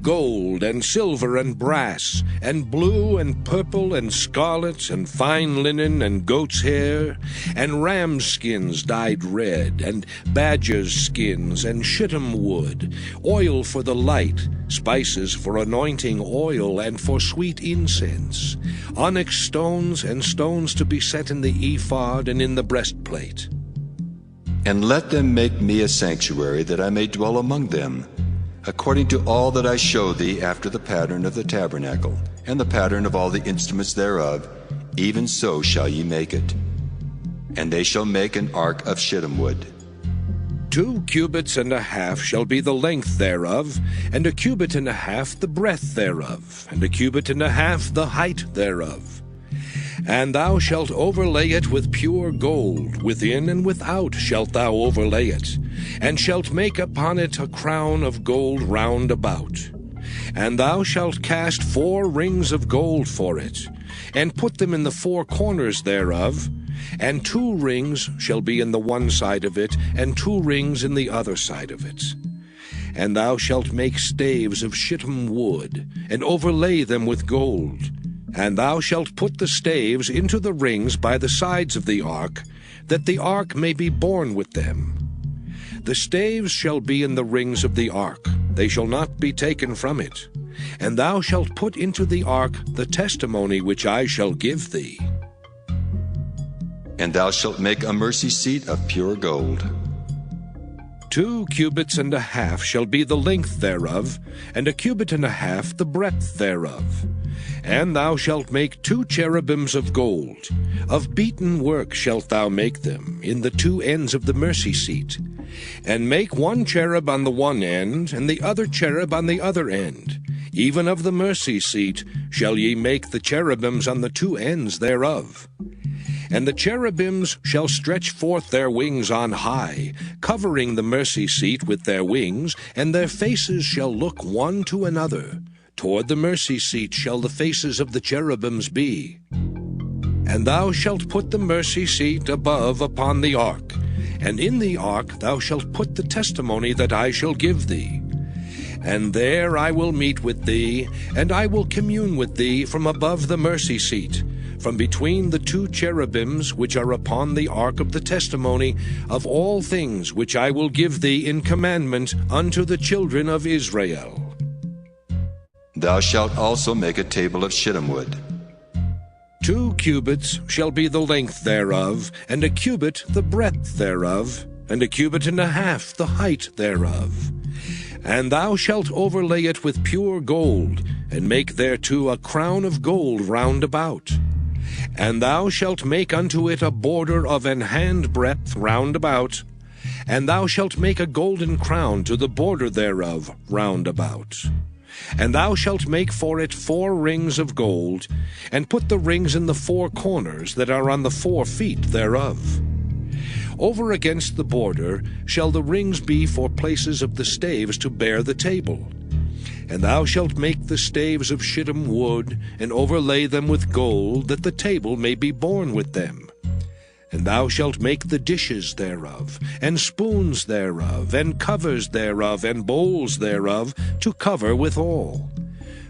gold and silver and brass, and blue and purple and scarlet, and fine linen and goat's hair, and ram's skins dyed red, and badger's skins, and shittim wood, oil for the light, spices for anointing oil and for sweet incense, onyx stones, and stones to be set in the ephod and in the breastplate. And let them make me a sanctuary, that I may dwell among them, according to all that I show thee, after the pattern of the tabernacle, and the pattern of all the instruments thereof, even so shall ye make it. And they shall make an ark of shittim wood. 2 cubits and a half shall be the length thereof, and 1 cubit and a half the breadth thereof, and 1 cubit and a half the height thereof. And thou shalt overlay it with pure gold, within and without shalt thou overlay it, and shalt make upon it a crown of gold round about. And thou shalt cast 4 rings of gold for it, and put them in the 4 corners thereof, and 2 rings shall be in the one side of it, and 2 rings in the other side of it. And thou shalt make staves of shittim wood, and overlay them with gold. And thou shalt put the staves into the rings by the sides of the ark, that the ark may be borne with them. The staves shall be in the rings of the ark, they shall not be taken from it. And thou shalt put into the ark the testimony which I shall give thee. And thou shalt make a mercy seat of pure gold. 2 cubits and a half shall be the length thereof, and 1 cubit and a half the breadth thereof. And thou shalt make 2 cherubims of gold. Of beaten work shalt thou make them, in the 2 ends of the mercy seat. And make 1 cherub on the one end, and the other cherub on the other end. Even of the mercy seat shall ye make the cherubims on the 2 ends thereof. And the cherubims shall stretch forth their wings on high, covering the mercy seat with their wings, and their faces shall look one to another. Toward the mercy seat shall the faces of the cherubims be. And thou shalt put the mercy seat above upon the ark, and in the ark thou shalt put the testimony that I shall give thee. And there I will meet with thee, and I will commune with thee from above the mercy seat, from between the 2 cherubims which are upon the ark of the testimony, of all things which I will give thee in commandment unto the children of Israel. Thou shalt also make a table of shittim wood. 2 cubits shall be the length thereof, and 1 cubit the breadth thereof, and 1 cubit and a half the height thereof. And thou shalt overlay it with pure gold, and make thereto a crown of gold round about. And thou shalt make unto it a border of an handbreadth round about, and thou shalt make a golden crown to the border thereof round about. And thou shalt make for it 4 rings of gold, and put the rings in the 4 corners that are on the 4 feet thereof. Over against the border shall the rings be for places of the staves to bear the table. And thou shalt make the staves of shittim wood, and overlay them with gold, that the table may be borne with them. And thou shalt make the dishes thereof, and spoons thereof, and covers thereof, and bowls thereof, to cover withal.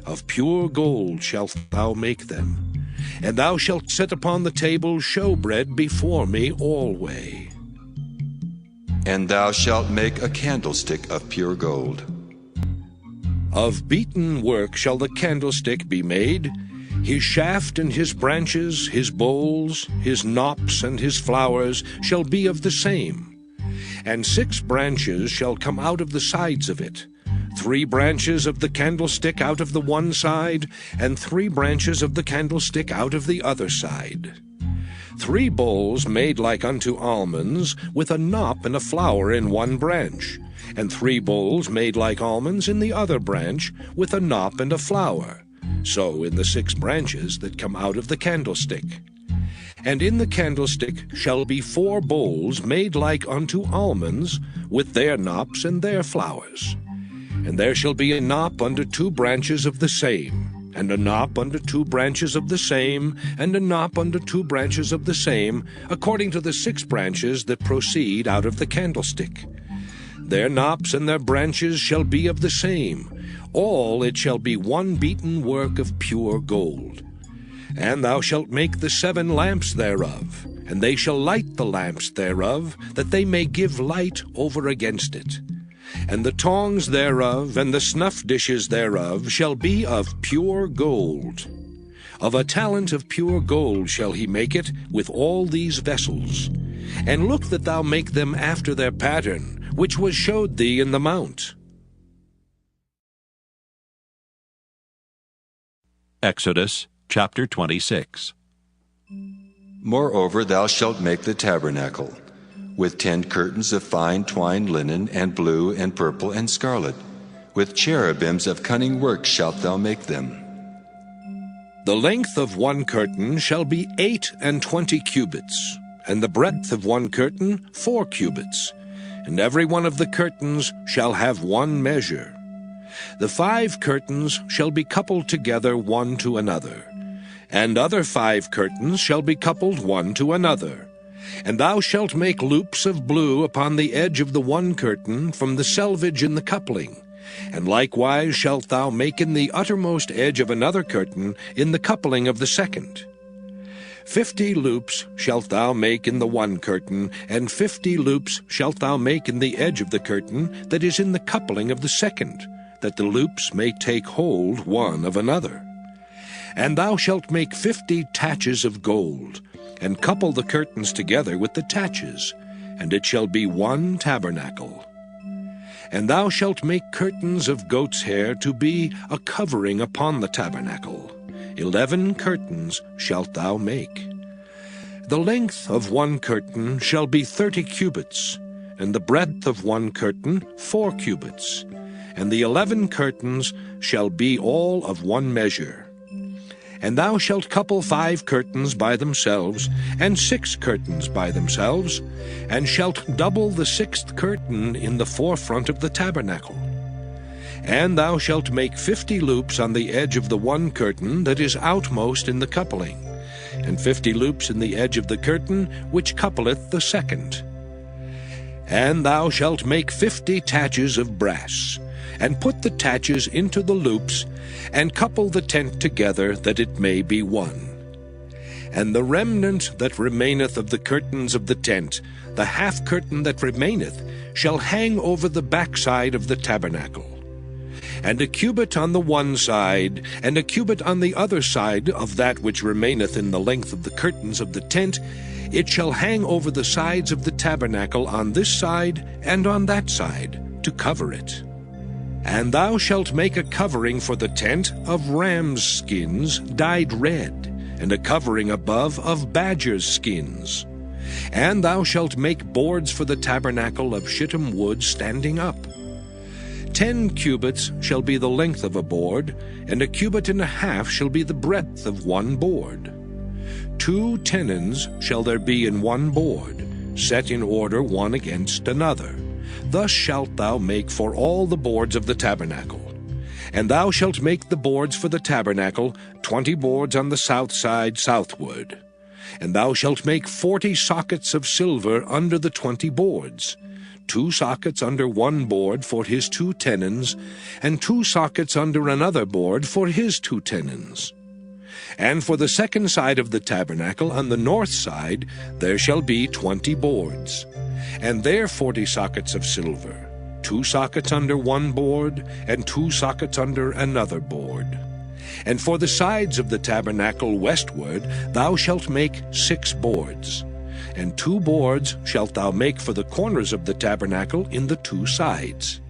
Of pure gold shalt thou make them. And thou shalt set upon the table showbread before me alway. And thou shalt make a candlestick of pure gold. Of beaten work shall the candlestick be made, his shaft and his branches, his bowls, his knops and his flowers shall be of the same. And 6 branches shall come out of the sides of it, 3 branches of the candlestick out of the one side, and 3 branches of the candlestick out of the other side. 3 bowls made like unto almonds, with a knop and a flower in one branch, and 3 bowls made like almonds in the other branch, with a knop and a flower, so in the 6 branches that come out of the candlestick. And in the candlestick shall be 4 bowls made like unto almonds, with their knops and their flowers. And there shall be a knop under 2 branches of the same, and a knop under 2 branches of the same, and a knop under 2 branches of the same, according to the 6 branches that proceed out of the candlestick. Their knops and their branches shall be of the same. All it shall be one beaten work of pure gold. And thou shalt make the 7 lamps thereof, and they shall light the lamps thereof, that they may give light over against it. And the tongs thereof and the snuff dishes thereof shall be of pure gold. Of a talent of pure gold shall he make it with all these vessels. And look that thou make them after their pattern, which was showed thee in the mount. Exodus chapter 26. Moreover, thou shalt make the tabernacle, with 10 curtains of fine twined linen, and blue, and purple, and scarlet. With cherubims of cunning work shalt thou make them. The length of one curtain shall be 28 cubits, and the breadth of one curtain 4 cubits, and every one of the curtains shall have one measure. The 5 curtains shall be coupled together one to another, and other 5 curtains shall be coupled one to another. And thou shalt make loops of blue upon the edge of the one curtain from the selvage in the coupling, and likewise shalt thou make in the uttermost edge of another curtain in the coupling of the second. 50 loops shalt thou make in the one curtain, and 50 loops shalt thou make in the edge of the curtain that is in the coupling of the second, that the loops may take hold one of another. And thou shalt make 50 taches of gold, and couple the curtains together with the taches, and it shall be one tabernacle. And thou shalt make curtains of goat's hair to be a covering upon the tabernacle. 11 curtains shalt thou make. The length of one curtain shall be 30 cubits, and the breadth of one curtain 4 cubits, and the 11 curtains shall be all of one measure. And thou shalt couple 5 curtains by themselves, and 6 curtains by themselves, and shalt double the 6th curtain in the forefront of the tabernacle. And thou shalt make 50 loops on the edge of the one curtain that is outmost in the coupling, and 50 loops in the edge of the curtain which coupleth the second. And thou shalt make 50 taches of brass, and put the taches into the loops, and couple the tent together, that it may be one. And the remnant that remaineth of the curtains of the tent, the half curtain that remaineth, shall hang over the backside of the tabernacle. And a cubit on the one side, and a cubit on the other side of that which remaineth in the length of the curtains of the tent, it shall hang over the sides of the tabernacle on this side and on that side, to cover it. And thou shalt make a covering for the tent of rams' skins dyed red, and a covering above of badgers' skins. And thou shalt make boards for the tabernacle of shittim wood standing up. 10 cubits shall be the length of a board, and a cubit and a half shall be the breadth of one board. 2 tenons shall there be in one board, set in order one against another. Thus shalt thou make for all the boards of the tabernacle. And thou shalt make the boards for the tabernacle, 20 boards on the south side southward. And thou shalt make 40 sockets of silver under the 20 boards, 2 sockets under one board for his 2 tenons, and 2 sockets under another board for his 2 tenons. And for the second side of the tabernacle, on the north side, there shall be 20 boards, and there 40 sockets of silver. 2 sockets under one board, and 2 sockets under another board. And for the sides of the tabernacle westward thou shalt make 6 boards. And 2 boards shalt thou make for the corners of the tabernacle in the 2 sides.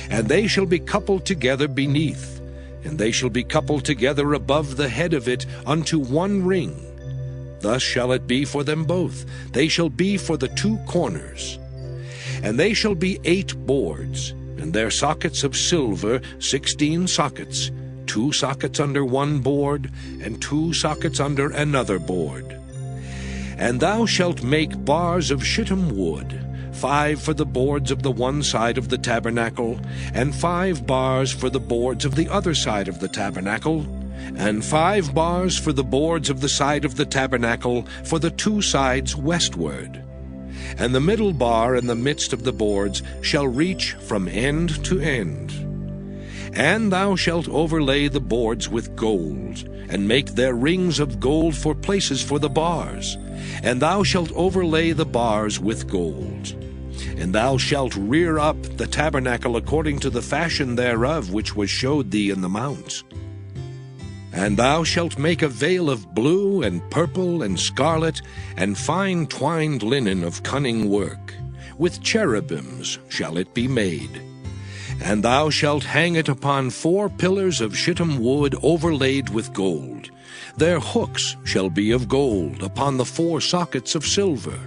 And they shall be coupled together beneath, and they shall be coupled together above the head of it unto one ring. Thus shall it be for them both. They shall be for the 2 corners. And they shall be 8 boards, and their sockets of silver 16 sockets, 2 sockets under one board, and 2 sockets under another board. And thou shalt make bars of shittim wood, 5 for the boards of the one side of the tabernacle, and 5 bars for the boards of the other side of the tabernacle, and 5 bars for the boards of the side of the tabernacle for the 2 sides westward. And the middle bar in the midst of the boards shall reach from end to end. And thou shalt overlay the boards with gold, and make their rings of gold for places for the bars. And thou shalt overlay the bars with gold. And thou shalt rear up the tabernacle according to the fashion thereof which was showed thee in the mount. And thou shalt make a veil of blue and purple and scarlet and fine twined linen of cunning work. With cherubims shall it be made. And thou shalt hang it upon 4 pillars of shittim wood overlaid with gold. Their hooks shall be of gold upon the 4 sockets of silver.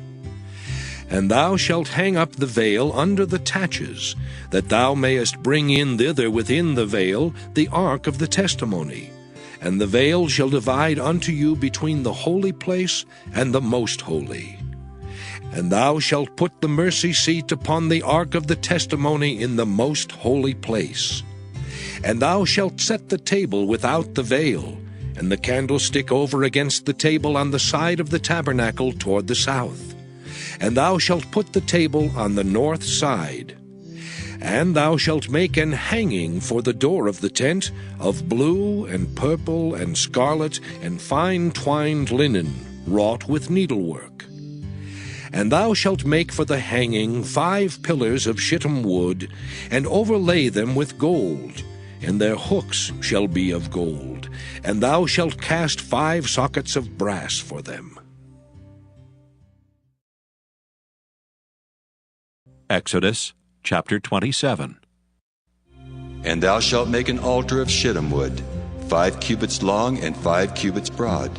And thou shalt hang up the veil under the taches, that thou mayest bring in thither within the veil the ark of the testimony. And the veil shall divide unto you between the holy place and the most holy. And thou shalt put the mercy seat upon the ark of the testimony in the most holy place. And thou shalt set the table without the veil, and the candlestick over against the table on the side of the tabernacle toward the south. And thou shalt put the table on the north side. And thou shalt make an hanging for the door of the tent of blue and purple and scarlet and fine twined linen, wrought with needlework. And thou shalt make for the hanging 5 pillars of shittim wood, and overlay them with gold, and their hooks shall be of gold. And thou shalt cast 5 sockets of brass for them. Exodus chapter 27. And thou shalt make an altar of shittim wood, 5 cubits long and 5 cubits broad.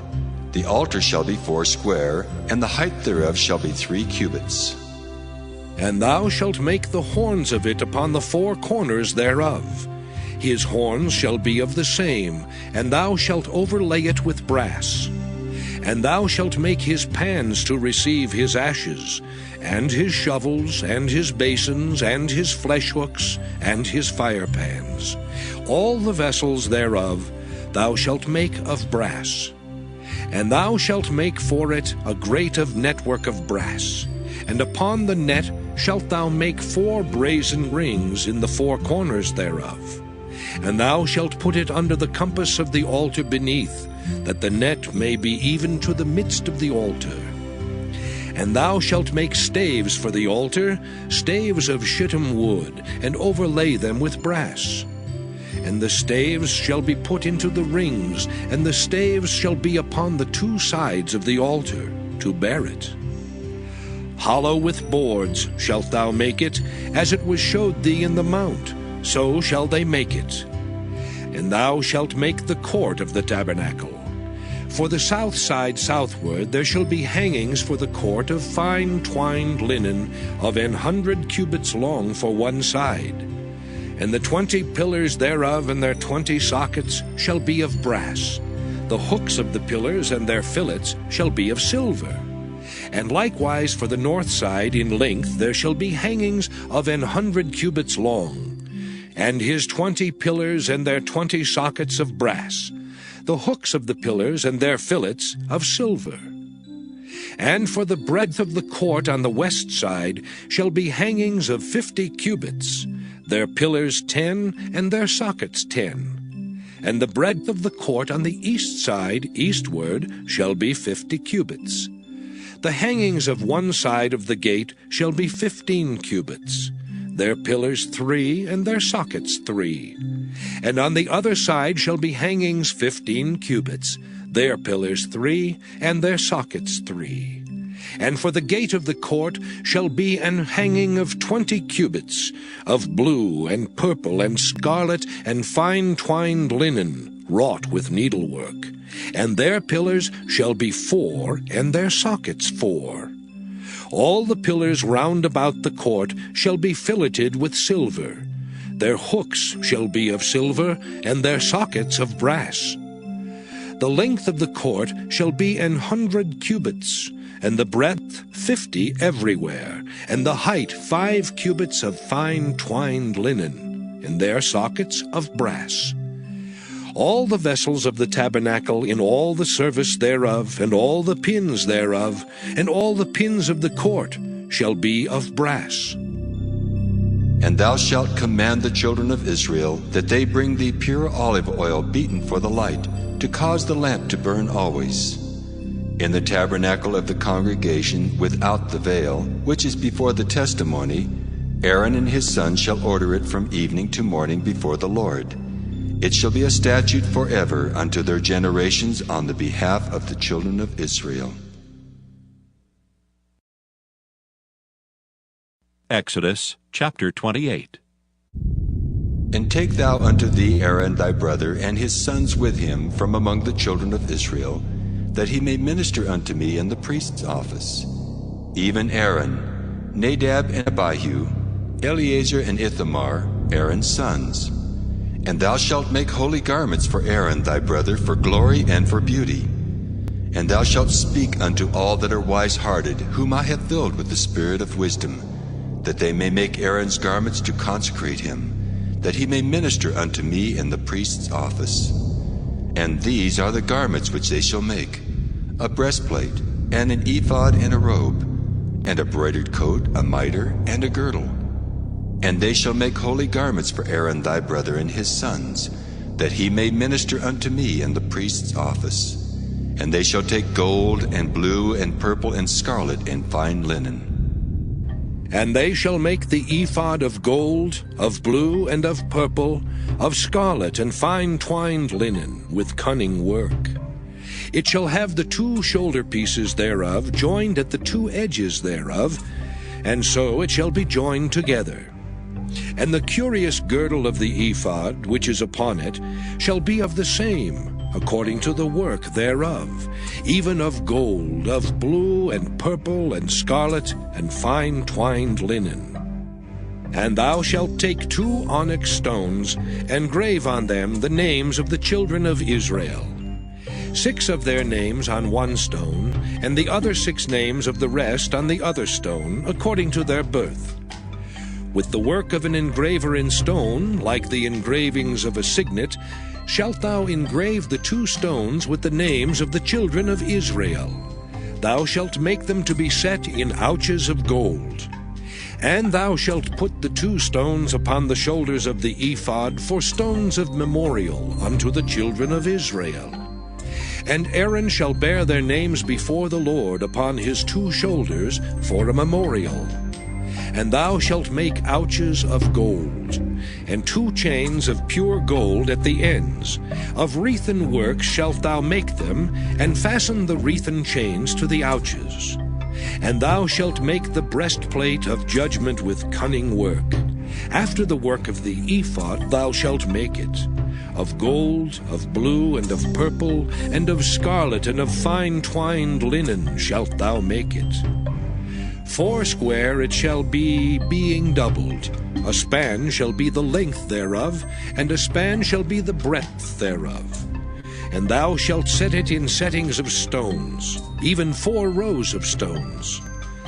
The altar shall be 4 square, and the height thereof shall be 3 cubits. And thou shalt make the horns of it upon the 4 corners thereof. His horns shall be of the same, and thou shalt overlay it with brass. And thou shalt make his pans to receive his ashes, and his shovels, and his basins, and his flesh hooks, and his fire pans. All the vessels thereof thou shalt make of brass. And thou shalt make for it a grate of network of brass. And upon the net shalt thou make 4 brazen rings in the 4 corners thereof. And thou shalt put it under the compass of the altar beneath, that the net may be even to the midst of the altar. And thou shalt make staves for the altar, staves of shittim wood, and overlay them with brass. And the staves shall be put into the rings, and the staves shall be upon the 2 sides of the altar, to bear it. Hollow with boards shalt thou make it, as it was showed thee in the mount, so shall they make it. And thou shalt make the court of the tabernacle. For the south side southward there shall be hangings for the court of fine twined linen of 100 cubits long for one side. And the 20 pillars thereof and their 20 sockets shall be of brass. The hooks of the pillars and their fillets shall be of silver. And likewise for the north side in length there shall be hangings of 100 cubits long, and his 20 pillars and their 20 sockets of brass, the hooks of the pillars and their fillets of silver. And for the breadth of the court on the west side shall be hangings of 50 cubits, their pillars 10, and their sockets 10. And the breadth of the court on the east side eastward shall be 50 cubits. The hangings of one side of the gate shall be 15 cubits. their pillars 3, and their sockets 3. And on the other side shall be hangings 15 cubits, their pillars 3, and their sockets 3. And for the gate of the court shall be an hanging of 20 cubits, of blue and purple and scarlet and fine twined linen, wrought with needlework. And their pillars shall be 4, and their sockets 4. All the pillars round about the court shall be filleted with silver. Their hooks shall be of silver, and their sockets of brass. The length of the court shall be 100 cubits, and the breadth 50 everywhere, and the height 5 cubits of fine twined linen, and their sockets of brass. All the vessels of the tabernacle in all the service thereof, and all the pins thereof, and all the pins of the court shall be of brass. And thou shalt command the children of Israel that they bring thee pure olive oil beaten for the light, to cause the lamp to burn always. In the tabernacle of the congregation without the veil, which is before the testimony, Aaron and his sons shall order it from evening to morning before the Lord. It shall be a statute forever unto their generations on the behalf of the children of Israel. Exodus chapter 28. And take thou unto thee Aaron thy brother and his sons with him from among the children of Israel, that he may minister unto me in the priest's office. Even Aaron, Nadab and Abihu, Eleazar and Ithamar, Aaron's sons. And thou shalt make holy garments for Aaron thy brother for glory and for beauty. And thou shalt speak unto all that are wise-hearted, whom I have filled with the spirit of wisdom, that they may make Aaron's garments to consecrate him, that he may minister unto me in the priest's office. And these are the garments which they shall make: a breastplate, and an ephod, and a robe, and a broidered coat, a mitre, and a girdle. And they shall make holy garments for Aaron thy brother and his sons, that he may minister unto me in the priest's office. And they shall take gold, and blue, and purple, and scarlet, and fine linen. And they shall make the ephod of gold, of blue, and of purple, of scarlet, and fine twined linen, with cunning work. It shall have the 2 shoulder pieces thereof joined at the 2 edges thereof, and so it shall be joined together. And the curious girdle of the ephod, which is upon it, shall be of the same, according to the work thereof, even of gold, of blue, and purple, and scarlet, and fine twined linen. And thou shalt take 2 onyx stones, and grave on them the names of the children of Israel, 6 of their names on 1 stone, and the other 6 names of the rest on the other stone, according to their birth. With the work of an engraver in stone, like the engravings of a signet, shalt thou engrave the 2 stones with the names of the children of Israel. Thou shalt make them to be set in ouches of gold. And thou shalt put the 2 stones upon the shoulders of the ephod for stones of memorial unto the children of Israel. And Aaron shall bear their names before the Lord upon his 2 shoulders for a memorial. And thou shalt make ouches of gold, and 2 chains of pure gold at the ends. Of wreathen work shalt thou make them, and fasten the wreathen chains to the ouches. And thou shalt make the breastplate of judgment with cunning work. After the work of the ephod thou shalt make it. Of gold, of blue, and of purple, and of scarlet, and of fine twined linen shalt thou make it. 4 square it shall be, being doubled. A span shall be the length thereof, and a span shall be the breadth thereof. And thou shalt set it in settings of stones, even 4 rows of stones.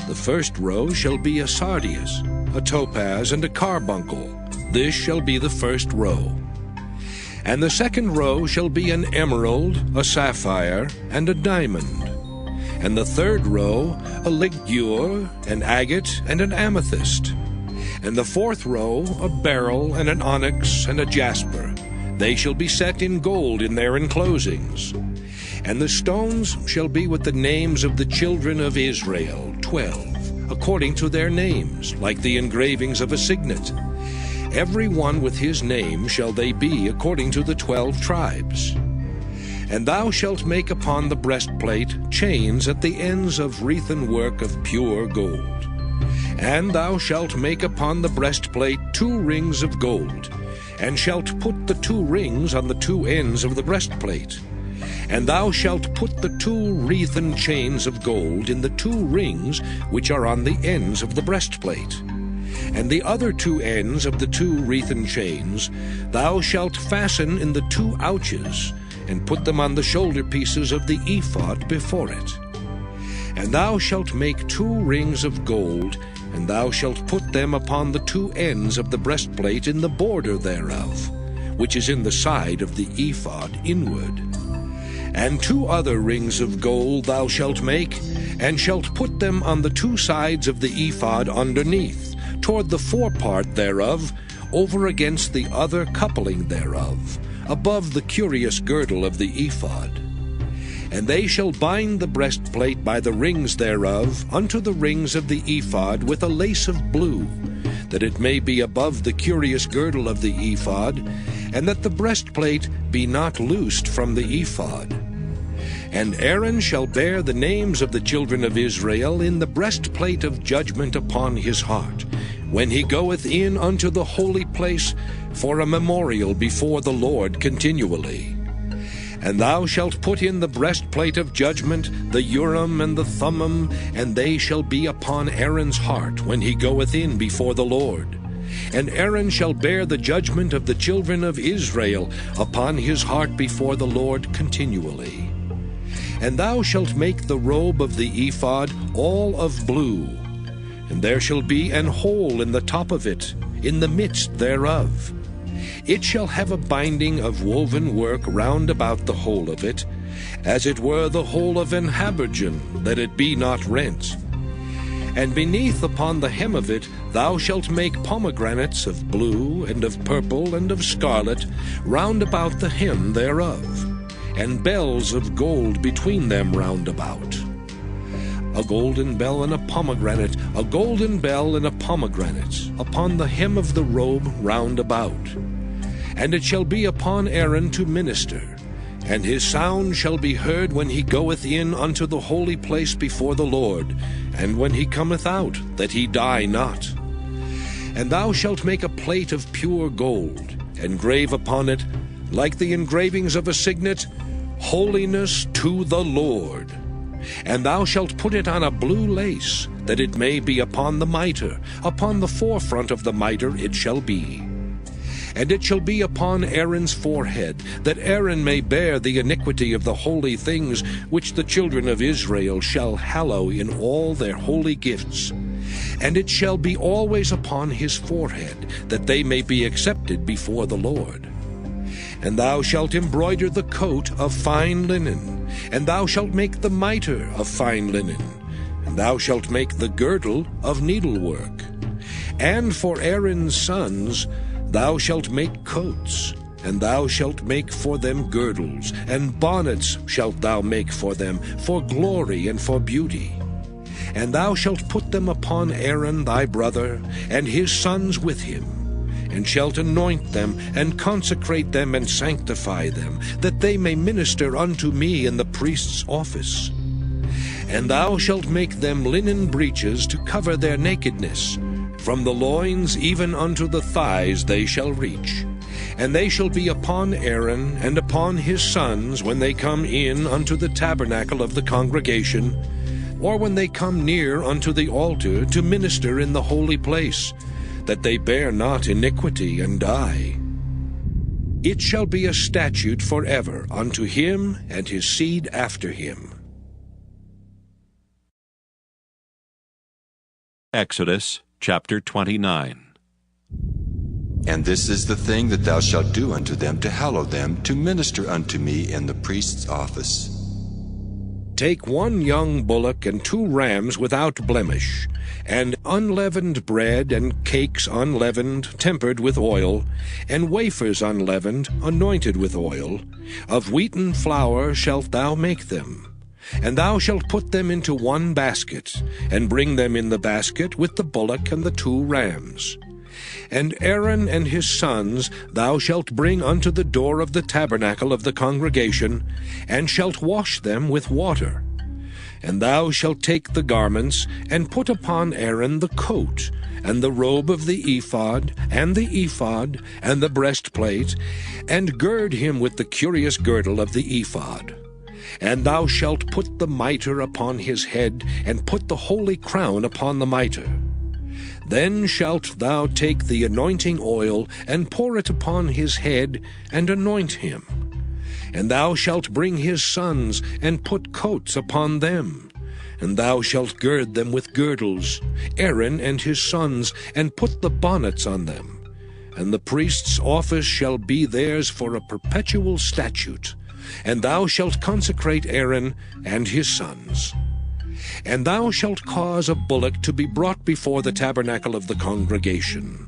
The first row shall be a sardius, a topaz, and a carbuncle. This shall be the first row. And the second row shall be an emerald, a sapphire, and a diamond. And the third row a ligure, an agate, and an amethyst. And the fourth row a beryl, and an onyx, and a jasper. They shall be set in gold in their enclosings. And the stones shall be with the names of the children of Israel, 12, according to their names, like the engravings of a signet. Every one with his name shall they be according to the 12 tribes. And thou shalt make upon the breastplate chains at the ends of wreathen work of pure gold. And thou shalt make upon the breastplate 2 rings of gold, and shalt put the 2 rings on the 2 ends of the breastplate. And thou shalt put the 2 wreathen chains of gold in the 2 rings which are on the ends of the breastplate. And the other 2 ends of the 2 wreathen chains thou shalt fasten in the 2 ouches, and put them on the shoulder pieces of the ephod before it. And thou shalt make 2 rings of gold, and thou shalt put them upon the 2 ends of the breastplate in the border thereof, which is in the side of the ephod inward. And 2 other rings of gold thou shalt make, and shalt put them on the 2 sides of the ephod underneath, toward the forepart thereof, over against the other coupling thereof, above the curious girdle of the ephod. And they shall bind the breastplate by the rings thereof unto the rings of the ephod with a lace of blue, that it may be above the curious girdle of the ephod, and that the breastplate be not loosed from the ephod. And Aaron shall bear the names of the children of Israel in the breastplate of judgment upon his heart, when he goeth in unto the holy place, for a memorial before the Lord continually. And thou shalt put in the breastplate of judgment the Urim and the Thummim, and they shall be upon Aaron's heart when he goeth in before the Lord. And Aaron shall bear the judgment of the children of Israel upon his heart before the Lord continually. And thou shalt make the robe of the ephod all of blue, and there shall be an hole in the top of it, in the midst thereof. It shall have a binding of woven work round about the whole of it, as it were the whole of an habergeon, that it be not rent. And beneath upon the hem of it thou shalt make pomegranates of blue, and of purple, and of scarlet, round about the hem thereof, and bells of gold between them round about. A golden bell and a pomegranate, a golden bell and a pomegranate, upon the hem of the robe round about. And it shall be upon Aaron to minister, and his sound shall be heard when he goeth in unto the holy place before the Lord, and when he cometh out, that he die not. And thou shalt make a plate of pure gold, and grave upon it, like the engravings of a signet, Holiness to the Lord. And thou shalt put it on a blue lace, that it may be upon the mitre, upon the forefront of the mitre it shall be. And it shall be upon Aaron's forehead, that Aaron may bear the iniquity of the holy things which the children of Israel shall hallow in all their holy gifts. And it shall be always upon his forehead, that they may be accepted before the Lord. And thou shalt embroider the coat of fine linen, and thou shalt make the mitre of fine linen, and thou shalt make the girdle of needlework. And for Aaron's sons thou shalt make coats, and thou shalt make for them girdles, and bonnets shalt thou make for them, for glory and for beauty. And thou shalt put them upon Aaron thy brother, and his sons with him, and shalt anoint them, and consecrate them, and sanctify them, that they may minister unto me in the priest's office. And thou shalt make them linen breeches to cover their nakedness. From the loins even unto the thighs they shall reach. And they shall be upon Aaron and upon his sons when they come in unto the tabernacle of the congregation, or when they come near unto the altar to minister in the holy place, that they bear not iniquity and die. It shall be a statute forever unto him and his seed after him. Exodus chapter 29. And this is the thing that thou shalt do unto them to hallow them, to minister unto me in the priest's office. Take 1 young bullock and 2 rams without blemish, and unleavened bread, and cakes unleavened, tempered with oil, and wafers unleavened, anointed with oil. Of wheaten flour shalt thou make them. and thou shalt put them into one basket, and bring them in the basket with the bullock and the 2 rams. And Aaron and his sons thou shalt bring unto the door of the tabernacle of the congregation, and shalt wash them with water. And thou shalt take the garments, and put upon Aaron the coat, and the robe of the ephod, and the breastplate, and gird him with the curious girdle of the ephod. And thou shalt put the mitre upon his head, and put the holy crown upon the mitre. Then shalt thou take the anointing oil, and pour it upon his head, and anoint him. And thou shalt bring his sons, and put coats upon them. And thou shalt gird them with girdles, Aaron and his sons, and put the bonnets on them. And the priest's office shall be theirs for a perpetual statute. And thou shalt consecrate Aaron and his sons. And thou shalt cause a bullock to be brought before the tabernacle of the congregation.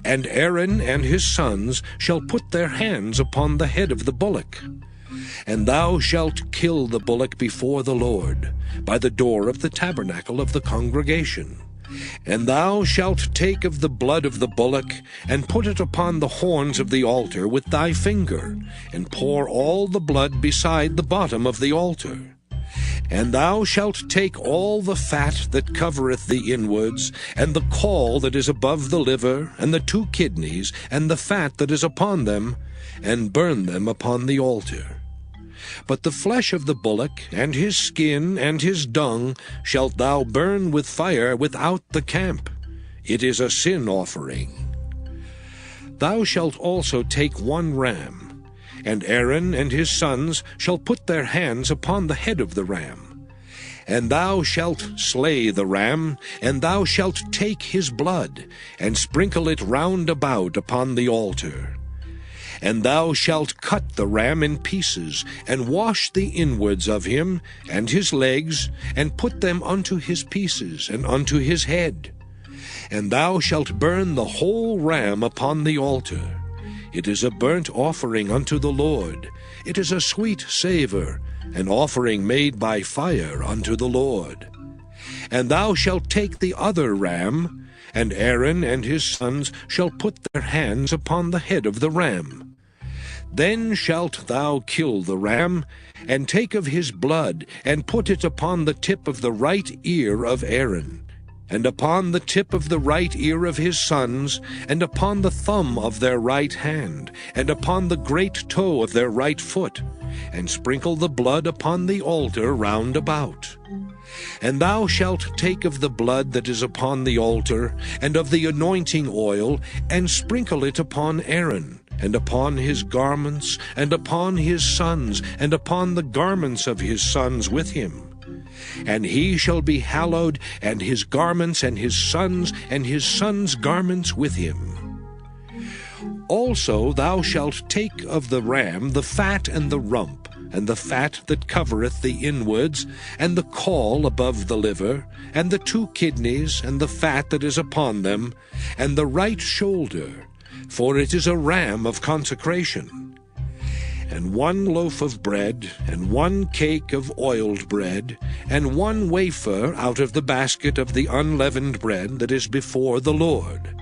And Aaron and his sons shall put their hands upon the head of the bullock. And thou shalt kill the bullock before the Lord, by the door of the tabernacle of the congregation. And thou shalt take of the blood of the bullock, and put it upon the horns of the altar with thy finger, and pour all the blood beside the bottom of the altar. And thou shalt take all the fat that covereth the inwards, and the caul that is above the liver, and the 2 kidneys, and the fat that is upon them, and burn them upon the altar. But the flesh of the bullock, and his skin, and his dung, shalt thou burn with fire without the camp. It is a sin offering. Thou shalt also take 1 ram, and Aaron and his sons shall put their hands upon the head of the ram. And thou shalt slay the ram, and thou shalt take his blood, and sprinkle it round about upon the altar. And thou shalt cut the ram in pieces, and wash the inwards of him, and his legs, and put them unto his pieces, and unto his head. And thou shalt burn the whole ram upon the altar. It is a burnt offering unto the Lord. It is a sweet savour, an offering made by fire unto the Lord. And thou shalt take the other ram, and Aaron and his sons shall put their hands upon the head of the ram. Then shalt thou kill the ram, and take of his blood, and put it upon the tip of the right ear of Aaron, and upon the tip of the right ear of his sons, and upon the thumb of their right hand, and upon the great toe of their right foot, and sprinkle the blood upon the altar round about. And thou shalt take of the blood that is upon the altar, and of the anointing oil, and sprinkle it upon Aaron, and upon his garments, and upon his sons, and upon the garments of his sons with him. And he shall be hallowed, and his garments, and his sons' garments with him. Also thou shalt take of the ram the fat and the rump, and the fat that covereth the inwards, and the caul above the liver, and the 2 kidneys, and the fat that is upon them, and the right shoulder, for it is a ram of consecration. And 1 loaf of bread, and 1 cake of oiled bread, and 1 wafer out of the basket of the unleavened bread that is before the Lord.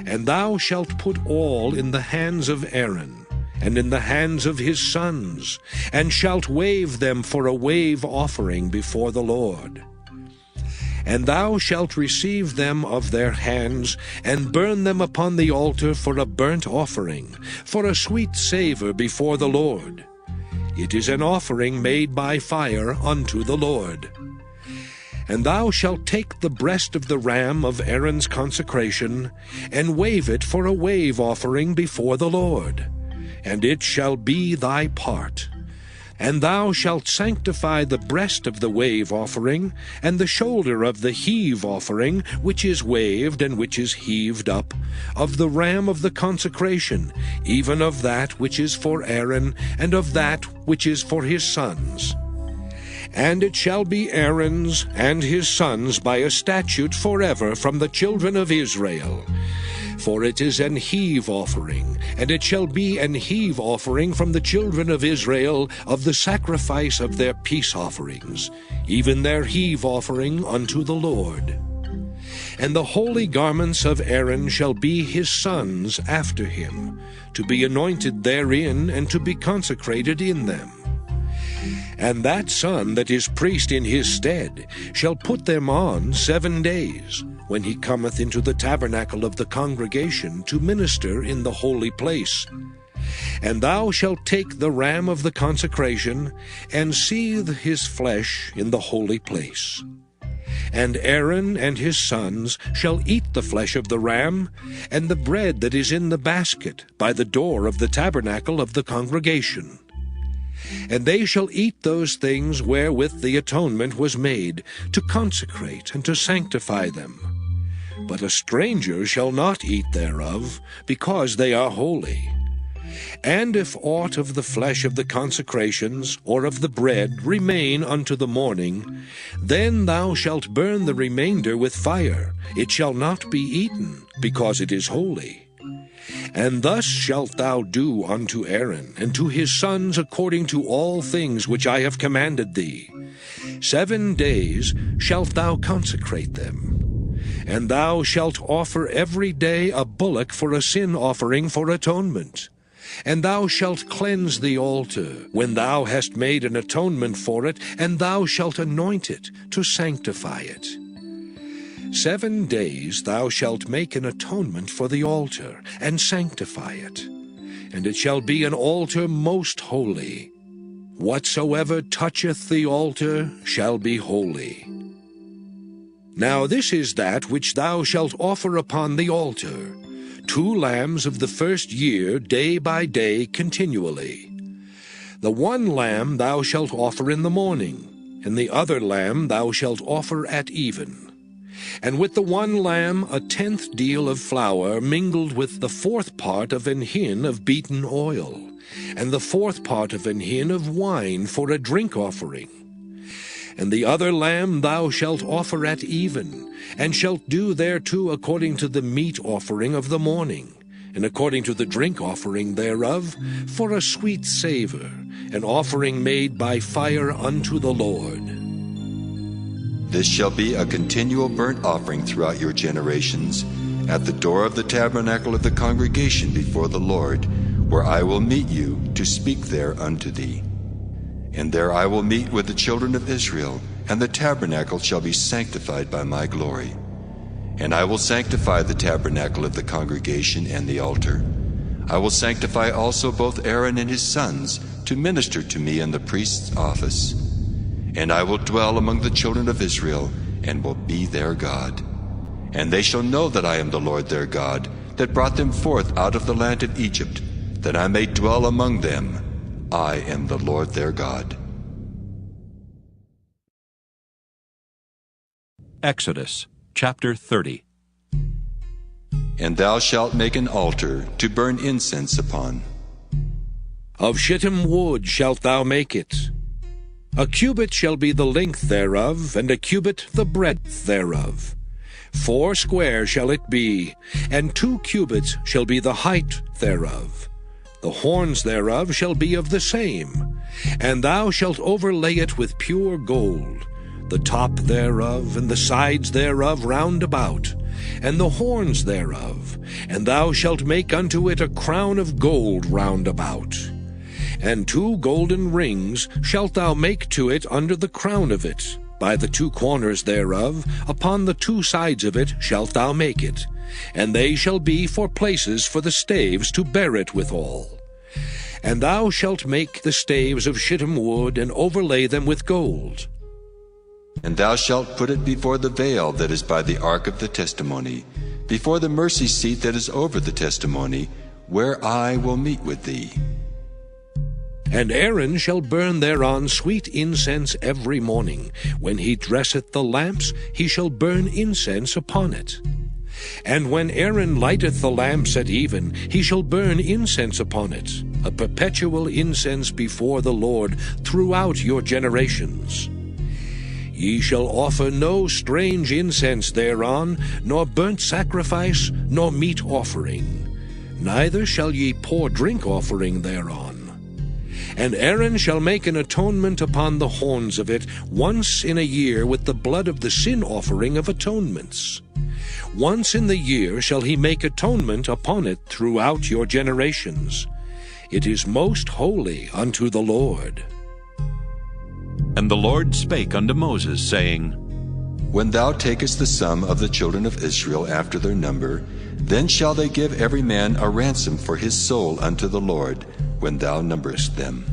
And thou shalt put all in the hands of Aaron, and in the hands of his sons, and shalt wave them for a wave offering before the Lord. And thou shalt receive them of their hands, and burn them upon the altar for a burnt offering, for a sweet savour before the Lord. It is an offering made by fire unto the Lord. And thou shalt take the breast of the ram of Aaron's consecration, and wave it for a wave offering before the Lord, and it shall be thy part. And thou shalt sanctify the breast of the wave offering, and the shoulder of the heave offering, which is waved and which is heaved up, of the ram of the consecration, even of that which is for Aaron, and of that which is for his sons. And it shall be Aaron's and his sons by a statute forever from the children of Israel. For it is an heave offering, and it shall be an heave offering from the children of Israel of the sacrifice of their peace offerings, even their heave offering unto the Lord. And the holy garments of Aaron shall be his sons after him, to be anointed therein and to be consecrated in them. And that son that is priest in his stead shall put them on 7 days, when he cometh into the tabernacle of the congregation to minister in the holy place. And thou shalt take the ram of the consecration, and seethe his flesh in the holy place. And Aaron and his sons shall eat the flesh of the ram, and the bread that is in the basket by the door of the tabernacle of the congregation. And they shall eat those things wherewith the atonement was made, to consecrate and to sanctify them. But a stranger shall not eat thereof, because they are holy. And if aught of the flesh of the consecrations, or of the bread, remain unto the morning, then thou shalt burn the remainder with fire. It shall not be eaten, because it is holy. And thus shalt thou do unto Aaron, and to his sons according to all things which I have commanded thee. 7 days shalt thou consecrate them. And thou shalt offer every day a bullock for a sin offering for atonement. And thou shalt cleanse the altar, when thou hast made an atonement for it, and thou shalt anoint it, to sanctify it. 7 days thou shalt make an atonement for the altar, and sanctify it. And it shall be an altar most holy. Whatsoever toucheth the altar shall be holy. Now this is that which thou shalt offer upon the altar: 2 lambs of the first year, day by day, continually. The one lamb thou shalt offer in the morning, and the other lamb thou shalt offer at even. And with the one lamb 1/10 deal of flour mingled with the 4th part of an hin of beaten oil, and the 4th part of an hin of wine for a drink offering. And the other lamb thou shalt offer at even, and shalt do thereto according to the meat offering of the morning, and according to the drink offering thereof, for a sweet savour, an offering made by fire unto the Lord. This shall be a continual burnt offering throughout your generations, at the door of the tabernacle of the congregation before the Lord, where I will meet you to speak there unto thee. And there I will meet with the children of Israel, and the tabernacle shall be sanctified by my glory. And I will sanctify the tabernacle of the congregation and the altar. I will sanctify also both Aaron and his sons to minister to me in the priest's office. And I will dwell among the children of Israel, and will be their God. And they shall know that I am the Lord their God, that brought them forth out of the land of Egypt, that I may dwell among them. I am the Lord their God. Exodus chapter 30. And thou shalt make an altar to burn incense upon. Of shittim wood shalt thou make it. A cubit shall be the length thereof, and a cubit the breadth thereof. 4 square shall it be, and 2 cubits shall be the height thereof. The horns thereof shall be of the same, and thou shalt overlay it with pure gold, the top thereof and the sides thereof round about, and the horns thereof, and thou shalt make unto it a crown of gold round about. And 2 golden rings shalt thou make to it under the crown of it, by the 2 corners thereof, upon the 2 sides of it shalt thou make it, and they shall be for places for the staves to bear it withal. And thou shalt make the staves of shittim wood, and overlay them with gold. And thou shalt put it before the veil that is by the ark of the testimony, before the mercy seat that is over the testimony, where I will meet with thee. And Aaron shall burn thereon sweet incense every morning. When he dresseth the lamps, he shall burn incense upon it. And when Aaron lighteth the lamps at even, he shall burn incense upon it, a perpetual incense before the Lord throughout your generations. Ye shall offer no strange incense thereon, nor burnt sacrifice, nor meat offering. Neither shall ye pour drink offering thereon. And Aaron shall make an atonement upon the horns of it once in a year with the blood of the sin offering of atonements. Once in the year shall he make atonement upon it throughout your generations. It is most holy unto the Lord. And the Lord spake unto Moses, saying, When thou takest the sum of the children of Israel after their number, then shall they give every man a ransom for his soul unto the Lord, when thou numberest them.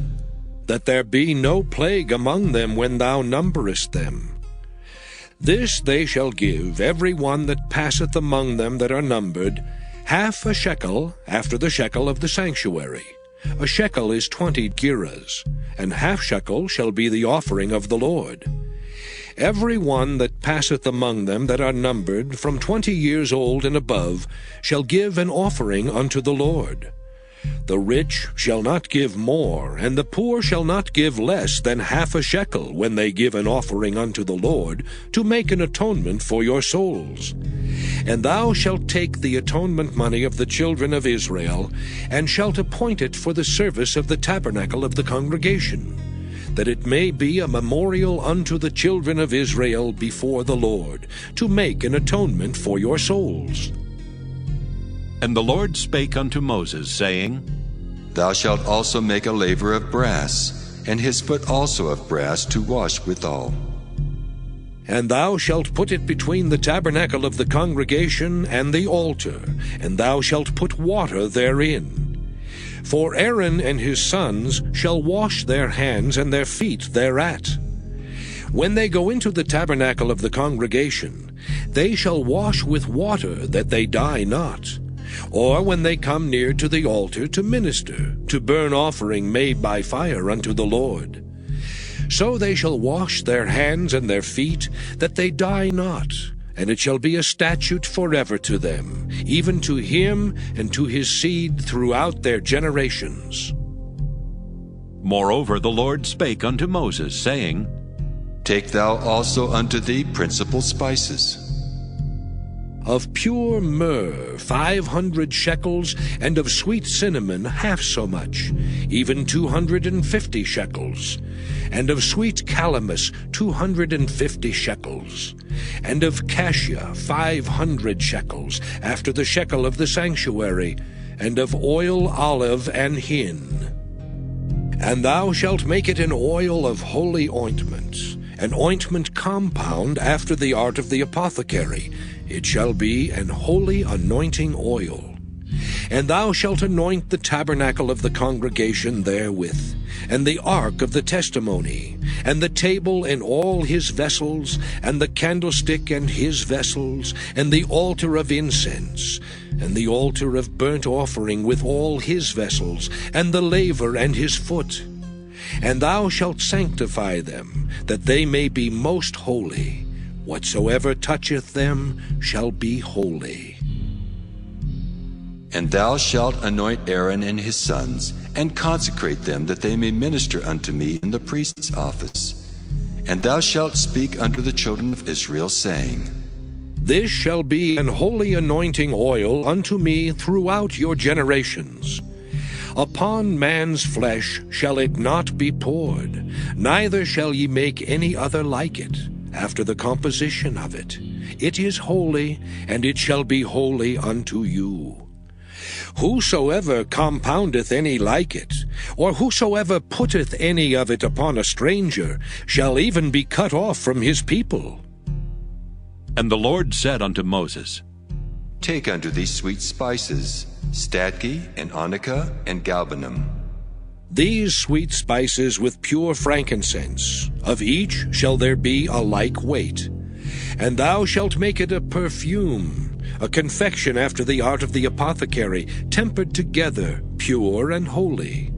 That there be no plague among them when thou numberest them. This they shall give every one that passeth among them that are numbered, half a shekel after the shekel of the sanctuary. A shekel is 20 gerahs, and half shekel shall be the offering of the Lord. Every one that passeth among them that are numbered, from 20 years old and above, shall give an offering unto the Lord. The rich shall not give more, and the poor shall not give less than half a shekel when they give an offering unto the Lord, to make an atonement for your souls. And thou shalt take the atonement money of the children of Israel, and shalt appoint it for the service of the tabernacle of the congregation, that it may be a memorial unto the children of Israel before the Lord, to make an atonement for your souls. And the Lord spake unto Moses, saying, Thou shalt also make a laver of brass, and his foot also of brass to wash withal. And thou shalt put it between the tabernacle of the congregation and the altar, and thou shalt put water therein. For Aaron and his sons shall wash their hands and their feet thereat. When they go into the tabernacle of the congregation, they shall wash with water, that they die not. Or when they come near to the altar to minister, to burn offering made by fire unto the Lord. So they shall wash their hands and their feet, that they die not, and it shall be a statute forever to them, even to him and to his seed throughout their generations. Moreover the Lord spake unto Moses, saying, Take thou also unto thee principal spices. Of pure myrrh 500 shekels, and of sweet cinnamon half so much, even 250 shekels, and of sweet calamus 250 shekels, and of cassia 500 shekels, after the shekel of the sanctuary, and of oil olive and hin. And thou shalt make it an oil of holy ointment, an ointment compound after the art of the apothecary. It shall be an holy anointing oil. And thou shalt anoint the tabernacle of the congregation therewith, and the ark of the testimony, and the table and all his vessels, and the candlestick and his vessels, and the altar of incense, and the altar of burnt offering with all his vessels, and the laver and his foot. And thou shalt sanctify them, that they may be most holy. Whatsoever toucheth them shall be holy. And thou shalt anoint Aaron and his sons, and consecrate them, that they may minister unto me in the priest's office. And thou shalt speak unto the children of Israel, saying, This shall be an holy anointing oil unto me throughout your generations. Upon man's flesh shall it not be poured, neither shall ye make any other like it, after the composition of it. It is holy, and it shall be holy unto you. Whosoever compoundeth any like it, or whosoever putteth any of it upon a stranger, shall even be cut off from his people. And the Lord said unto Moses, Take unto thee sweet spices, stadge, and onycha, and galbanum. These sweet spices with pure frankincense, of each shall there be a like weight. And thou shalt make it a perfume, a confection after the art of the apothecary, tempered together, pure and holy.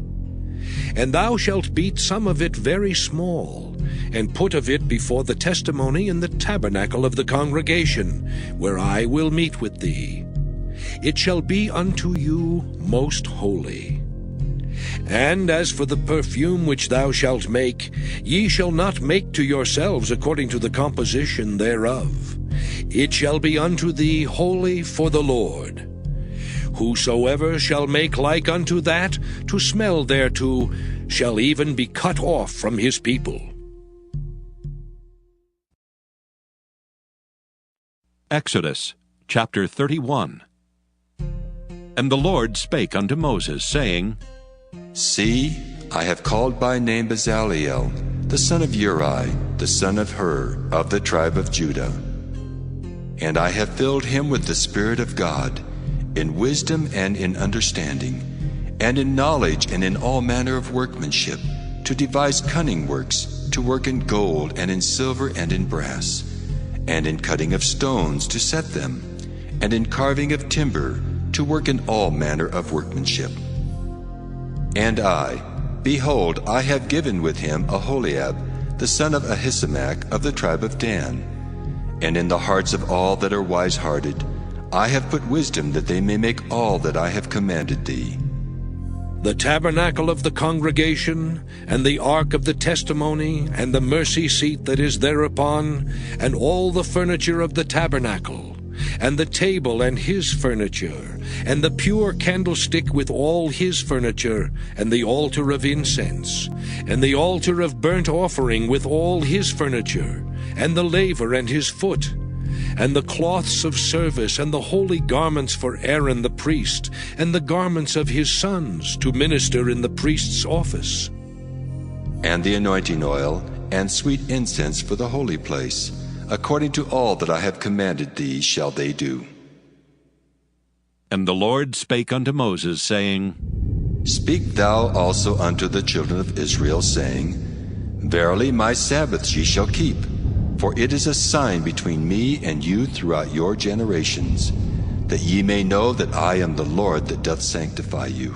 And thou shalt beat some of it very small, and put of it before the testimony in the tabernacle of the congregation, where I will meet with thee. It shall be unto you most holy. And as for the perfume which thou shalt make, ye shall not make to yourselves according to the composition thereof. It shall be unto thee holy for the Lord. Whosoever shall make like unto that, to smell thereto, shall even be cut off from his people. Exodus chapter 31. And the Lord spake unto Moses, saying, See, I have called by name Bezaleel, the son of Uri, the son of Hur, of the tribe of Judah. And I have filled him with the Spirit of God, in wisdom and in understanding, and in knowledge and in all manner of workmanship, to devise cunning works, to work in gold and in silver and in brass, and in cutting of stones to set them, and in carving of timber, to work in all manner of workmanship. And I, behold, I have given with him Aholiab, the son of Ahisamach of the tribe of Dan. And in the hearts of all that are wise-hearted, I have put wisdom that they may make all that I have commanded thee. The tabernacle of the congregation, and the ark of the testimony, and the mercy seat that is thereupon, and all the furniture of the tabernacle, and the table and his furniture, and the pure candlestick with all his furniture, and the altar of incense, and the altar of burnt offering with all his furniture, and the laver and his foot, and the cloths of service, and the holy garments for Aaron the priest, and the garments of his sons to minister in the priest's office. And the anointing oil, and sweet incense for the holy place, according to all that I have commanded thee shall they do. And the Lord spake unto Moses, saying, Speak thou also unto the children of Israel, saying, Verily my Sabbaths ye shall keep, for it is a sign between me and you throughout your generations, that ye may know that I am the Lord that doth sanctify you.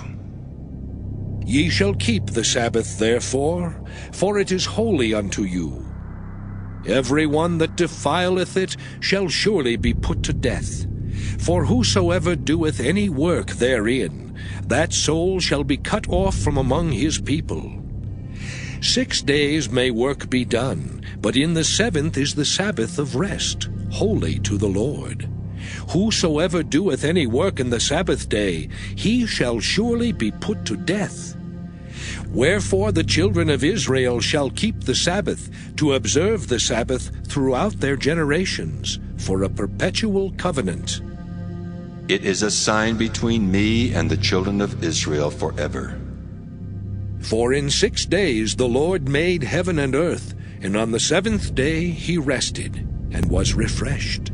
Ye shall keep the Sabbath therefore, for it is holy unto you. Every one that defileth it shall surely be put to death. For whosoever doeth any work therein, that soul shall be cut off from among his people. 6 days may work be done, but in the 7th is the Sabbath of rest, holy to the Lord. Whosoever doeth any work in the Sabbath day, he shall surely be put to death. Wherefore the children of Israel shall keep the Sabbath, to observe the Sabbath throughout their generations, for a perpetual covenant. It is a sign between me and the children of Israel forever. For in 6 days the Lord made heaven and earth, and on the 7th day he rested, and was refreshed.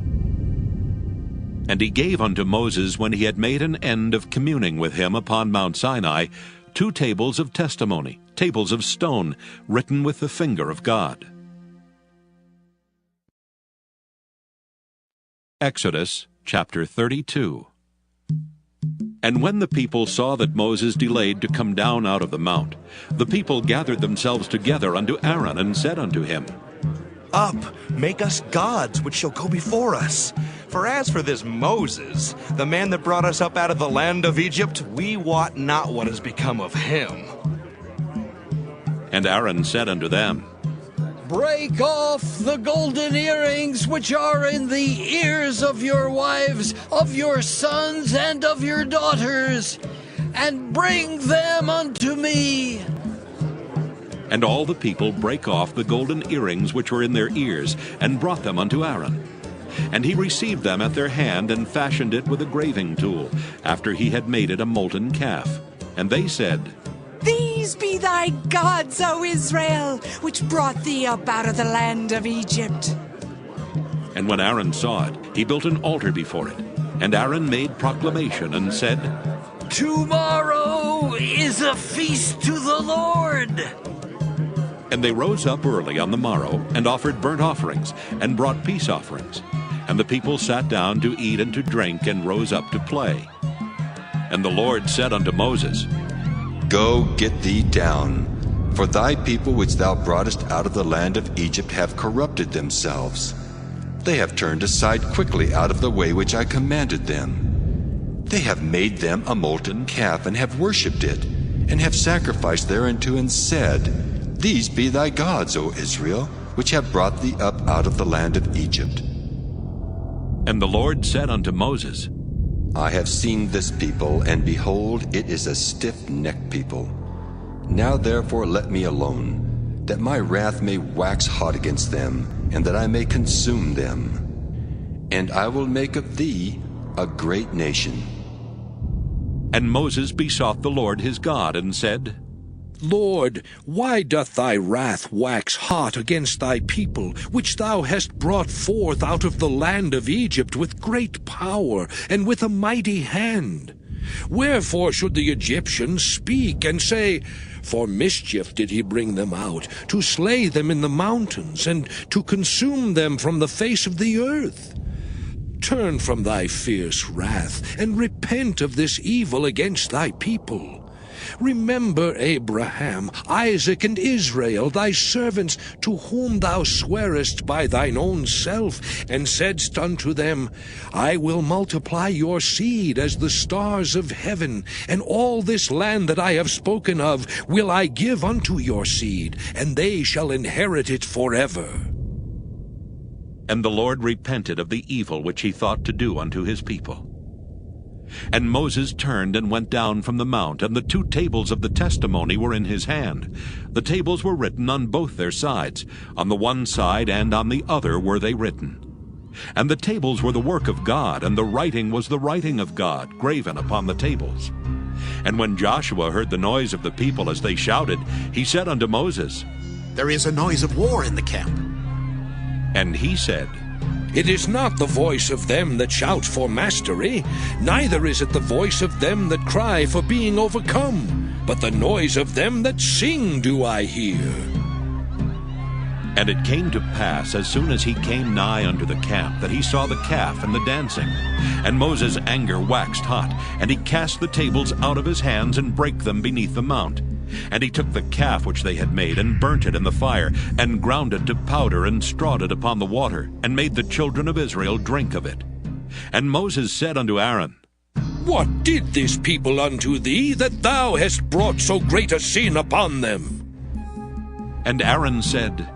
And he gave unto Moses, when he had made an end of communing with him upon Mount Sinai, 2 tables of testimony, tables of stone, written with the finger of God. Exodus chapter 32. And when the people saw that Moses delayed to come down out of the mount, the people gathered themselves together unto Aaron, and said unto him, Up, make us gods which shall go before us. For as for this Moses, the man that brought us up out of the land of Egypt, we wot not what has become of him. And Aaron said unto them, Break off the golden earrings which are in the ears of your wives, of your sons, and of your daughters, and bring them unto me. And all the people brake off the golden earrings which were in their ears, and brought them unto Aaron. And he received them at their hand, and fashioned it with a graving tool, after he had made it a molten calf. And they said, These be thy gods, O Israel, which brought thee up out of the land of Egypt. And when Aaron saw it, he built an altar before it. And Aaron made proclamation, and said, Tomorrow is a feast to the Lord. And they rose up early on the morrow, and offered burnt offerings, and brought peace offerings. And the people sat down to eat and to drink, and rose up to play. And the Lord said unto Moses, Go, get thee down, for thy people which thou broughtest out of the land of Egypt have corrupted themselves. They have turned aside quickly out of the way which I commanded them. They have made them a molten calf, and have worshipped it, and have sacrificed thereunto, and said, These be thy gods, O Israel, which have brought thee up out of the land of Egypt. And the Lord said unto Moses, I have seen this people, and behold, it is a stiff-necked people. Now therefore let me alone, that my wrath may wax hot against them, and that I may consume them. And I will make of thee a great nation. And Moses besought the Lord his God, and said, Lord, why doth thy wrath wax hot against thy people, which thou hast brought forth out of the land of Egypt with great power and with a mighty hand? Wherefore should the Egyptians speak and say, For mischief did he bring them out, to slay them in the mountains, and to consume them from the face of the earth? Turn from thy fierce wrath, and repent of this evil against thy people. Remember Abraham, Isaac, and Israel, thy servants, to whom thou swarest by thine own self, and saidst unto them, I will multiply your seed as the stars of heaven, and all this land that I have spoken of will I give unto your seed, and they shall inherit it forever. And the Lord repented of the evil which he thought to do unto his people. And Moses turned and went down from the mount, and the 2 tables of the testimony were in his hand. The tables were written on both their sides. On the one side and on the other were they written. And the tables were the work of God, and the writing was the writing of God, graven upon the tables. And when Joshua heard the noise of the people as they shouted, he said unto Moses, There is a noise of war in the camp. And he said, It is not the voice of them that shout for mastery, neither is it the voice of them that cry for being overcome, but the noise of them that sing do I hear. And it came to pass, as soon as he came nigh unto the camp, that he saw the calf and the dancing. And Moses' anger waxed hot, and he cast the tables out of his hands, and brake them beneath the mount. And he took the calf which they had made, and burnt it in the fire, and ground it to powder, and strawed it upon the water, and made the children of Israel drink of it. And Moses said unto Aaron, What did this people unto thee, that thou hast brought so great a sin upon them? And Aaron said,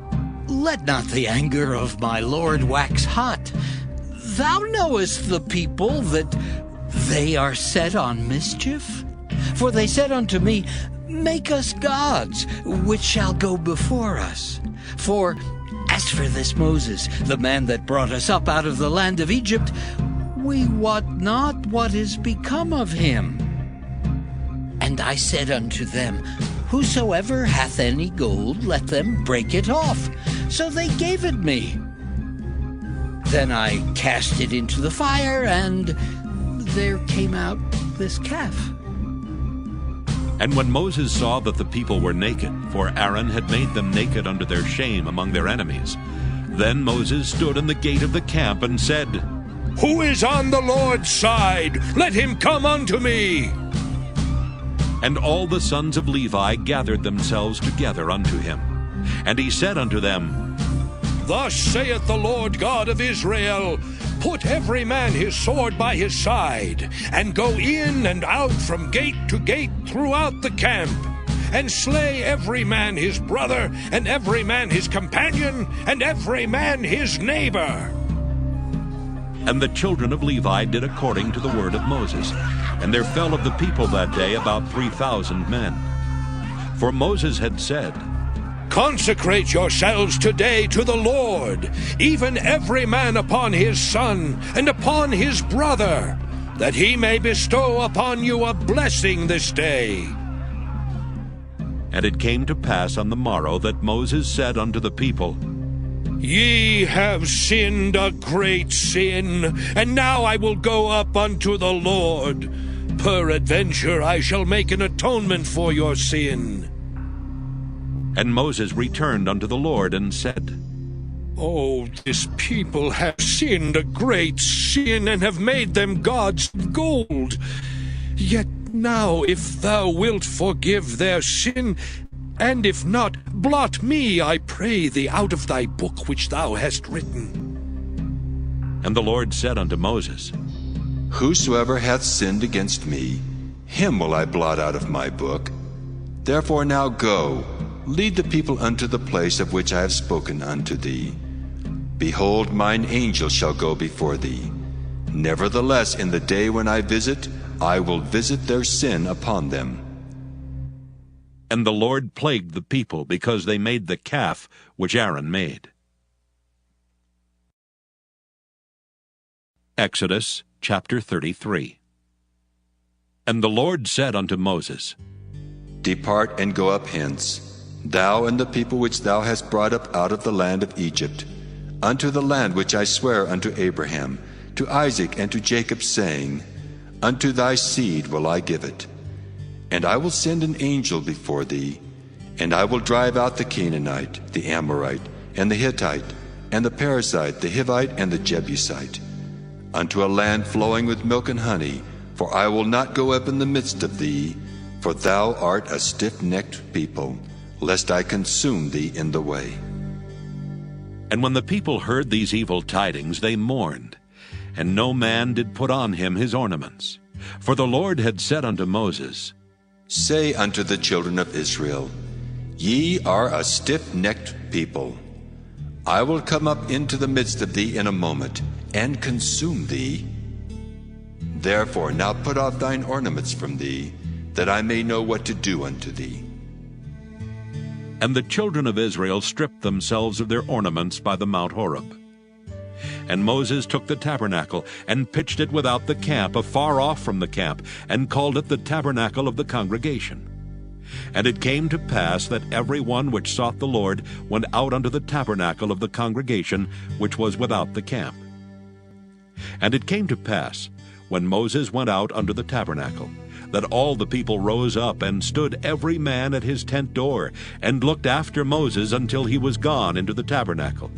Let not the anger of my Lord wax hot. Thou knowest the people, that they are set on mischief. For they said unto me, Make us gods, which shall go before us. For as for this Moses, the man that brought us up out of the land of Egypt, we wot not what is become of him. And I said unto them, Whosoever hath any gold, let them break it off. So they gave it me. Then I cast it into the fire, and there came out this calf. And when Moses saw that the people were naked, for Aaron had made them naked unto their shame among their enemies, then Moses stood in the gate of the camp and said, Who is on the Lord's side? Let him come unto me. And all the sons of Levi gathered themselves together unto him. And he said unto them, Thus saith the Lord God of Israel, Put every man his sword by his side, and go in and out from gate to gate throughout the camp, and slay every man his brother, and every man his companion, and every man his neighbor. And the children of Levi did according to the word of Moses. And there fell of the people that day about 3,000 men. For Moses had said, Consecrate yourselves today to the Lord, even every man upon his son, and upon his brother, that he may bestow upon you a blessing this day. And it came to pass on the morrow that Moses said unto the people, Ye have sinned a great sin, and now I will go up unto the Lord. Peradventure I shall make an atonement for your sin. And Moses returned unto the Lord and said, Oh, this people have sinned a great sin, and have made them gods of gold. Yet now, if thou wilt forgive their sin, and if not, blot me, I pray thee, out of thy book which thou hast written. And the Lord said unto Moses, Whosoever hath sinned against me, him will I blot out of my book. Therefore now go, lead the people unto the place of which I have spoken unto thee. Behold, mine angel shall go before thee. Nevertheless, in the day when I visit, I will visit their sin upon them. And the Lord plagued the people because they made the calf which Aaron made. Exodus chapter 33. And the Lord said unto Moses, Depart and go up hence, thou and the people which thou hast brought up out of the land of Egypt, unto the land which I swear unto Abraham, to Isaac, and to Jacob, saying, Unto thy seed will I give it. And I will send an angel before thee, and I will drive out the Canaanite, the Amorite, and the Hittite, and the Perizzite, the Hivite, and the Jebusite, unto a land flowing with milk and honey, for I will not go up in the midst of thee, for thou art a stiff-necked people, lest I consume thee in the way. And when the people heard these evil tidings, they mourned, and no man did put on him his ornaments. For the Lord had said unto Moses, Say unto the children of Israel, Ye are a stiff-necked people. I will come up into the midst of thee in a moment, and consume thee. Therefore now put off thine ornaments from thee, that I may know what to do unto thee. And the children of Israel stripped themselves of their ornaments by the Mount Horeb. And Moses took the tabernacle, and pitched it without the camp, afar off from the camp, and called it the tabernacle of the congregation. And it came to pass that every one which sought the Lord went out unto the tabernacle of the congregation, which was without the camp. And it came to pass, when Moses went out unto the tabernacle, that all the people rose up, and stood every man at his tent door, and looked after Moses until he was gone into the tabernacle.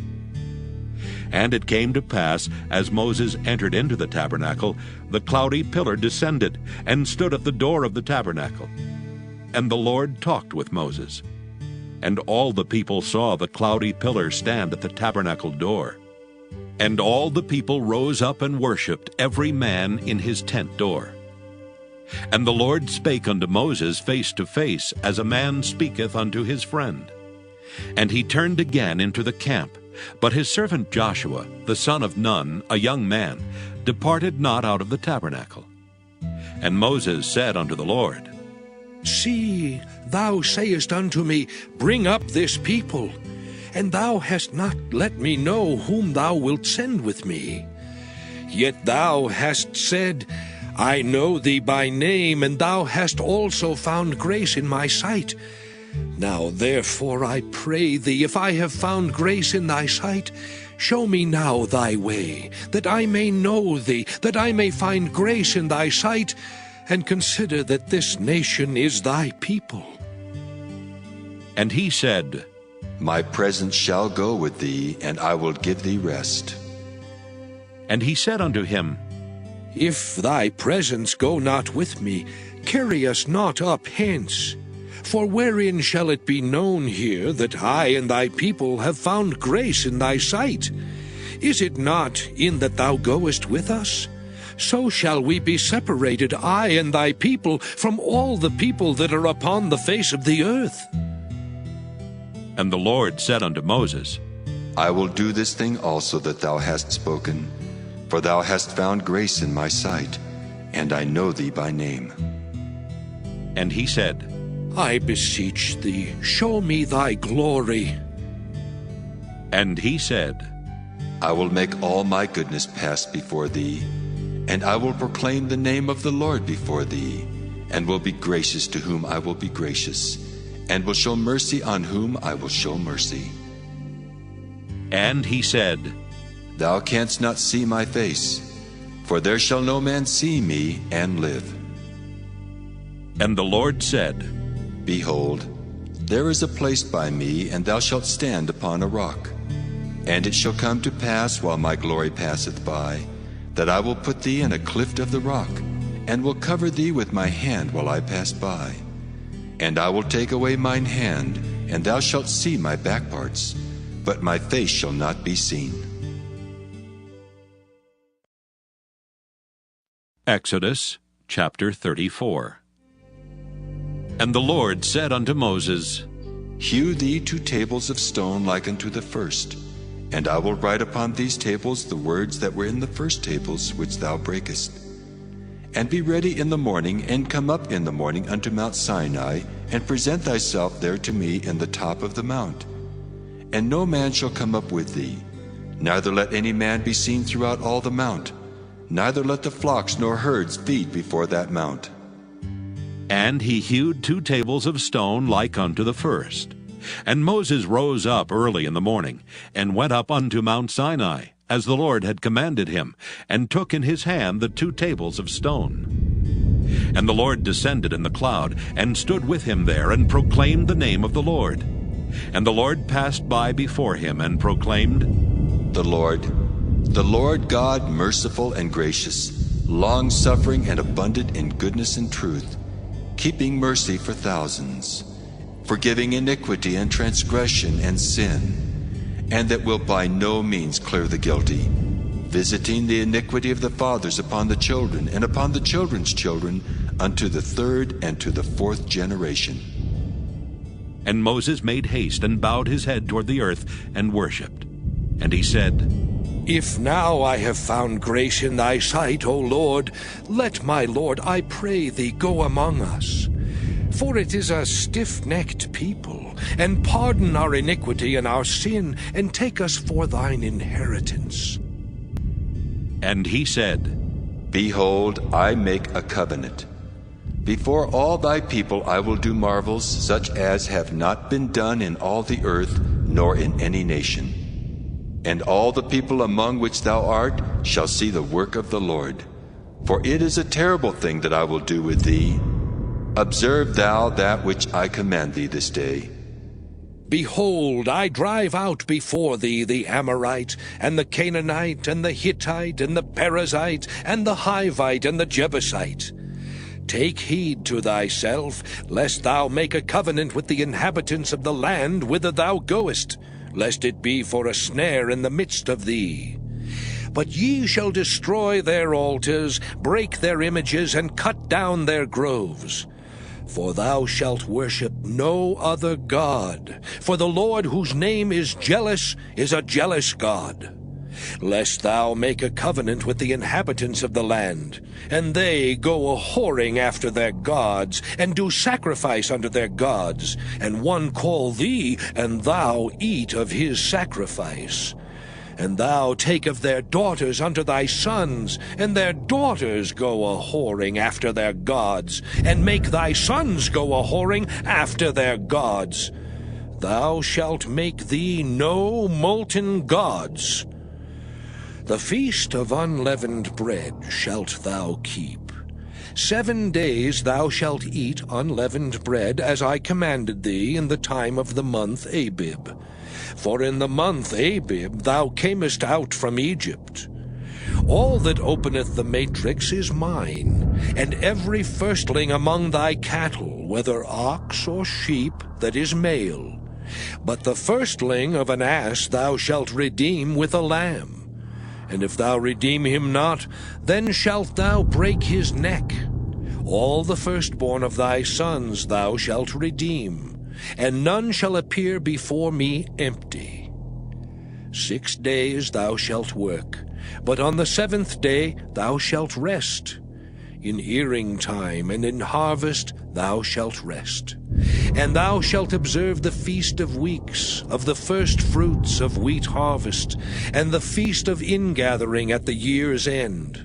And it came to pass, as Moses entered into the tabernacle, the cloudy pillar descended, and stood at the door of the tabernacle. And the Lord talked with Moses. And all the people saw the cloudy pillar stand at the tabernacle door. And all the people rose up and worshipped, every man in his tent door. And the Lord spake unto Moses face to face, as a man speaketh unto his friend. And he turned again into the camp. But his servant Joshua, the son of Nun, a young man, departed not out of the tabernacle. And Moses said unto the Lord, See, thou sayest unto me, Bring up this people, and thou hast not let me know whom thou wilt send with me. Yet thou hast said, I know thee by name, and thou hast also found grace in my sight. Now therefore I pray thee, if I have found grace in thy sight, show me now thy way, that I may know thee, that I may find grace in thy sight, and consider that this nation is thy people. And he said, My presence shall go with thee, and I will give thee rest. And he said unto him, If thy presence go not with me, carry us not up hence. For wherein shall it be known here that I and thy people have found grace in thy sight? Is it not in that thou goest with us? So shall we be separated, I and thy people, from all the people that are upon the face of the earth. And the Lord said unto Moses, I will do this thing also that thou hast spoken, for thou hast found grace in my sight, and I know thee by name. And he said, I beseech thee, show me thy glory. And he said, I will make all my goodness pass before thee, and I will proclaim the name of the Lord before thee, and will be gracious to whom I will be gracious, and will show mercy on whom I will show mercy. And he said, Thou canst not see my face, for there shall no man see me and live. And the Lord said, Behold, there is a place by me, and thou shalt stand upon a rock. And it shall come to pass, while my glory passeth by, that I will put thee in a cleft of the rock, and will cover thee with my hand while I pass by. And I will take away mine hand, and thou shalt see my back parts, but my face shall not be seen. Exodus chapter 34. And the Lord said unto Moses, Hew thee 2 tables of stone like unto the first, and I will write upon these tables the words that were in the first tables which thou breakest. And be ready in the morning, and come up in the morning unto Mount Sinai, and present thyself there to me in the top of the mount. And no man shall come up with thee, neither let any man be seen throughout all the mount, neither let the flocks nor herds feed before that mount. And he hewed 2 tables of stone like unto the first. And Moses rose up early in the morning, and went up unto Mount Sinai, as the Lord had commanded him, and took in his hand the 2 tables of stone. And the Lord descended in the cloud, and stood with him there, and proclaimed the name of the Lord. And the Lord passed by before him, and proclaimed, The Lord God, merciful and gracious, long-suffering and abundant in goodness and truth, keeping mercy for thousands, forgiving iniquity and transgression and sin, and that will by no means clear the guilty, visiting the iniquity of the fathers upon the children, and upon the children's children, unto the 3rd and to the 4th generation. And Moses made haste, and bowed his head toward the earth, and worshipped. And he said, If now I have found grace in thy sight, O Lord, let my Lord, I pray thee, go among us. For it is a stiff-necked people, and pardon our iniquity and our sin, and take us for thine inheritance. And he said, Behold, I make a covenant. Before all thy people I will do marvels, such as have not been done in all the earth, nor in any nation. And all the people among which thou art shall see the work of the Lord. For it is a terrible thing that I will do with thee. Observe thou that which I command thee this day. Behold, I drive out before thee the Amorite, and the Canaanite, and the Hittite, and the Perizzite, and the Hivite, and the Jebusite. Take heed to thyself, lest thou make a covenant with the inhabitants of the land whither thou goest, lest it be for a snare in the midst of thee. But ye shall destroy their altars, break their images, and cut down their groves. For thou shalt worship no other God, for the Lord, whose name is jealous, is a jealous God. Lest thou make a covenant with the inhabitants of the land, and they go a-whoring after their gods, and do sacrifice unto their gods, and one call thee, and thou eat of his sacrifice. And thou take of their daughters unto thy sons, and their daughters go a-whoring after their gods, and make thy sons go a-whoring after their gods. Thou shalt make thee no molten gods. The feast of unleavened bread shalt thou keep. 7 days thou shalt eat unleavened bread, as I commanded thee in the time of the month Abib. For in the month Abib thou camest out from Egypt. All that openeth the matrix is mine, and every firstling among thy cattle, whether ox or sheep, that is male. But the firstling of an ass thou shalt redeem with a lamb. And if thou redeem him not, then shalt thou break his neck. All the firstborn of thy sons thou shalt redeem, and none shall appear before me empty. 6 days thou shalt work, but on the 7th day thou shalt rest. In earing time and in harvest thou shalt rest. And thou shalt observe the feast of weeks, of the first fruits of wheat harvest, and the feast of ingathering at the year's end.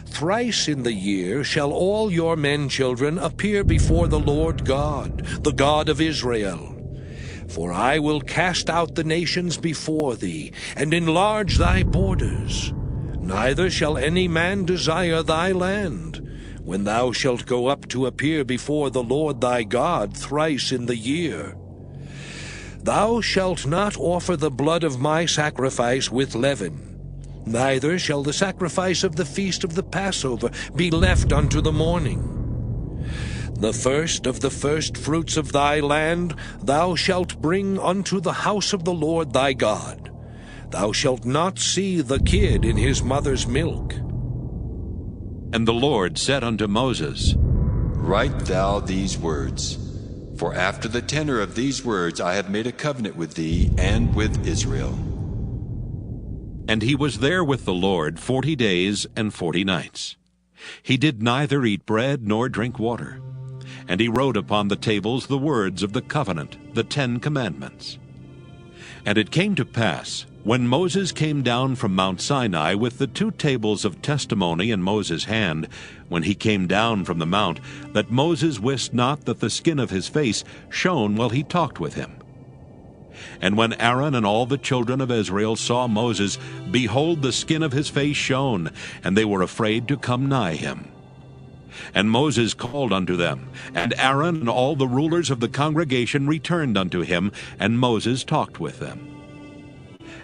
Thrice in the year shall all your men children appear before the Lord God, the God of Israel. For I will cast out the nations before thee, and enlarge thy borders. Neither shall any man desire thy land, when thou shalt go up to appear before the Lord thy God thrice in the year. Thou shalt not offer the blood of my sacrifice with leaven. Neither shall the sacrifice of the feast of the Passover be left unto the morning. The first of the first fruits of thy land thou shalt bring unto the house of the Lord thy God. Thou shalt not see the kid in his mother's milk. And the Lord said unto Moses, Write thou these words, for after the tenor of these words I have made a covenant with thee and with Israel. And he was there with the Lord 40 days and 40 nights. He did neither eat bread nor drink water. And he wrote upon the tables the words of the covenant, the 10 commandments. And it came to pass, when Moses came down from Mount Sinai with the 2 tables of testimony in Moses' hand, when he came down from the mount, that Moses wist not that the skin of his face shone while he talked with him. And when Aaron and all the children of Israel saw Moses, behold, the skin of his face shone, and they were afraid to come nigh him. And Moses called unto them, and Aaron and all the rulers of the congregation returned unto him, and Moses talked with them.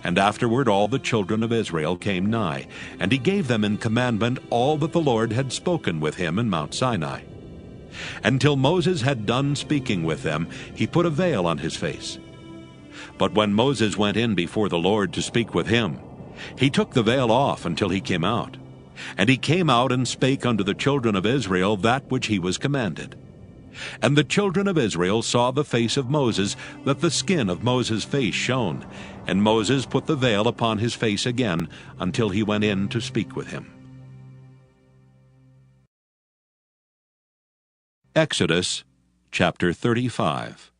And afterward all the children of Israel came nigh, and he gave them in commandment all that the Lord had spoken with him in Mount Sinai. Until Moses had done speaking with them, he put a veil on his face. But when Moses went in before the Lord to speak with him, he took the veil off until he came out. And he came out and spake unto the children of Israel that which he was commanded. And the children of Israel saw the face of Moses, that the skin of Moses' face shone. And Moses put the veil upon his face again until he went in to speak with him. Exodus chapter 35.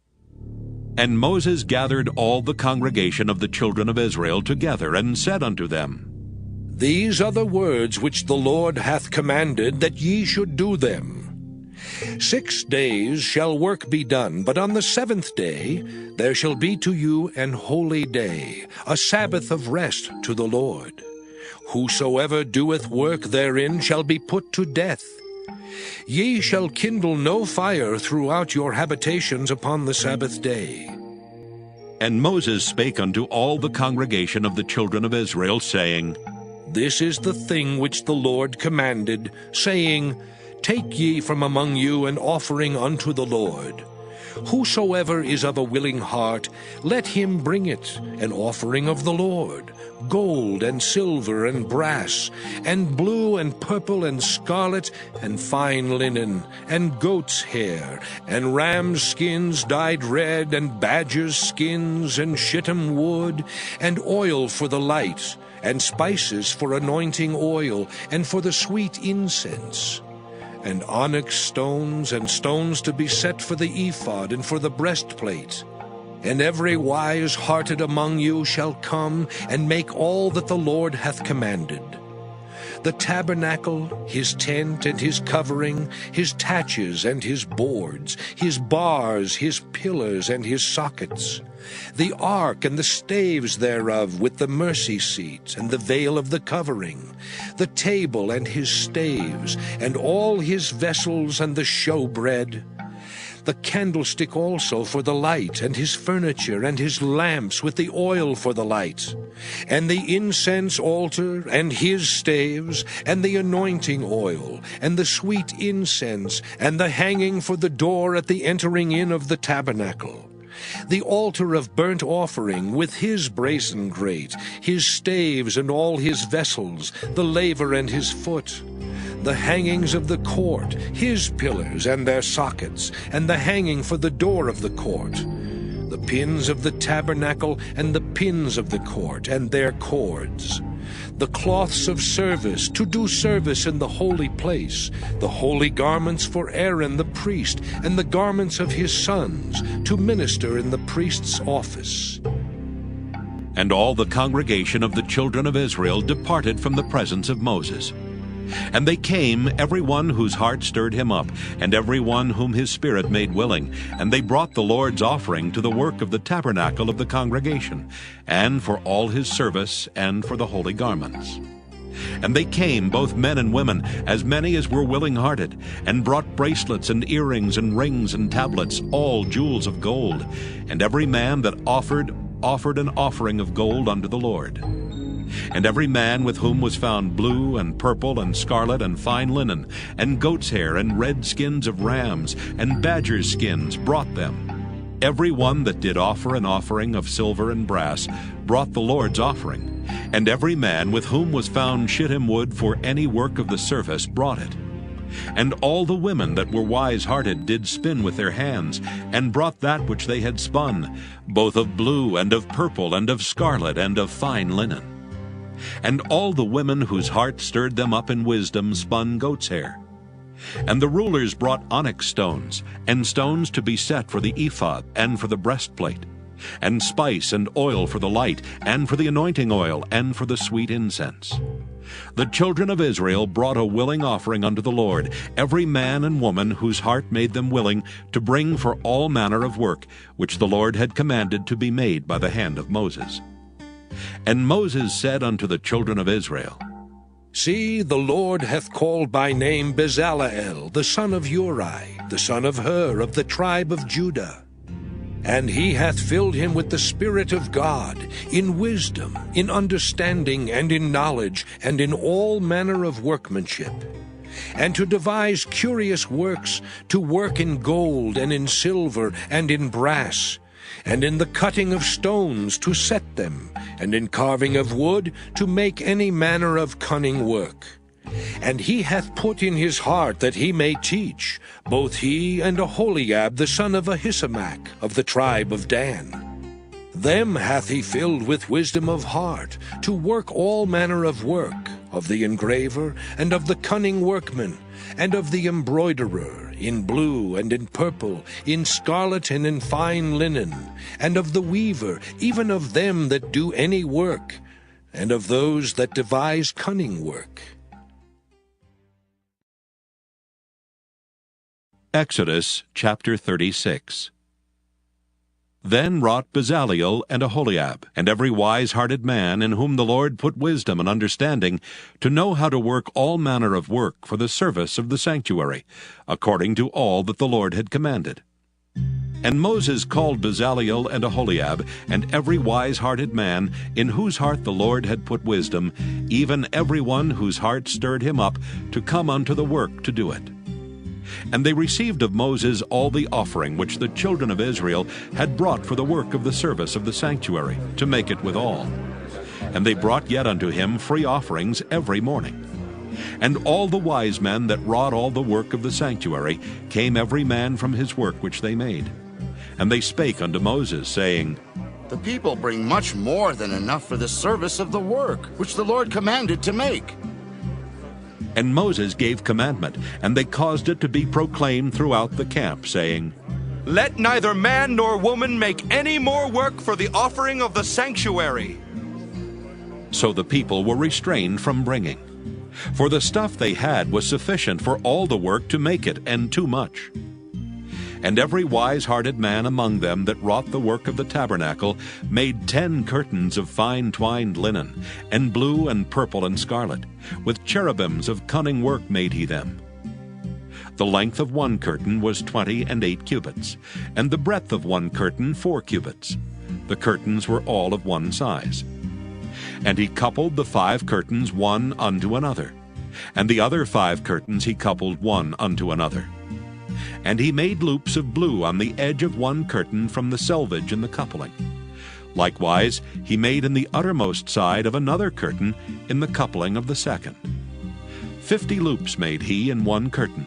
And Moses gathered all the congregation of the children of Israel together, and said unto them, These are the words which the Lord hath commanded, that ye should do them. 6 days shall work be done, but on the 7th day there shall be to you an holy day, a Sabbath of rest to the Lord. Whosoever doeth work therein shall be put to death. Ye shall kindle no fire throughout your habitations upon the Sabbath day. And Moses spake unto all the congregation of the children of Israel, saying, This is the thing which the Lord commanded, saying, Take ye from among you an offering unto the Lord. Whosoever is of a willing heart, let him bring it, an offering of the Lord, gold and silver and brass, and blue and purple and scarlet, and fine linen, and goat's hair, and ram's skins dyed red, and badger's skins, and shittim wood, and oil for the light, and spices for anointing oil, and for the sweet incense, and onyx stones, and stones to be set for the ephod and for the breastplate. And every wise-hearted among you shall come and make all that the Lord hath commanded. The tabernacle, his tent and his covering, his taches and his boards, his bars, his pillars and his sockets, the ark and the staves thereof with the mercy seat and the veil of the covering, the table and his staves, and all his vessels and the showbread, the candlestick also for the light, and his furniture, and his lamps with the oil for the light, and the incense altar, and his staves, and the anointing oil, and the sweet incense, and the hanging for the door at the entering in of the tabernacle, the altar of burnt offering with his brazen grate, his staves and all his vessels, the laver and his foot, the hangings of the court, his pillars and their sockets, and the hanging for the door of the court, the pins of the tabernacle and the pins of the court and their cords, the cloths of service to do service in the holy place, the holy garments for Aaron the priest, and the garments of his sons to minister in the priest's office. And all the congregation of the children of Israel departed from the presence of Moses. And they came, every one whose heart stirred him up, and every one whom his spirit made willing, and they brought the Lord's offering to the work of the tabernacle of the congregation, and for all his service, and for the holy garments. And they came, both men and women, as many as were willing-hearted, and brought bracelets and earrings and rings and tablets, all jewels of gold. And every man that offered an offering of gold unto the Lord. And every man with whom was found blue and purple and scarlet and fine linen, and goat's hair and red skins of rams and badgers' skins brought them. Every one that did offer an offering of silver and brass brought the Lord's offering. And every man with whom was found shittim wood for any work of the service brought it. And all the women that were wise-hearted did spin with their hands, and brought that which they had spun, both of blue, and of purple, and of scarlet, and of fine linen. And all the women whose heart stirred them up in wisdom spun goat's hair. And the rulers brought onyx stones, and stones to be set for the ephod, and for the breastplate, and spice and oil for the light, and for the anointing oil, and for the sweet incense. The children of Israel brought a willing offering unto the Lord, every man and woman whose heart made them willing to bring for all manner of work, which the Lord had commanded to be made by the hand of Moses. And Moses said unto the children of Israel, See, the Lord hath called by name Bezaleel, the son of Uri, the son of Hur, of the tribe of Judah. And he hath filled him with the Spirit of God, in wisdom, in understanding, and in knowledge, and in all manner of workmanship, and to devise curious works, to work in gold, and in silver, and in brass, and in the cutting of stones to set them, and in carving of wood to make any manner of cunning work. And he hath put in his heart that he may teach, both he and Aholiab the son of Ahisamach, of the tribe of Dan. Them hath he filled with wisdom of heart, to work all manner of work, of the engraver, and of the cunning workman, and of the embroiderer, in blue and in purple, in scarlet and in fine linen, and of the weaver, even of them that do any work, and of those that devise cunning work. Exodus chapter 36. Then wrought Bezaleel and Aholiab, and every wise-hearted man in whom the Lord put wisdom and understanding, to know how to work all manner of work for the service of the sanctuary, according to all that the Lord had commanded. And Moses called Bezaleel and Aholiab, and every wise-hearted man in whose heart the Lord had put wisdom, even every one whose heart stirred him up to come unto the work to do it. And they received of Moses all the offering which the children of Israel had brought for the work of the service of the sanctuary, to make it withal. And they brought yet unto him free offerings every morning. And all the wise men that wrought all the work of the sanctuary came every man from his work which they made. And they spake unto Moses, saying, The people bring much more than enough for the service of the work which the Lord commanded to make. And Moses gave commandment, and they caused it to be proclaimed throughout the camp, saying, Let neither man nor woman make any more work for the offering of the sanctuary. So the people were restrained from bringing. For the stuff they had was sufficient for all the work to make it, and too much. And every wise-hearted man among them that wrought the work of the tabernacle made 10 curtains of fine twined linen, and blue and purple and scarlet. With cherubims of cunning work made he them. The length of one curtain was 28 cubits, and the breadth of one curtain 4 cubits. The curtains were all of one size. And he coupled the 5 curtains one unto another, and the other 5 curtains he coupled one unto another. And he made loops of blue on the edge of one curtain from the selvage in the coupling. Likewise he made in the uttermost side of another curtain in the coupling of the second. 50 loops made he in one curtain,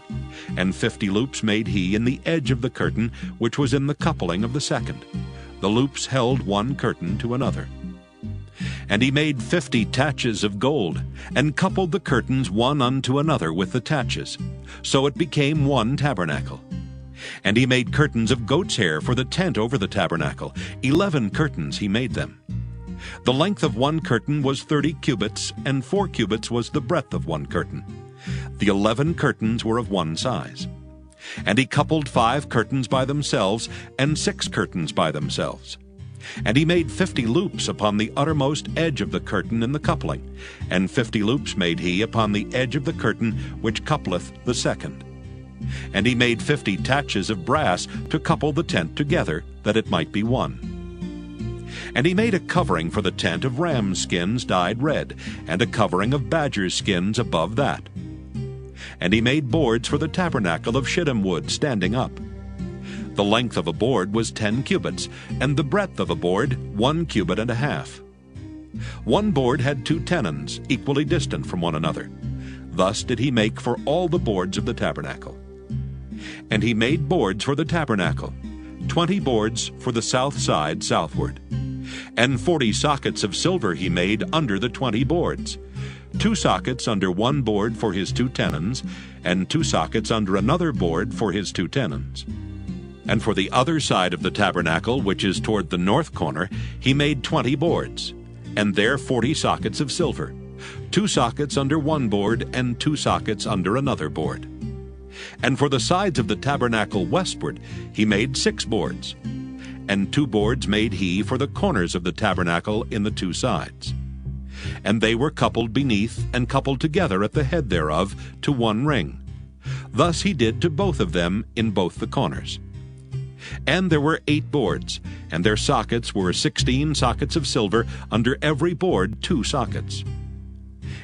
and 50 loops made he in the edge of the curtain which was in the coupling of the second. The loops held one curtain to another. And he made 50 taches of gold, and coupled the curtains one unto another with the taches. So it became one tabernacle. And he made curtains of goat's hair for the tent over the tabernacle. 11 curtains he made them. The length of one curtain was 30 cubits, and 4 cubits was the breadth of one curtain. The 11 curtains were of one size. And he coupled 5 curtains by themselves, and 6 curtains by themselves. And he made 50 loops upon the uttermost edge of the curtain in the coupling, and 50 loops made he upon the edge of the curtain which coupleth the second. And he made 50 taches of brass to couple the tent together, that it might be one. And he made a covering for the tent of rams' skins dyed red, and a covering of badgers' skins above that. And he made boards for the tabernacle of shittim wood standing up. The length of a board was 10 cubits, and the breadth of a board 1 cubit and a half. One board had 2 tenons, equally distant from one another. Thus did he make for all the boards of the tabernacle. And he made boards for the tabernacle, 20 boards for the south side southward. And 40 sockets of silver he made under the 20 boards, 2 sockets under one board for his 2 tenons, and 2 sockets under another board for his 2 tenons. And for the other side of the tabernacle, which is toward the north corner, he made 20 boards, and there 40 sockets of silver, 2 sockets under one board, and 2 sockets under another board. And for the sides of the tabernacle westward he made 6 boards, and 2 boards made he for the corners of the tabernacle in the 2 sides. And they were coupled beneath and coupled together at the head thereof to one ring. Thus he did to both of them in both the corners. And there were 8 boards, and their sockets were 16 sockets of silver, under every board 2 sockets.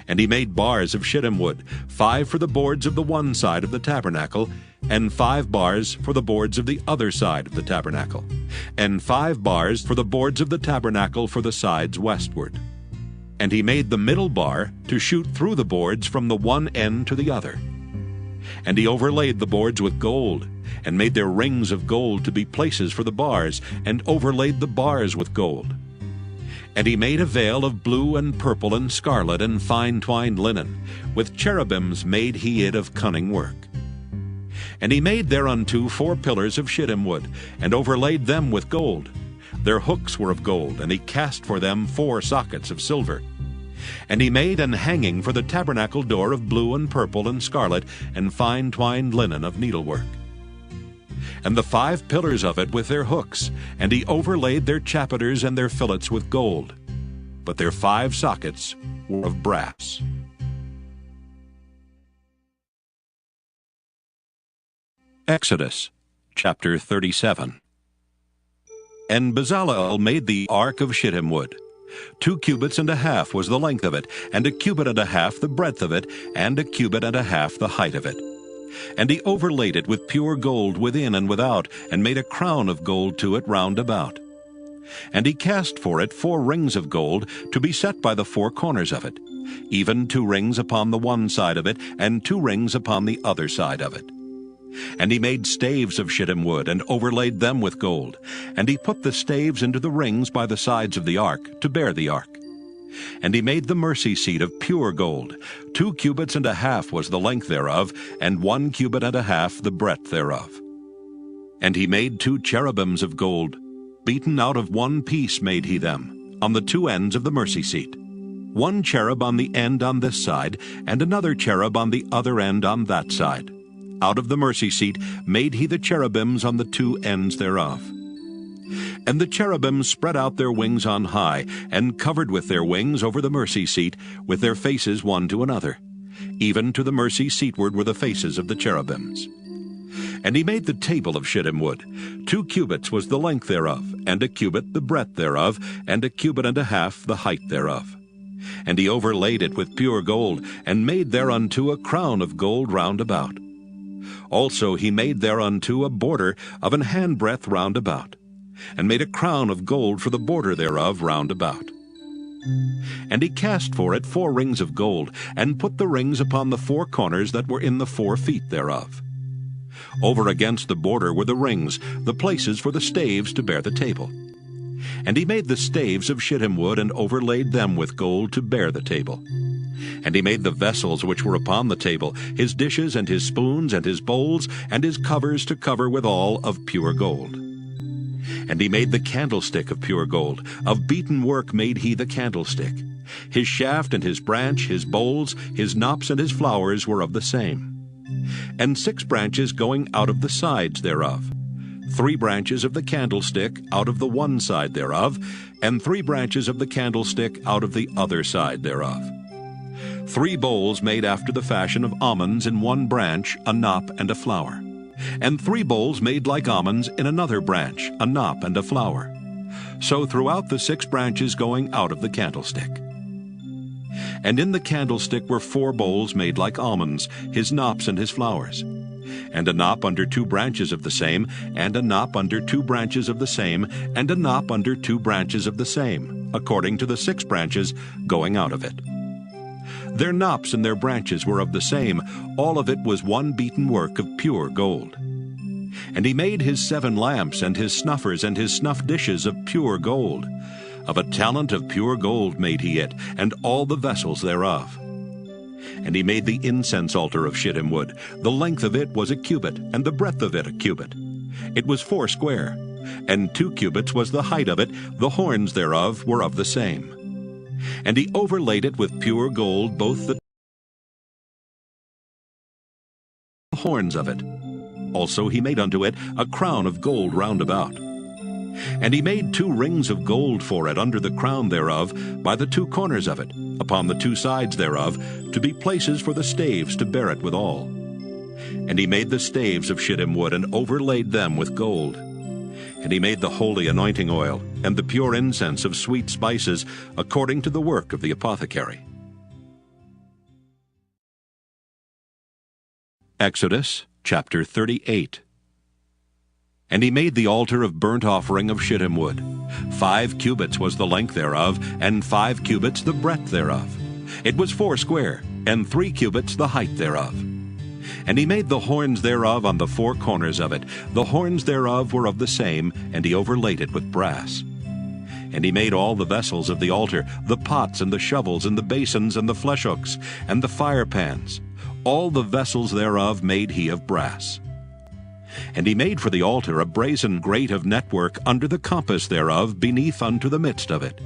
And he made bars of shittim wood, 5 for the boards of the one side of the tabernacle, and 5 bars for the boards of the other side of the tabernacle, and 5 bars for the boards of the tabernacle for the sides westward. And he made the middle bar to shoot through the boards from the one end to the other. And he overlaid the boards with gold, and made their rings of gold to be places for the bars, and overlaid the bars with gold. And he made a veil of blue and purple and scarlet and fine twined linen, with cherubims made he it of cunning work. And he made thereunto 4 pillars of shittim wood, and overlaid them with gold. Their hooks were of gold, and he cast for them 4 sockets of silver. And he made an hanging for the tabernacle door of blue and purple and scarlet and fine twined linen of needlework. And the 5 pillars of it with their hooks, and he overlaid their chapiters and their fillets with gold. But their 5 sockets were of brass. Exodus chapter 37. And Bezalel made the ark of shittim wood. 2 cubits and a half was the length of it, and a cubit and a half the breadth of it, and a cubit and a half the height of it. And he overlaid it with pure gold within and without, and made a crown of gold to it round about. And he cast for it 4 rings of gold to be set by the 4 corners of it, even 2 rings upon the one side of it, and 2 rings upon the other side of it. And he made staves of shittim wood, and overlaid them with gold. And he put the staves into the rings by the sides of the ark, to bear the ark. And he made the mercy seat of pure gold. 2 cubits and a half was the length thereof, and 1 cubit and a half the breadth thereof. And he made 2 cherubims of gold. Beaten out of one piece made he them, on the 2 ends of the mercy seat. 1 cherub on the end on this side, and another cherub on the other end on that side. Out of the mercy seat made he the cherubims on the 2 ends thereof. And the cherubims spread out their wings on high, and covered with their wings over the mercy seat, with their faces one to another. Even to the mercy seatward were the faces of the cherubims. And he made the table of shittim wood. 2 cubits was the length thereof, and a cubit the breadth thereof, and a cubit and a half the height thereof. And he overlaid it with pure gold, and made thereunto a crown of gold round about. Also he made thereunto a border of an handbreadth round about, and made a crown of gold for the border thereof round about. And he cast for it 4 rings of gold, and put the rings upon the 4 corners that were in the 4 feet thereof. Over against the border were the rings, the places for the staves to bear the table. And he made the staves of shittim wood, and overlaid them with gold to bear the table. And he made the vessels which were upon the table, his dishes and his spoons and his bowls, and his covers to cover withal of pure gold. And he made the candlestick of pure gold. Of beaten work made he the candlestick. His shaft and his branch, his bowls, his knops and his flowers were of the same. And 6 branches going out of the sides thereof. 3 branches of the candlestick out of the one side thereof, and 3 branches of the candlestick out of the other side thereof. 3 bowls made after the fashion of almonds in one branch, a knop and a flower. And 3 bowls made like almonds in another branch, a knop and a flower. So throughout the 6 branches going out of the candlestick. And in the candlestick were 4 bowls made like almonds, his knops and his flowers. And a knop under 2 branches of the same, and a knop under 2 branches of the same, and a knop under 2 branches of the same, according to the 6 branches going out of it. Their knops and their branches were of the same. All of it was one beaten work of pure gold. And he made his 7 lamps, and his snuffers, and his snuff dishes of pure gold. Of a talent of pure gold made he it, and all the vessels thereof. And he made the incense altar of shittim wood. The length of it was a cubit, and the breadth of it a cubit. It was 4 square, and 2 cubits was the height of it. The horns thereof were of the same. And he overlaid it with pure gold, both the horns of it. Also he made unto it a crown of gold round about. And he made 2 rings of gold for it under the crown thereof, by the 2 corners of it, upon the 2 sides thereof, to be places for the staves to bear it withal. And he made the staves of shittim wood, and overlaid them with gold. And he made the holy anointing oil, and the pure incense of sweet spices, according to the work of the apothecary. Exodus chapter 38. And he made the altar of burnt offering of shittim wood. 5 cubits was the length thereof, and 5 cubits the breadth thereof. It was 4 square, and 3 cubits the height thereof. And he made the horns thereof on the 4 corners of it. The horns thereof were of the same, and he overlaid it with brass. And he made all the vessels of the altar, the pots and the shovels and the basins and the flesh hooks and the fire pans. All the vessels thereof made he of brass. And he made for the altar a brazen grate of network under the compass thereof, beneath unto the midst of it.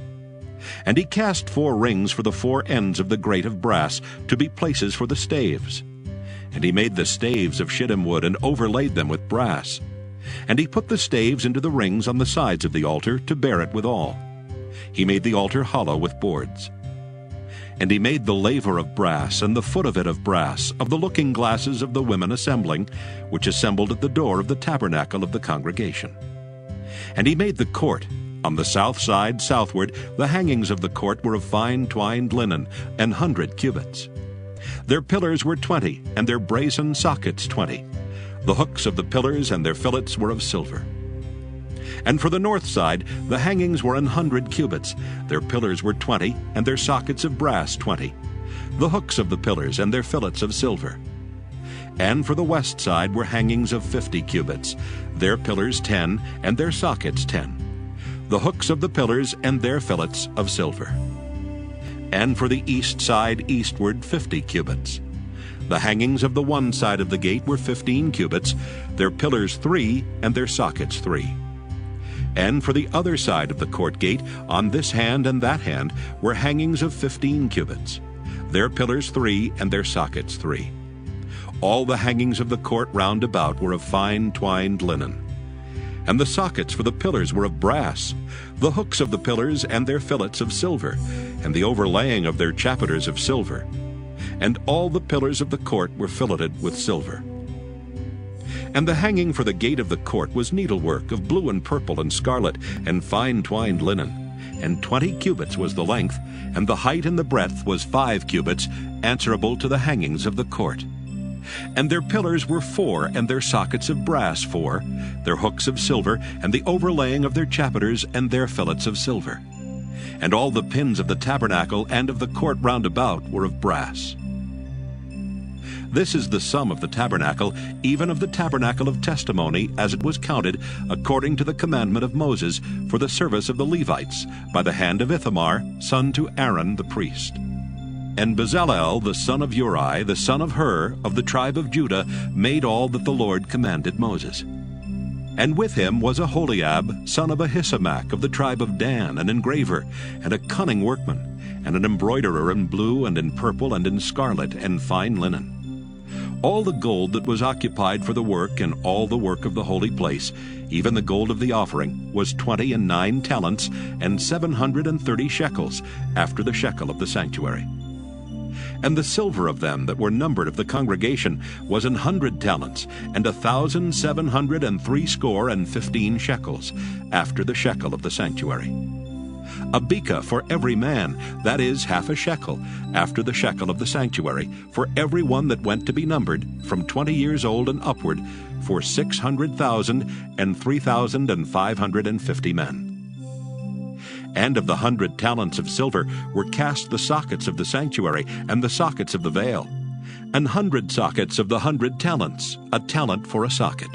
And he cast 4 rings for the 4 ends of the grate of brass, to be places for the staves. And he made the staves of shittim wood, and overlaid them with brass. And he put the staves into the rings on the sides of the altar, to bear it withal. He made the altar hollow with boards. And he made the laver of brass, and the foot of it of brass, of the looking glasses of the women assembling, which assembled at the door of the tabernacle of the congregation. And he made the court. On the south side southward, the hangings of the court were of fine twined linen, 100 cubits. Their pillars were 20, and their brazen sockets 20. The hooks of the pillars and their fillets were of silver. And for the north side, the hangings were 100 cubits. Their pillars were 20, and their sockets of brass 20. The hooks of the pillars and their fillets of silver. And for the west side were hangings of 50 cubits. Their pillars 10, and their sockets 10. The hooks of the pillars and their fillets of silver. And for the east side eastward 50 cubits. The hangings of the one side of the gate were 15 cubits, their pillars 3, and their sockets 3. And for the other side of the court gate, on this hand and that hand, were hangings of 15 cubits, their pillars 3, and their sockets 3. All the hangings of the court round about were of fine twined linen. And the sockets for the pillars were of brass, the hooks of the pillars and their fillets of silver, and the overlaying of their chapiters of silver. And all the pillars of the court were filleted with silver. And the hanging for the gate of the court was needlework of blue and purple and scarlet, and fine twined linen. And 20 cubits was the length, and the height and the breadth was 5 cubits, answerable to the hangings of the court. And their pillars were 4, and their sockets of brass 4, their hooks of silver, and the overlaying of their chapiters and their fillets of silver. And all the pins of the tabernacle and of the court round about were of brass. This is the sum of the tabernacle, even of the tabernacle of testimony, as it was counted, according to the commandment of Moses, for the service of the Levites, by the hand of Ithamar, son to Aaron the priest. And Bezalel, the son of Uri, the son of Hur, of the tribe of Judah, made all that the Lord commanded Moses. And with him was Aholiab, son of Ahisamach, of the tribe of Dan, an engraver, and a cunning workman, and an embroiderer in blue, and in purple, and in scarlet, and fine linen. All the gold that was occupied for the work, and all the work of the holy place, even the gold of the offering, was 29 talents, and 730 shekels, after the shekel of the sanctuary. And the silver of them that were numbered of the congregation was 100 talents, and 1,763 shekels, after the shekel of the sanctuary. A beka for every man, that is, half a shekel, after the shekel of the sanctuary, for every one that went to be numbered, from 20 years old and upward, for 600,000 and 3,550 men. And of the 100 talents of silver were cast the sockets of the sanctuary, and the sockets of the veil, 100 sockets of the 100 talents, a talent for a socket.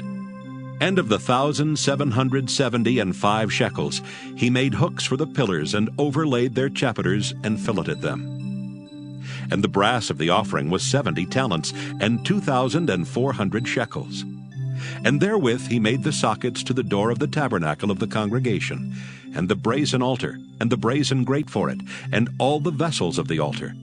And of the 1,770 shekels, he made hooks for the pillars, and overlaid their chapiters, and filleted them. And the brass of the offering was 70 talents, and 2,400 shekels. And therewith he made the sockets to the door of the tabernacle of the congregation, and the brazen altar, and the brazen grate for it, and all the vessels of the altar,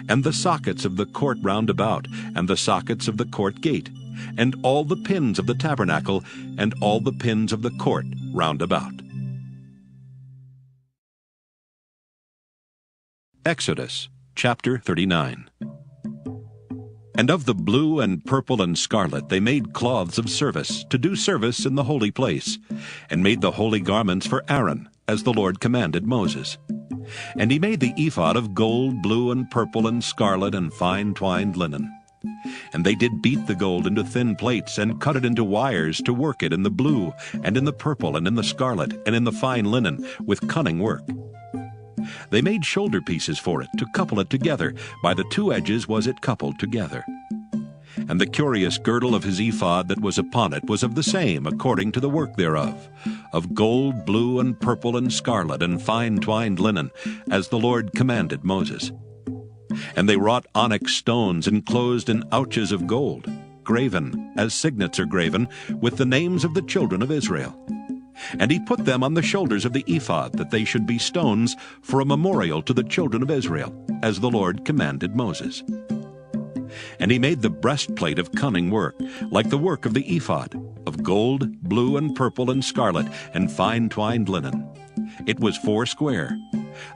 and the sockets of the court round about, and the sockets of the court gate, and all the pins of the tabernacle, and all the pins of the court round about. Exodus chapter 39. And of the blue and purple and scarlet they made cloths of service, to do service in the holy place, and made the holy garments for Aaron, as the Lord commanded Moses. And he made the ephod of gold, blue, and purple, and scarlet, and fine twined linen. And they did beat the gold into thin plates, and cut it into wires, to work it in the blue, and in the purple, and in the scarlet, and in the fine linen, with cunning work. They made shoulder pieces for it, to couple it together. By the 2 edges was it coupled together. And the curious girdle of his ephod that was upon it was of the same, according to the work thereof, of gold, blue, and purple, and scarlet, and fine twined linen, as the Lord commanded Moses. And they wrought onyx stones enclosed in ouches of gold, graven, as signets are graven, with the names of the children of Israel. And he put them on the shoulders of the ephod, that they should be stones for a memorial to the children of Israel, as the Lord commanded Moses. And he made the breastplate of cunning work, like the work of the ephod, of gold, blue, and purple, and scarlet, and fine twined linen. It was 4 square.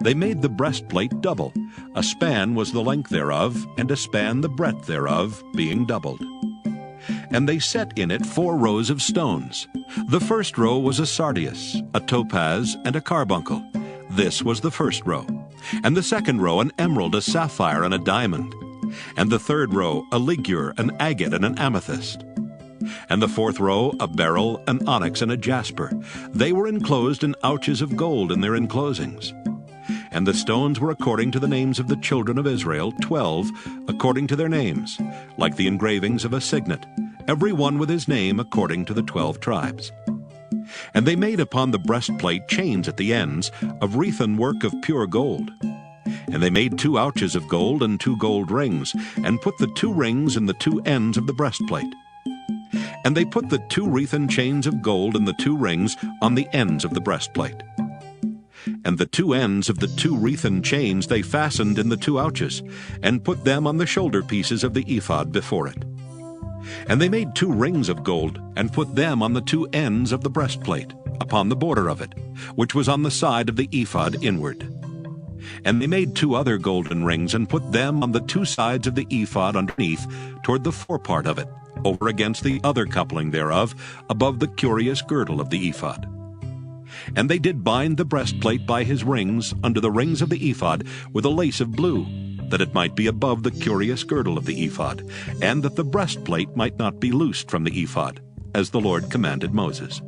They made the breastplate double. A span was the length thereof, and a span the breadth thereof, being doubled. And they set in it 4 rows of stones. The first row was a sardius, a topaz, and a carbuncle. This was the first row. And the second row an emerald, a sapphire, and a diamond. And the third row a ligure, an agate, and an amethyst. And the fourth row a beryl, an onyx, and a jasper. They were enclosed in ouches of gold in their enclosings. And the stones were according to the names of the children of Israel, 12, according to their names, like the engravings of a signet, every one with his name according to the 12 tribes. And they made upon the breastplate chains at the ends, of wreathen work of pure gold. And they made 2 ouches of gold, and 2 gold rings, and put the 2 rings in the 2 ends of the breastplate. And they put the 2 wreathen chains of gold in the 2 rings on the ends of the breastplate. And the 2 ends of the 2 wreathen chains they fastened in the 2 ouches, and put them on the shoulder pieces of the ephod before it. And they made 2 rings of gold, and put them on the 2 ends of the breastplate, upon the border of it, which was on the side of the ephod inward. And they made 2 other golden rings, and put them on the 2 sides of the ephod underneath, toward the forepart of it, over against the other coupling thereof, above the curious girdle of the ephod. And they did bind the breastplate by his rings under the rings of the ephod with a lace of blue, that it might be above the curious girdle of the ephod, and that the breastplate might not be loosed from the ephod, as the Lord commanded Moses.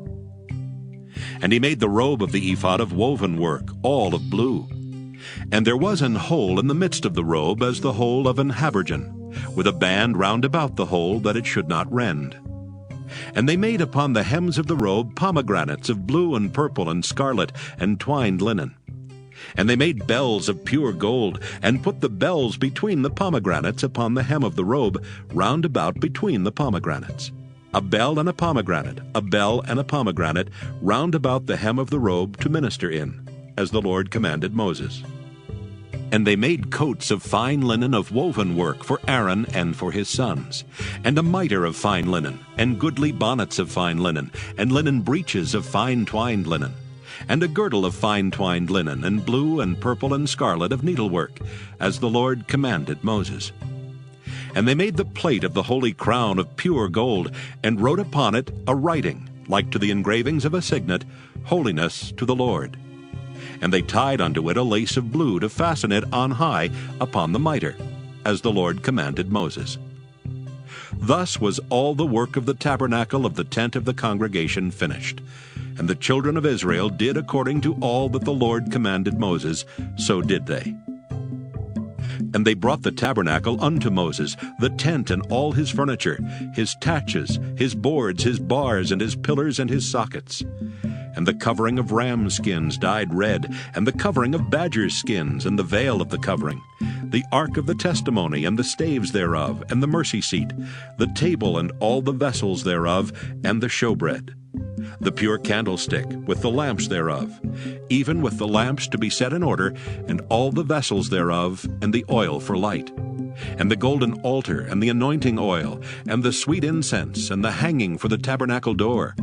And he made the robe of the ephod of woven work, all of blue. And there was an hole in the midst of the robe as the hole of an habergeon, with a band round about the hole, that it should not rend. And they made upon the hems of the robe pomegranates of blue and purple and scarlet and twined linen. And they made bells of pure gold, and put the bells between the pomegranates upon the hem of the robe, round about between the pomegranates. A bell and a pomegranate, a bell and a pomegranate, round about the hem of the robe to minister in, as the Lord commanded Moses. And they made coats of fine linen of woven work for Aaron and for his sons, and a mitre of fine linen, and goodly bonnets of fine linen, and linen breeches of fine twined linen, and a girdle of fine twined linen, and blue and purple and scarlet of needlework, as the Lord commanded Moses. And they made the plate of the holy crown of pure gold, and wrote upon it a writing, like to the engravings of a signet, Holiness to the Lord. And they tied unto it a lace of blue to fasten it on high upon the mitre, as the Lord commanded Moses. Thus was all the work of the tabernacle of the tent of the congregation finished. And the children of Israel did according to all that the Lord commanded Moses, so did they. And they brought the tabernacle unto Moses, the tent and all his furniture, his taches, his boards, his bars, and his pillars and his sockets. And the covering of ram skins dyed red, and the covering of badger skins, and the veil of the covering, the ark of the testimony, and the staves thereof, and the mercy seat, the table and all the vessels thereof, and the showbread, the pure candlestick, with the lamps thereof, even with the lamps to be set in order, and all the vessels thereof, and the oil for light, and the golden altar, and the anointing oil, and the sweet incense, and the hanging for the tabernacle door,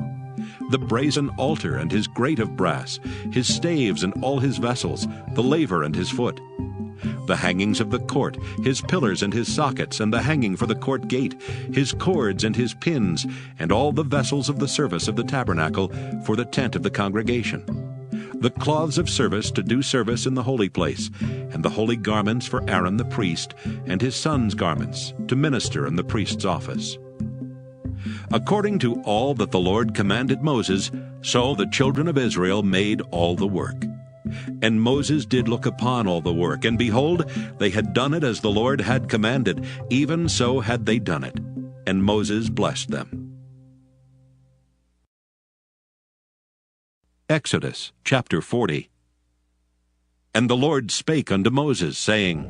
the brazen altar and his grate of brass, his staves and all his vessels, the laver and his foot, the hangings of the court, his pillars and his sockets, and the hanging for the court gate, his cords and his pins, and all the vessels of the service of the tabernacle for the tent of the congregation, the cloths of service to do service in the holy place, and the holy garments for Aaron the priest, and his sons' garments, to minister in the priest's office. According to all that the Lord commanded Moses, so the children of Israel made all the work. And Moses did look upon all the work, and behold, they had done it as the Lord had commanded, even so had they done it. And Moses blessed them. Exodus chapter 40. And the Lord spake unto Moses, saying,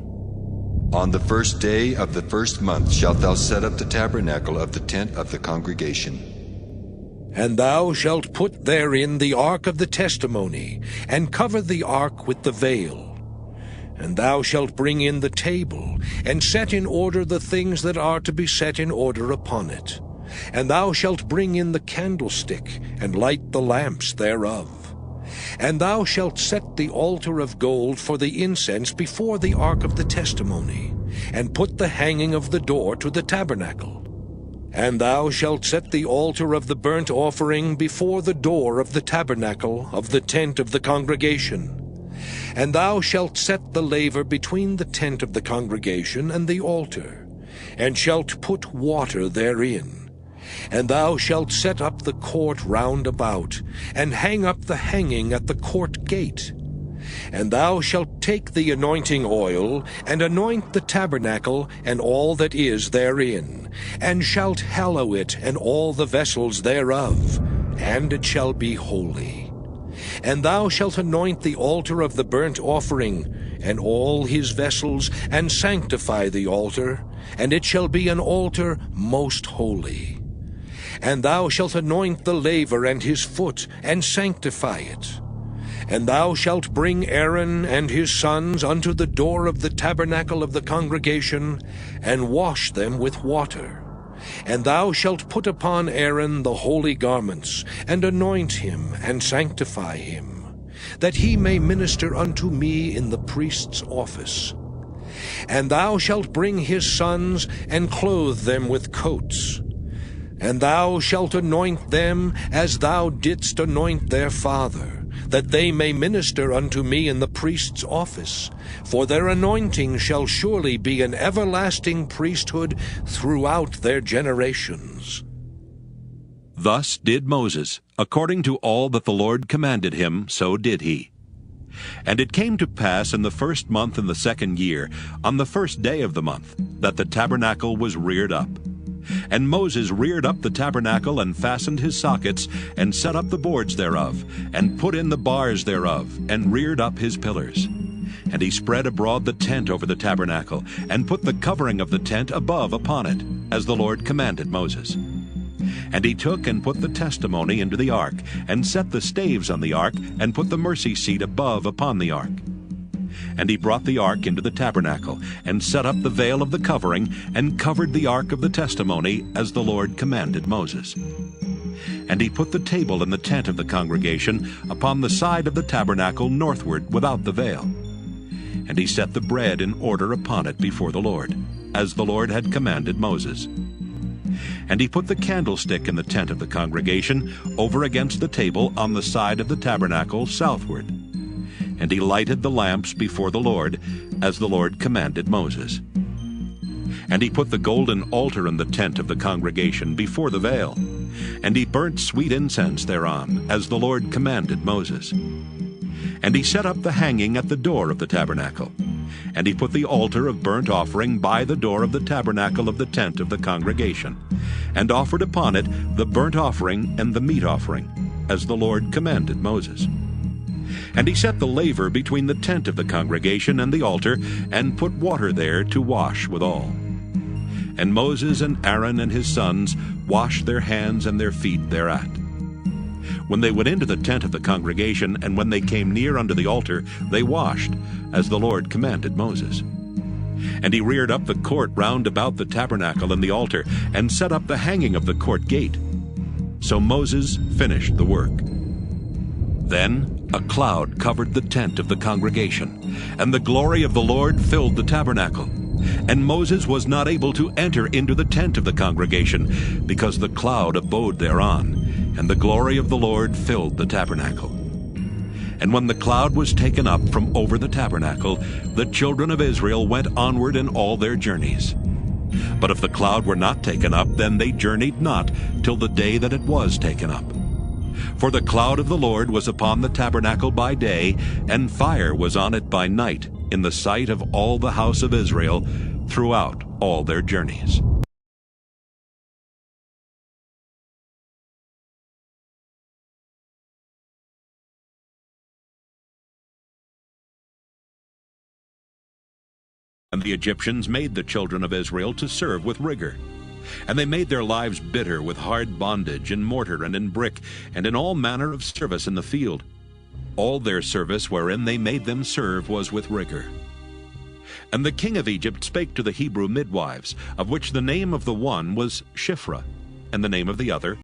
On the first day of the first month shalt thou set up the tabernacle of the tent of the congregation. And thou shalt put therein the ark of the testimony, and cover the ark with the veil. And thou shalt bring in the table, and set in order the things that are to be set in order upon it. And thou shalt bring in the candlestick, and light the lamps thereof. And thou shalt set the altar of gold for the incense before the ark of the testimony, and put the hanging of the door to the tabernacle. And thou shalt set the altar of the burnt offering before the door of the tabernacle of the tent of the congregation. And thou shalt set the laver between the tent of the congregation and the altar, and shalt put water therein. And thou shalt set up the court round about, and hang up the hanging at the court gate. And thou shalt take the anointing oil, and anoint the tabernacle, and all that is therein, and shalt hallow it, and all the vessels thereof, and it shall be holy. And thou shalt anoint the altar of the burnt offering, and all his vessels, and sanctify the altar, and it shall be an altar most holy. And thou shalt anoint the laver and his foot, and sanctify it. And thou shalt bring Aaron and his sons unto the door of the tabernacle of the congregation, and wash them with water. And thou shalt put upon Aaron the holy garments, and anoint him, and sanctify him, that he may minister unto me in the priest's office. And thou shalt bring his sons, and clothe them with coats. And thou shalt anoint them as thou didst anoint their father, that they may minister unto me in the priest's office. For their anointing shall surely be an everlasting priesthood throughout their generations. Thus did Moses, according to all that the Lord commanded him, so did he. And it came to pass in the first month in the second year, on the first day of the month, that the tabernacle was reared up. And Moses reared up the tabernacle, and fastened his sockets, and set up the boards thereof, and put in the bars thereof, and reared up his pillars. And he spread abroad the tent over the tabernacle, and put the covering of the tent above upon it, as the Lord commanded Moses. And he took and put the testimony into the ark, and set the staves on the ark, and put the mercy seat above upon the ark. And he brought the ark into the tabernacle, and set up the veil of the covering, and covered the ark of the testimony, as the Lord commanded Moses. And he put the table in the tent of the congregation upon the side of the tabernacle northward without the veil. And he set the bread in order upon it before the Lord, as the Lord had commanded Moses. And he put the candlestick in the tent of the congregation over against the table on the side of the tabernacle southward. And he lighted the lamps before the Lord, as the Lord commanded Moses. And he put the golden altar in the tent of the congregation before the veil. And he burnt sweet incense thereon, as the Lord commanded Moses. And he set up the hanging at the door of the tabernacle. And he put the altar of burnt offering by the door of the tabernacle of the tent of the congregation, and offered upon it the burnt offering and the meat offering, as the Lord commanded Moses. And he set the laver between the tent of the congregation and the altar, and put water there to wash withal. And Moses and Aaron and his sons washed their hands and their feet thereat. When they went into the tent of the congregation, and when they came near unto the altar, they washed, as the Lord commanded Moses. And he reared up the court round about the tabernacle and the altar, and set up the hanging of the court gate. So Moses finished the work. Then a cloud covered the tent of the congregation, and the glory of the Lord filled the tabernacle. And Moses was not able to enter into the tent of the congregation, because the cloud abode thereon, and the glory of the Lord filled the tabernacle. And when the cloud was taken up from over the tabernacle, the children of Israel went onward in all their journeys. But if the cloud were not taken up, then they journeyed not till the day that it was taken up. For the cloud of the Lord was upon the tabernacle by day, and fire was on it by night, in the sight of all the house of Israel, throughout all their journeys. And the Egyptians made the children of Israel to serve with rigor. And they made their lives bitter with hard bondage, in mortar and in brick, and in all manner of service in the field. All their service wherein they made them serve was with rigor. And the king of Egypt spake to the Hebrew midwives, of which the name of the one was Shiphrah, and the name of the other